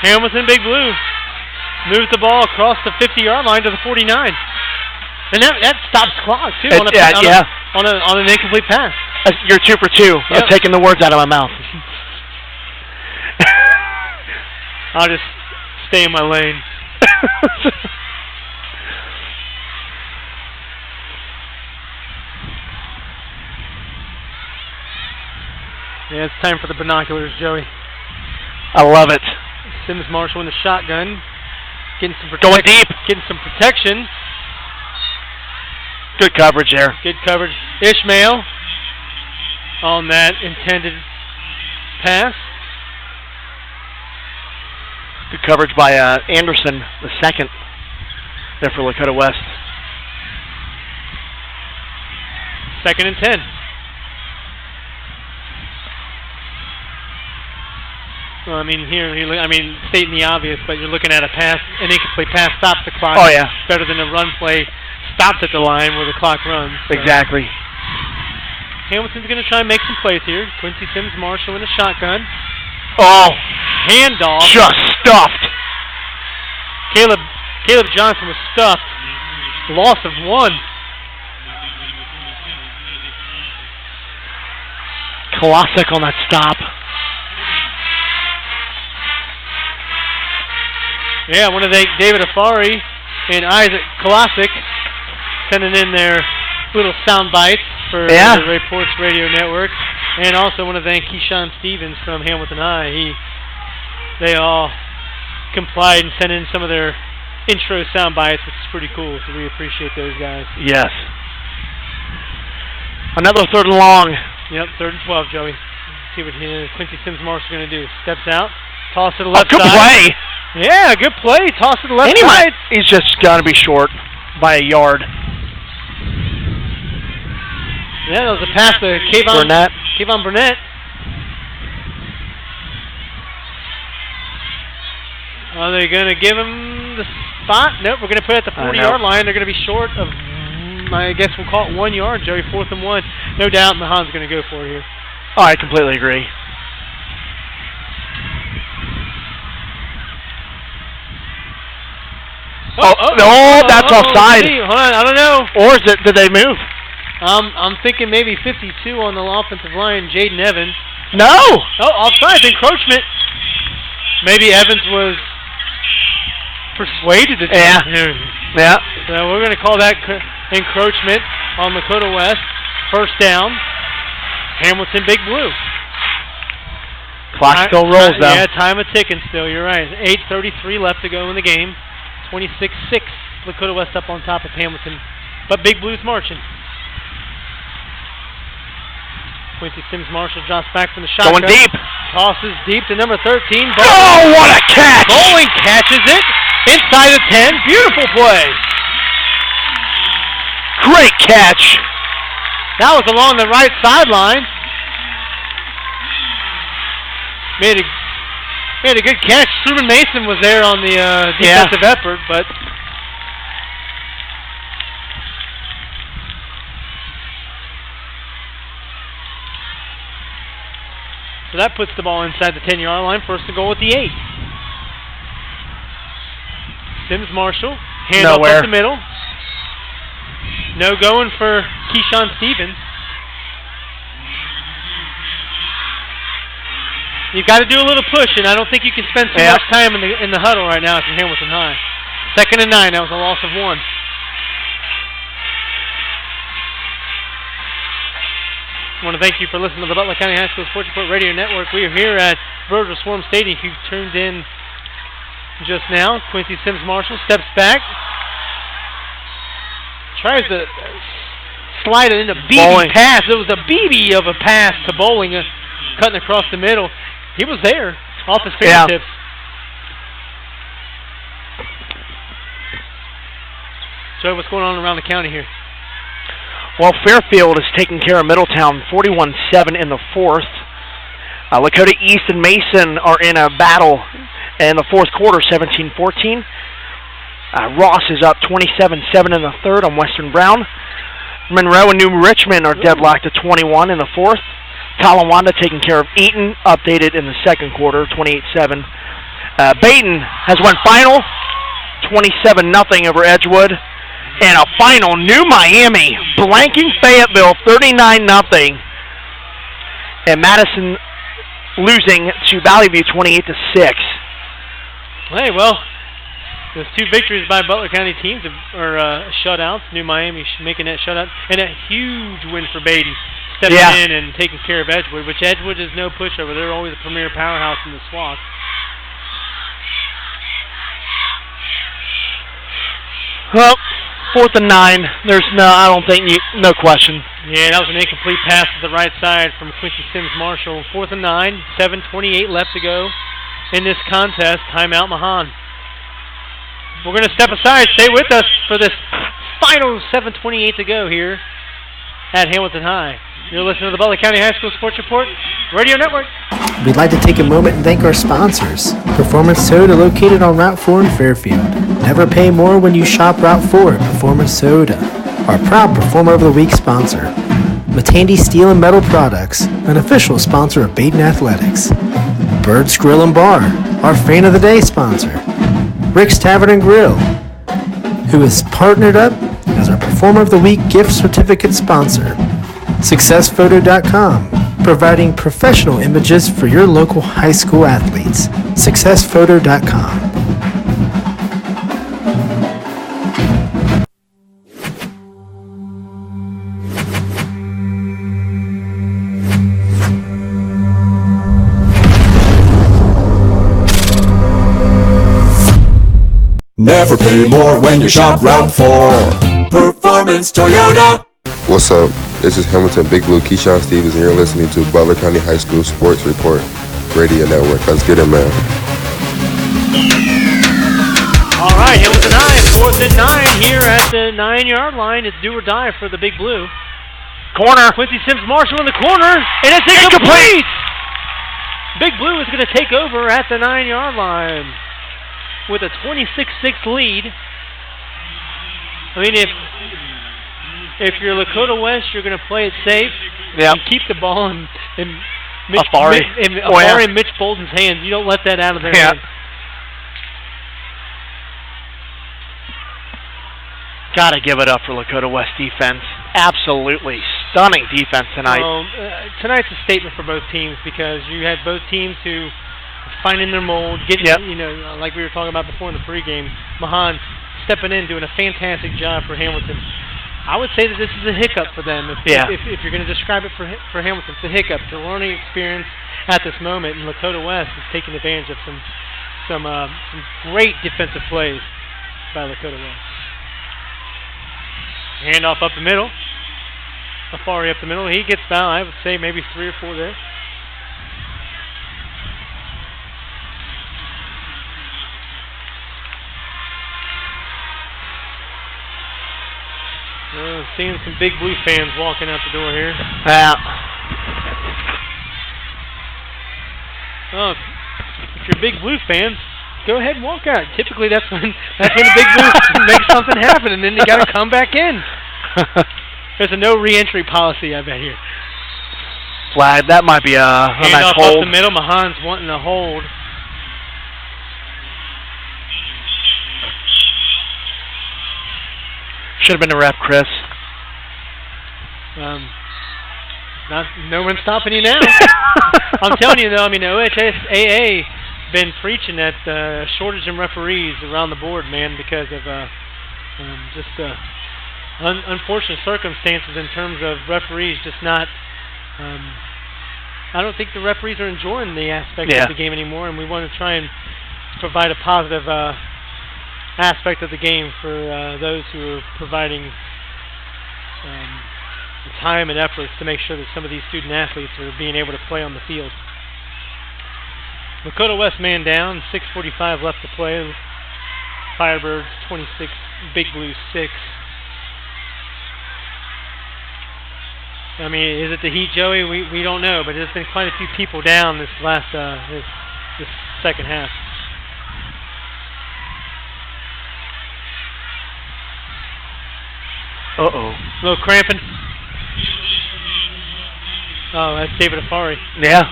[SPEAKER 9] Hamilton Big Blue. Moves the ball across the 50-yard line to the 49. And that stops the clock, too, on an incomplete pass.
[SPEAKER 3] You're 2 for 2. Yep. Taking the words out of my mouth.
[SPEAKER 9] I'll just stay in my lane. Yeah, it's time for the binoculars, Joey.
[SPEAKER 3] I love it.
[SPEAKER 9] Sims Marshall in the shotgun. Getting some
[SPEAKER 3] going deep.
[SPEAKER 9] Getting some protection.
[SPEAKER 3] Good coverage there.
[SPEAKER 9] Good coverage. Ishmael on that intended pass.
[SPEAKER 3] Good coverage by Anderson, the second, there for Lakota West.
[SPEAKER 9] 2nd and 10. Well, I mean, stating the obvious, but you're looking at a pass, an incomplete pass stops the clock.
[SPEAKER 3] Oh, yeah.
[SPEAKER 9] Better than a run play stops at the line where the clock runs. So.
[SPEAKER 3] Exactly.
[SPEAKER 9] Hamilton's going to try and make some plays here. Quincy Sims Marshall in a shotgun.
[SPEAKER 3] Oh.
[SPEAKER 9] Handoff.
[SPEAKER 3] Just stuffed.
[SPEAKER 9] Caleb Johnson was stuffed. Loss of 1.
[SPEAKER 3] Kolosik on that stop.
[SPEAKER 9] Yeah, I want to thank David Afari and Isaac Kolosik sending in their little sound bites for the Reports Radio Network. And also want to thank Keyshawn Stevens from Hamilton High. They all complied and sent in some of their intro sound bites, which is pretty cool, so we appreciate those guys.
[SPEAKER 3] Yes. Another 3rd and long.
[SPEAKER 9] Yep, 3rd and 12, Joey. Let's see what Quincy Sims Marshall is going to do. Steps out, toss to the left
[SPEAKER 3] good
[SPEAKER 9] side.
[SPEAKER 3] Play.
[SPEAKER 9] Yeah, good play. Toss to the left side.
[SPEAKER 3] He's just got to be short by a yard.
[SPEAKER 9] Yeah, that was a pass to Kayvon Burnett. Are they going to give him the spot? Nope, we're going to put it at the 40-yard line. They're going to be short of, I guess we'll call it 1 yard, Joey, 4th and 1. No doubt Mahan's going to go for it here.
[SPEAKER 3] Oh, I completely agree. That's offside.
[SPEAKER 9] Hold on, I don't know.
[SPEAKER 3] Or did they move?
[SPEAKER 9] I'm thinking maybe 52 on the offensive line, Jaden Evans.
[SPEAKER 3] No!
[SPEAKER 9] Oh, offside, encroachment. Maybe Evans was persuaded to
[SPEAKER 3] Yeah.
[SPEAKER 9] So we're going to call that encroachment on Lakota West. 1st down. Hamilton Big Blue.
[SPEAKER 3] Clock still rolls, though.
[SPEAKER 9] Yeah, time of ticking still. You're right. 8:33 left to go in the game. 26-6. Lakota West up on top of Hamilton. But Big Blue's marching. Quincy Sims Marshall drops back from the shotgun.
[SPEAKER 3] Going deep.
[SPEAKER 9] Tosses deep to number 13.
[SPEAKER 3] Oh, what a catch!
[SPEAKER 9] Bowling catches it inside the 10. Beautiful play.
[SPEAKER 3] Great catch.
[SPEAKER 9] That was along the right sideline. Made a good catch. Truman Mason was there on the defensive effort, but so that puts the ball inside the 10-yard line. 1st and goal at the 8. Sims Marshall. Hand up the middle. No going for Keyshawn Stevens. You've got to do a little push, and I don't think you can spend too much time in the huddle right now from Hamilton High. 2nd and 9. That was a loss of 1. I want to thank you for listening to the Butler County High School Sports Report Radio Network. We are here at Virgil Schwarm Stadium. If you've tuned in just now, Quincy Sims Marshall steps back, tries to slide it in a BB pass. It was a BB of a pass to Bowling, cutting across the middle. He was there, off his fingertips. So what's going on around the county here?
[SPEAKER 3] Well, Fairfield is taking care of Middletown 41-7 in the 4th. Lakota East and Mason are in a battle in the 4th quarter, 17-14. Ross is up 27-7 in the 3rd on Western Brown. Monroe and New Richmond are deadlocked at 21 in the 4th. Talawanda taking care of Eaton, updated in the second quarter, 28-7. Baden has won final, 27-0 over Edgewood. And a final, New Miami blanking Fayetteville, 39-0. And Madison losing to Valley View, 28-6.
[SPEAKER 9] Hey, well, those two victories by Butler County teams are shutouts. New Miami making that shutout. And a huge win for Baden, stepping in and taking care of Edgewood, which Edgewood is no pushover. They're always a premier powerhouse in the SWAC.
[SPEAKER 3] Well, 4th and 9. There's no question.
[SPEAKER 9] Yeah, that was an incomplete pass to the right side from Quincy Sims Marshall. 4th and 9, 7:28 left to go in this contest. Timeout, Mahan. We're going to step aside. Stay with us for this final 7:28 to go here at Hamilton High. You're listening to the Butler County High School Sports Report Radio Network.
[SPEAKER 5] We'd like to take a moment and thank our sponsors. Performance Soda, located on Route 4 in Fairfield. Never pay more when you shop Route 4 at Performance Soda. Our proud Performer of the Week sponsor. Matandy Steel and Metal Products, an official sponsor of Baden Athletics. Birds Grill and Bar, our Fan of the Day sponsor. Rick's Tavern and Grill, who is partnered up as our Performer of the Week gift certificate sponsor. SuccessPhoto.com, providing professional images for your local high school athletes. SuccessPhoto.com.
[SPEAKER 1] Never pay more when you shop Route 4. Performance Toyota.
[SPEAKER 2] What's up? This is Hamilton Big Blue Keyshawn Stevens, and you're listening to Butler County High School Sports Report Radio Network. Let's get it, man.
[SPEAKER 9] All right, Hamilton High, 4th and 9 here at the 9-yard line. It's do or die for the Big Blue.
[SPEAKER 3] Corner.
[SPEAKER 9] Quincy Sims Marshall in the corner, and it's incomplete. Big Blue is going to take over at the 9-yard line with a 26-6 lead. I mean, if you're Lakota West, you're going to play it safe and keep the ball in Afari and Mitch Bolden's hands. You don't let that out of their hands.
[SPEAKER 3] Got to give it up for Lakota West defense. Absolutely stunning defense tonight.
[SPEAKER 9] Well, tonight's a statement for both teams because you had both teams who finding their mold, getting, like we were talking about before in the pregame, Mahan stepping in, doing a fantastic job for Hamilton. I would say that this is a hiccup for them. If you're going to describe it for Hamilton, it's a hiccup. It's a learning experience at this moment, and Lakota West is taking advantage of some great defensive plays by Lakota West. Handoff up the middle. Afari up the middle. He gets about, I would say, maybe 3 or 4 there. Seeing some Big Blue fans walking out the door here. Oh, if you're Big Blue fans, go ahead and walk out. Typically, that's when the Big Blue makes something happen, and then you got to come back in. There's a no re-entry policy, I bet here.
[SPEAKER 3] Flag. That might be a nice hold.
[SPEAKER 9] Up the middle. Mahan's wanting a hold.
[SPEAKER 3] Should have been a ref, Chris.
[SPEAKER 9] No one's stopping you now. I'm telling you, though, I mean, OHSAA been preaching that shortage in referees around the board, man, because of unfortunate circumstances in terms of referees just not. I don't think the referees are enjoying the aspect of the game anymore, and we want to try and provide a positive aspect of the game for those who are providing time and efforts to make sure that some of these student athletes are being able to play on the field. Lakota West man down, 6:45 left to play. Firebirds 26, Big Blue 6. I mean, is it the heat, Joey? We don't know, but there's been quite a few people down this last this second half. A little cramping. Oh, that's David Afari.
[SPEAKER 3] Yeah.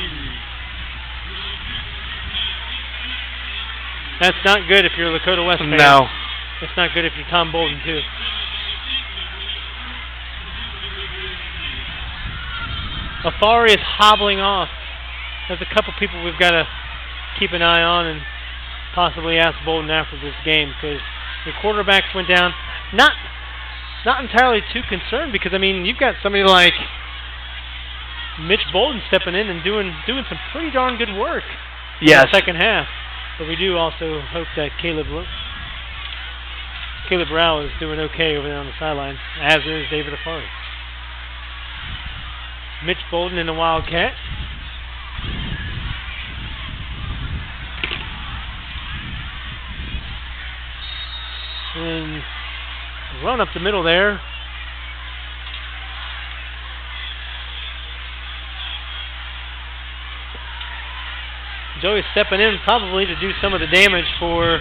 [SPEAKER 9] That's not good if you're a Lakota West fan.
[SPEAKER 3] No.
[SPEAKER 9] It's not good if you're Tom Bolden, too. Afari is hobbling off. There's a couple people we've got to keep an eye on and possibly ask Bolden after this game, because the quarterbacks went down. Not entirely too concerned, because, I mean, you've got somebody like Mitch Bolden stepping in and doing some pretty darn good work in the second half. But we do also hope that Caleb Rowell is doing okay over there on the sideline, as is David Afari. Mitch Bolden in the Wildcat. And run up the middle there. Joey's stepping in probably to do some of the damage for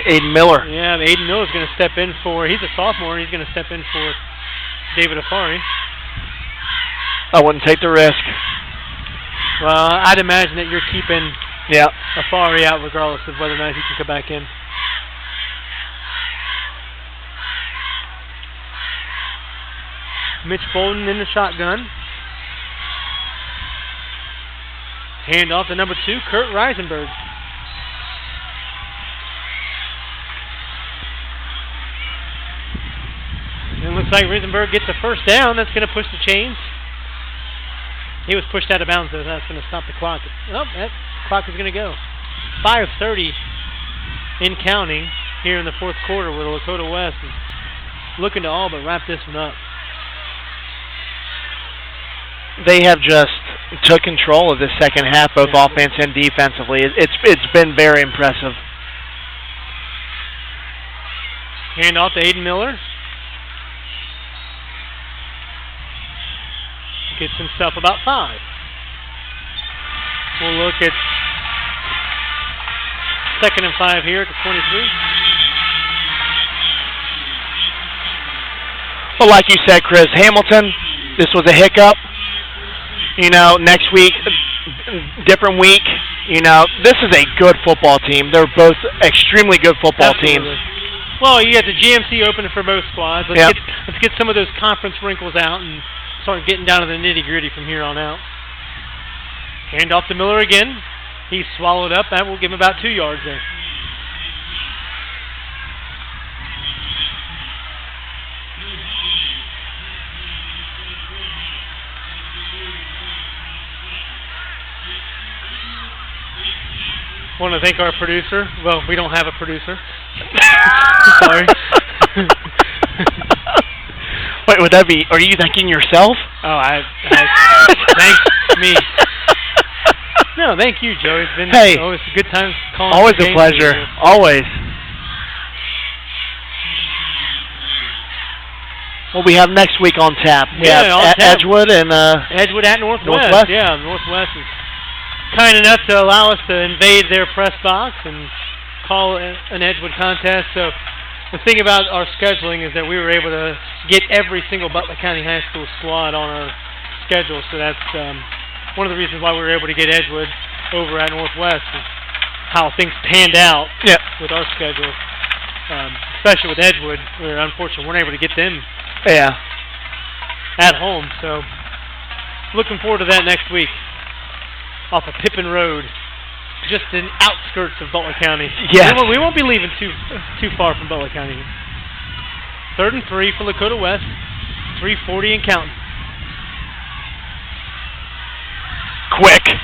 [SPEAKER 3] Aiden Miller.
[SPEAKER 9] Yeah, Aiden Miller's going to step in for, he's a sophomore, he's going to step in for David Afari.
[SPEAKER 3] I wouldn't take the risk.
[SPEAKER 9] Well, I'd imagine that you're keeping
[SPEAKER 3] Yeah.
[SPEAKER 9] Afari out regardless of whether or not he can come back in. Mitch Bolden in the shotgun. Hand off to number 2, Kurt Reisenberg. And it looks like Reisenberg gets the first down. That's going to push the chains. He was pushed out of bounds, so that's going to stop the clock. Oh, that clock is going to go. 5:30 in counting here in the fourth quarter, where the Lakota West is looking to all but wrap this one up.
[SPEAKER 3] They have just took control of the second half, both offense and defensively. It's been very impressive.
[SPEAKER 9] Hand off to Aiden Miller. Gets himself about 5. We'll look at 2nd and 5 here at the 23.
[SPEAKER 3] Well, like you said, Chris, Hamilton, this was a hiccup. You know, next week, different week. You know, this is a good football team. They're both extremely good football teams.
[SPEAKER 9] Well, you got the GMC open for both squads. Let's get some of those conference wrinkles out and start getting down to the nitty-gritty from here on out. Hand off to Miller again. He's swallowed up. That will give him about 2 yards there. Want to thank our producer. Well, we don't have a producer. Sorry.
[SPEAKER 3] Wait, would that be? Are you thanking yourself?
[SPEAKER 9] Oh, thanks me. No, thank you, Joe. It's been always a good time calling.
[SPEAKER 3] Always a pleasure. Always. What we have next week on tap? We have Edgewood and
[SPEAKER 9] Edgewood at Northwest. Yeah, Northwest is kind enough to allow us to invade their press box and call an Edgewood contest. So the thing about our scheduling is that we were able to get every single Butler County High School squad on our schedule. So that's one of the reasons why we were able to get Edgewood over at Northwest, is how things panned out with our schedule, especially with Edgewood, where unfortunately we weren't able to get them at home. So looking forward to that next week off of Pippin Road, just in outskirts of Butler County.
[SPEAKER 3] Yes.
[SPEAKER 9] We won't be leaving too far from Butler County. 3rd and 3 for Lakota West. 3:40 and counting.
[SPEAKER 3] Quick.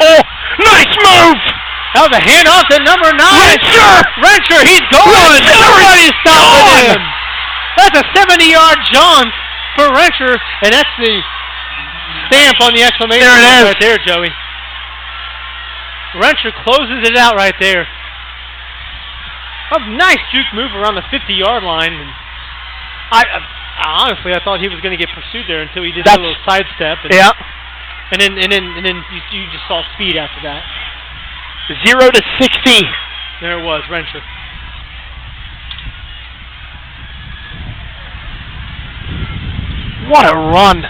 [SPEAKER 3] Oh, nice move!
[SPEAKER 9] That was a handoff to number 9. Rencher, he's going! Nobody's stopping him! That's a 70-yard jaunt for Rencher, and that's the stamp on the exclamation point right there, Joey. Rencher closes it out right there. A nice juke move around the 50-yard line. And honestly, I thought he was going to get pursued there until he did a little sidestep. And then you just saw speed after that.
[SPEAKER 3] 0 to 60.
[SPEAKER 9] There it was, Rencher.
[SPEAKER 3] What a run.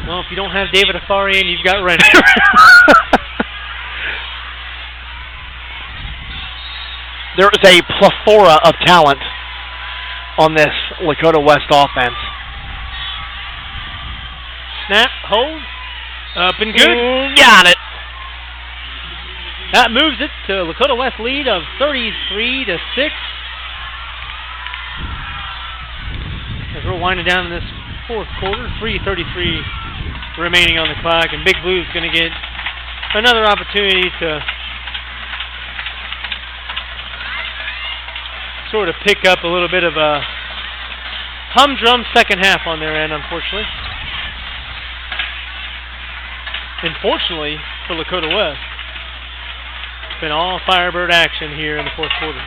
[SPEAKER 9] Well, if you don't have David Afarian, you've got Rennie.
[SPEAKER 3] There is a plethora of talent on this Lakota West offense.
[SPEAKER 9] Snap, hold, up and good.
[SPEAKER 3] Got it.
[SPEAKER 9] That moves it to Lakota West lead of 33-6. As we're winding down in this fourth quarter, 3:33 remaining on the clock, and Big Blue's going to get another opportunity to sort of pick up a little bit of a humdrum second half on their end, unfortunately. And fortunately for Lakota West, it's been all Firebird action here in the fourth quarter.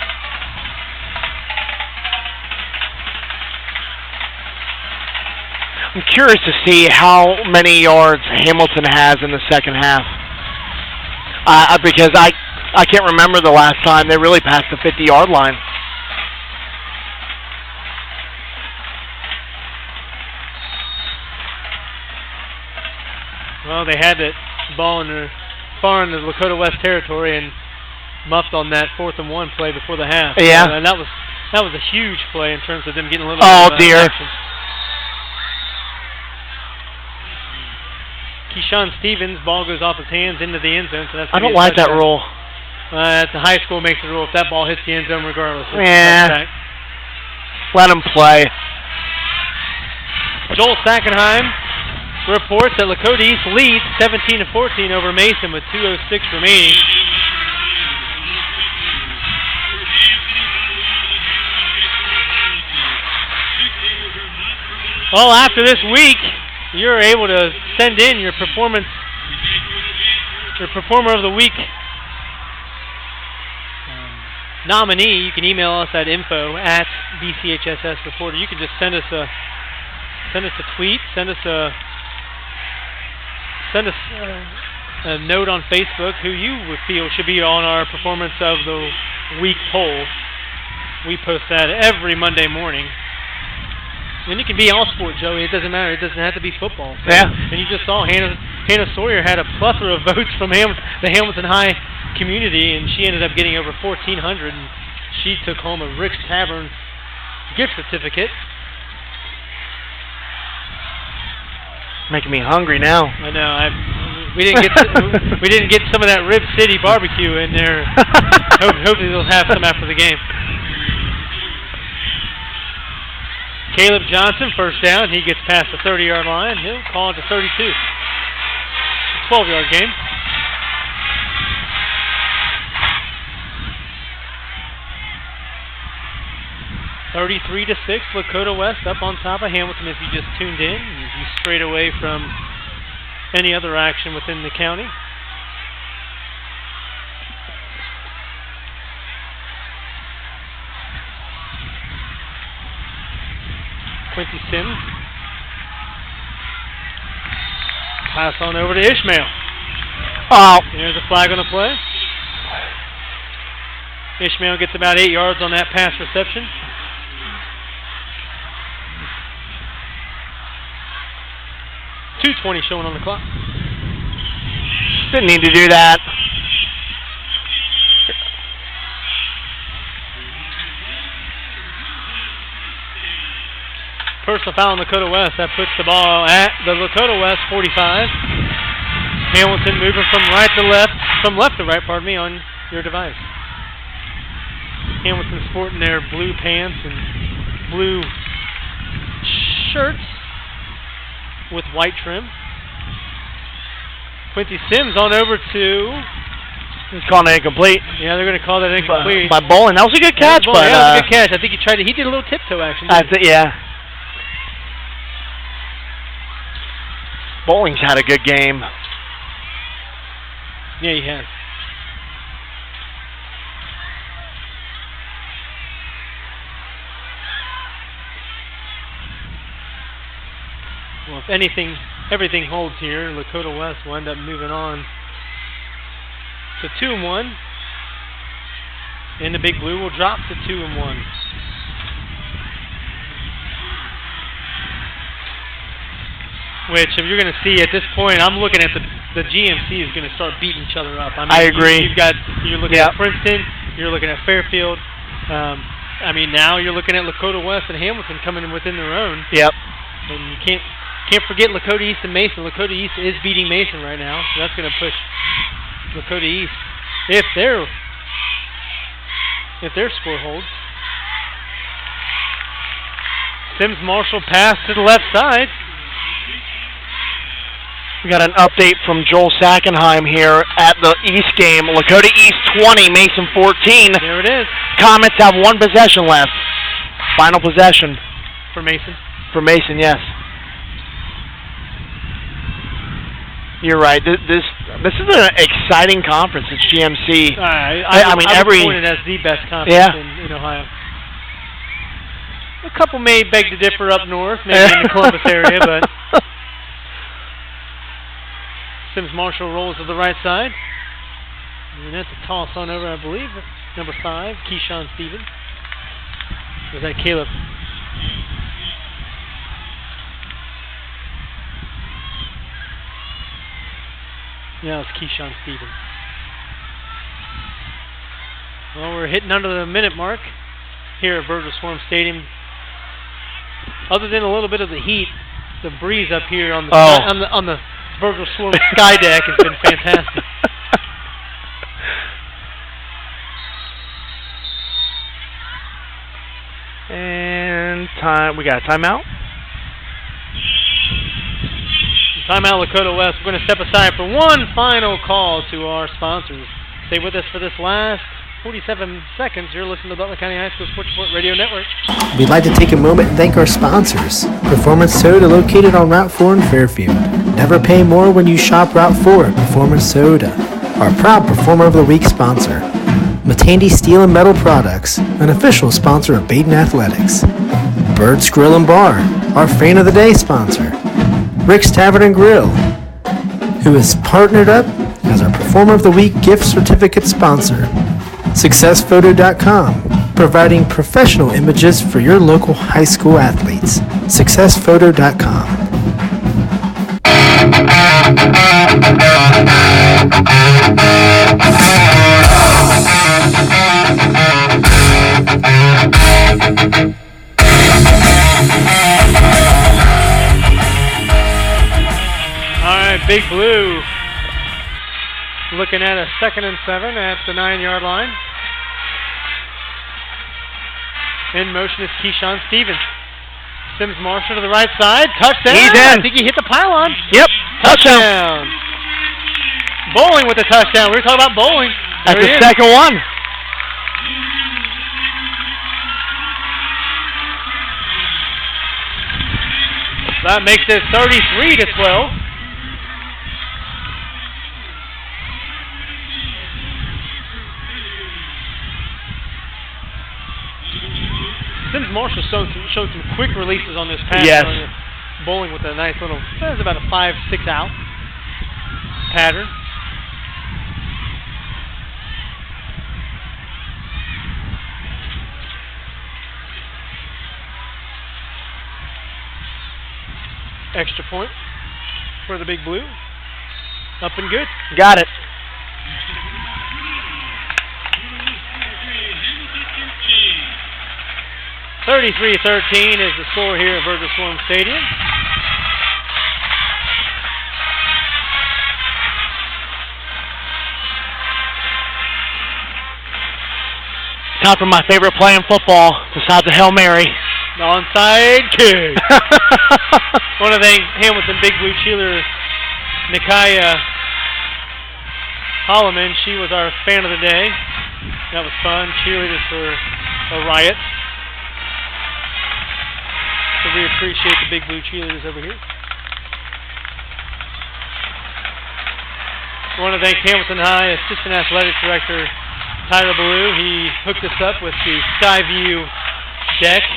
[SPEAKER 3] I'm curious to see how many yards Hamilton has in the second half. Because I can't remember the last time they really passed the 50-yard line.
[SPEAKER 9] Well, they had that ball far in the Lakota West territory and muffed on that 4th and 1 play before the half.
[SPEAKER 3] Yeah.
[SPEAKER 9] And that was a huge play in terms of them getting a little
[SPEAKER 3] bit of
[SPEAKER 9] dear.
[SPEAKER 3] Action.
[SPEAKER 9] Keyshawn Stevens, ball goes off his hands into the end zone. So that's
[SPEAKER 3] I don't like that rule.
[SPEAKER 9] At the high school makes the rule if that ball hits the end zone regardless.
[SPEAKER 3] Yeah. Let him play.
[SPEAKER 9] Joel Sackenheim reports that Lakota East leads 17-14 over Mason with 2:06 remaining. Well, after this week, you're able to send in your Performer of the Week nominee. You can email us at info@bchssreporter. You can just send us a tweet, send us a note on Facebook who you would feel should be on our Performance of the Week poll. We post that every Monday morning. And it can be all sport, Joey. It doesn't matter. It doesn't have to be football. So,
[SPEAKER 3] yeah.
[SPEAKER 9] And you just saw Hannah Sawyer had a plethora of votes from the Hamilton High community, and she ended up getting over 1,400, and she took home a Rick's Tavern gift certificate.
[SPEAKER 3] Making me hungry now.
[SPEAKER 9] I know. We didn't get some of that Rib City barbecue in there. Hopefully they'll have some after the game. Caleb Johnson, first down. He gets past the 30-yard line. He'll call it to 32. 12-yard game. (33-6). Lakota West up on top of Hamilton. If you just tuned in, you strayed away from any other action within the county. Quincy Sims. Pass on over to Ishmael.
[SPEAKER 3] Oh.
[SPEAKER 9] There's a flag on the play. Ishmael gets about 8 yards on that pass reception. .220 showing on the clock.
[SPEAKER 3] Didn't need to do that.
[SPEAKER 9] Personal foul on Lakota West. That puts the ball at the Lakota West 45. Hamilton moving from left to right, on your device. Hamilton sporting their blue pants and blue shirts with white trim. Quincy Sims on over to...
[SPEAKER 3] He's calling it incomplete.
[SPEAKER 9] Yeah, they're going to call that incomplete.
[SPEAKER 3] By Bowling. That was a good catch.
[SPEAKER 9] Yeah, that was a good catch. I think he did a little tiptoe action.
[SPEAKER 3] Yeah. Bowling's had a good game.
[SPEAKER 9] Yeah, he has. Well, if everything holds here, Lakota West will end up moving on to 2-1. And the Big Blue will drop to 2-1. which if you're going to see at this point, I'm looking at the GMC is going to start beating each other up. I mean,
[SPEAKER 3] I agree.
[SPEAKER 9] You're looking at Princeton, you're looking at Fairfield. I mean, now you're looking at Lakota West and Hamilton coming in within their own.
[SPEAKER 3] Yep.
[SPEAKER 9] And you can't forget Lakota East and Mason. Lakota East is beating Mason right now, so that's going to push Lakota East if their score holds. Sims Marshall pass to the left side.
[SPEAKER 3] We got an update from Joel Sackenheim here at the East game. Lakota East 20, Mason 14.
[SPEAKER 9] There it is.
[SPEAKER 3] Comets have one possession left. Final possession.
[SPEAKER 9] For Mason.
[SPEAKER 3] For Mason, yes. You're right. This is an exciting conference. It's GMC.
[SPEAKER 9] I mean,
[SPEAKER 3] every
[SPEAKER 9] would point it as the best conference in Ohio. A couple may beg to differ up north, maybe in the Columbus area, but Sims Marshall rolls to the right side. And that's a toss on over, I believe. Number 5, Keyshawn Stevens. Was that Caleb? Yeah, it's Keyshawn Stevens. Well, we're hitting under the minute mark here at Virgil Schwarm Stadium. Other than a little bit of the heat, the breeze up here on the Virgil Schwarm sky deck has been fantastic.
[SPEAKER 3] And time. We got a timeout.
[SPEAKER 9] Timeout, Lakota West. We're going to step aside for one final call to our sponsors. Stay with us for this last 47 seconds. You're listening to the Butler County High School Sports Report Radio Network.
[SPEAKER 5] We'd like to take a moment and thank our sponsors. Performance Soda, located on Route 4 in Fairfield. Never pay more when you shop Route 4 at Performance Soda. Our proud Performer of the Week sponsor. Matandy Steel and Metal Products, an official sponsor of Baden Athletics. Birds Grill and Bar, our Fan of the Day sponsor. Rick's Tavern and Grill, who is partnered up as our Performer of the Week gift certificate sponsor. SuccessPhoto.com, providing professional images for your local high school athletes. SuccessPhoto.com.
[SPEAKER 9] Big Blue looking at a 2nd and 7 at the 9-yard line. In motion is Keyshawn Stevens. Sims Marshall to the right side. Touchdown.
[SPEAKER 3] He's in.
[SPEAKER 9] I think he hit the pylon.
[SPEAKER 3] Yep.
[SPEAKER 9] Touchdown. Bowling with the touchdown. We were talking about bowling.
[SPEAKER 3] That's the second one.
[SPEAKER 9] That makes it 33-12. Sims Marshall showed some quick releases on this pass.
[SPEAKER 3] Yes.
[SPEAKER 9] Bowling with a nice little, that was about a 5-6 out pattern. Extra point for the Big Blue. Up and good.
[SPEAKER 3] Got it.
[SPEAKER 9] (33-13) is the score here at Virgil Schwarm Stadium.
[SPEAKER 3] Time for my favorite play in football, besides a Hail Mary.
[SPEAKER 9] The onside kick. I want to thank Hamilton Big Blue cheerleader Nikaya Holloman. She was our fan of the day. That was fun. Cheerleaders for a riot. So we appreciate the Big Blue cheerleaders over here. I want to thank Hamilton High Assistant Athletic Director Tyler Ballou. He hooked us up with the Skyview deck.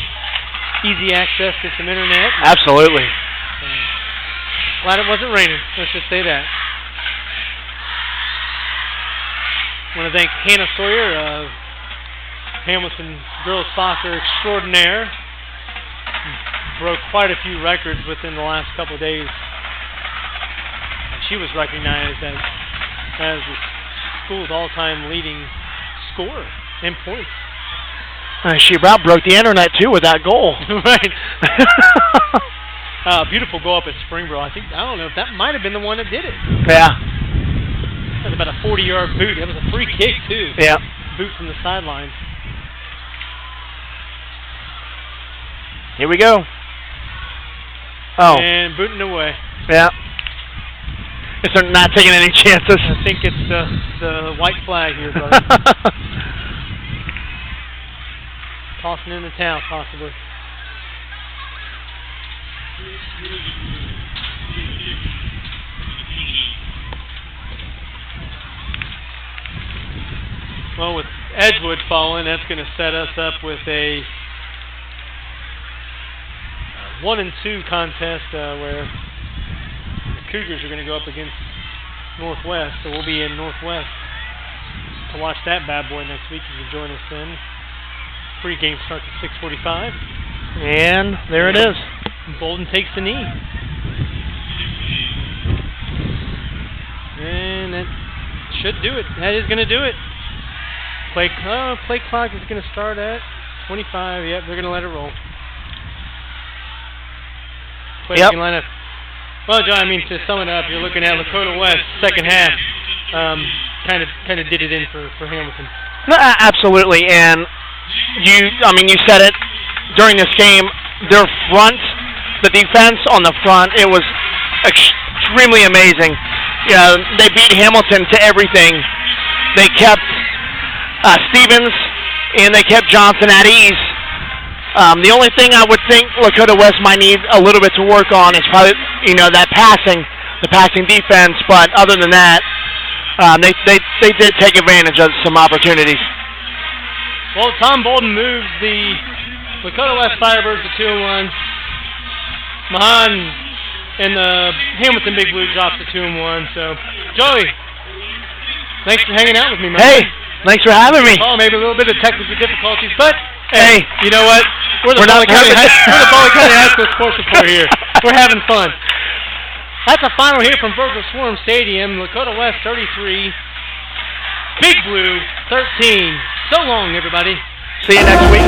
[SPEAKER 9] Easy access to some internet.
[SPEAKER 3] Absolutely.
[SPEAKER 9] Glad it wasn't raining. Let's just say that. I want to thank Hannah Sawyer of Hamilton Girls Soccer Extraordinaire. Broke quite a few records within the last couple of days she was recognized as the school's all-time leading scorer in points.
[SPEAKER 3] She about broke the internet too with that goal.
[SPEAKER 9] Right. Beautiful goal up at Springboro. I don't know if that might have been the one that did it.
[SPEAKER 3] Yeah.
[SPEAKER 9] That was about a 40-yard boot. That was a free kick too.
[SPEAKER 3] Yeah.
[SPEAKER 9] Boot from the sideline.
[SPEAKER 3] Here we go. Oh.
[SPEAKER 9] And booting away.
[SPEAKER 3] Yeah. They're not taking any chances.
[SPEAKER 9] I think it's the white flag here, brother. Tossing in the towel, possibly. Well, with Edgewood falling, that's going to set us up with a 1-2 contest where the Cougars are going to go up against Northwest, so we'll be in Northwest to watch that bad boy next week. You can join us then. Pre-game starts at 6:45.
[SPEAKER 3] And there it is.
[SPEAKER 9] Bolden takes the knee. And that should do it. That is going to do it. Play clock is going to start at 25. Yep, they're going to let it roll.
[SPEAKER 3] Yep.
[SPEAKER 9] Lineup. Well, John, I mean, to sum it up, you're looking at Lakota West second half. Kind of did it in for Hamilton.
[SPEAKER 3] No, absolutely, and you said it during this game. Their front, the defense on the front, it was extremely amazing. Yeah, they beat Hamilton to everything. They kept Stevens and they kept Johnson at ease. The only thing I would think Lakota West might need a little bit to work on is probably that the passing defense. But other than that, they did take advantage of some opportunities.
[SPEAKER 9] Well, Tom Bolden moved the Lakota West Firebirds to 2-1. Mahan and the Hamilton Big Blue dropped to 2-1. So, Joey, thanks for hanging out with me, man.
[SPEAKER 3] Hey, thanks for having me.
[SPEAKER 9] Oh, maybe a little bit of technical difficulties, but
[SPEAKER 3] hey,
[SPEAKER 9] you know what? We're the Butler County High School Sports Report here. We're having fun. That's a final here from Virgil Schwarm Stadium. Lakota West 33, Big Blue 13. So long, everybody.
[SPEAKER 3] See you next week.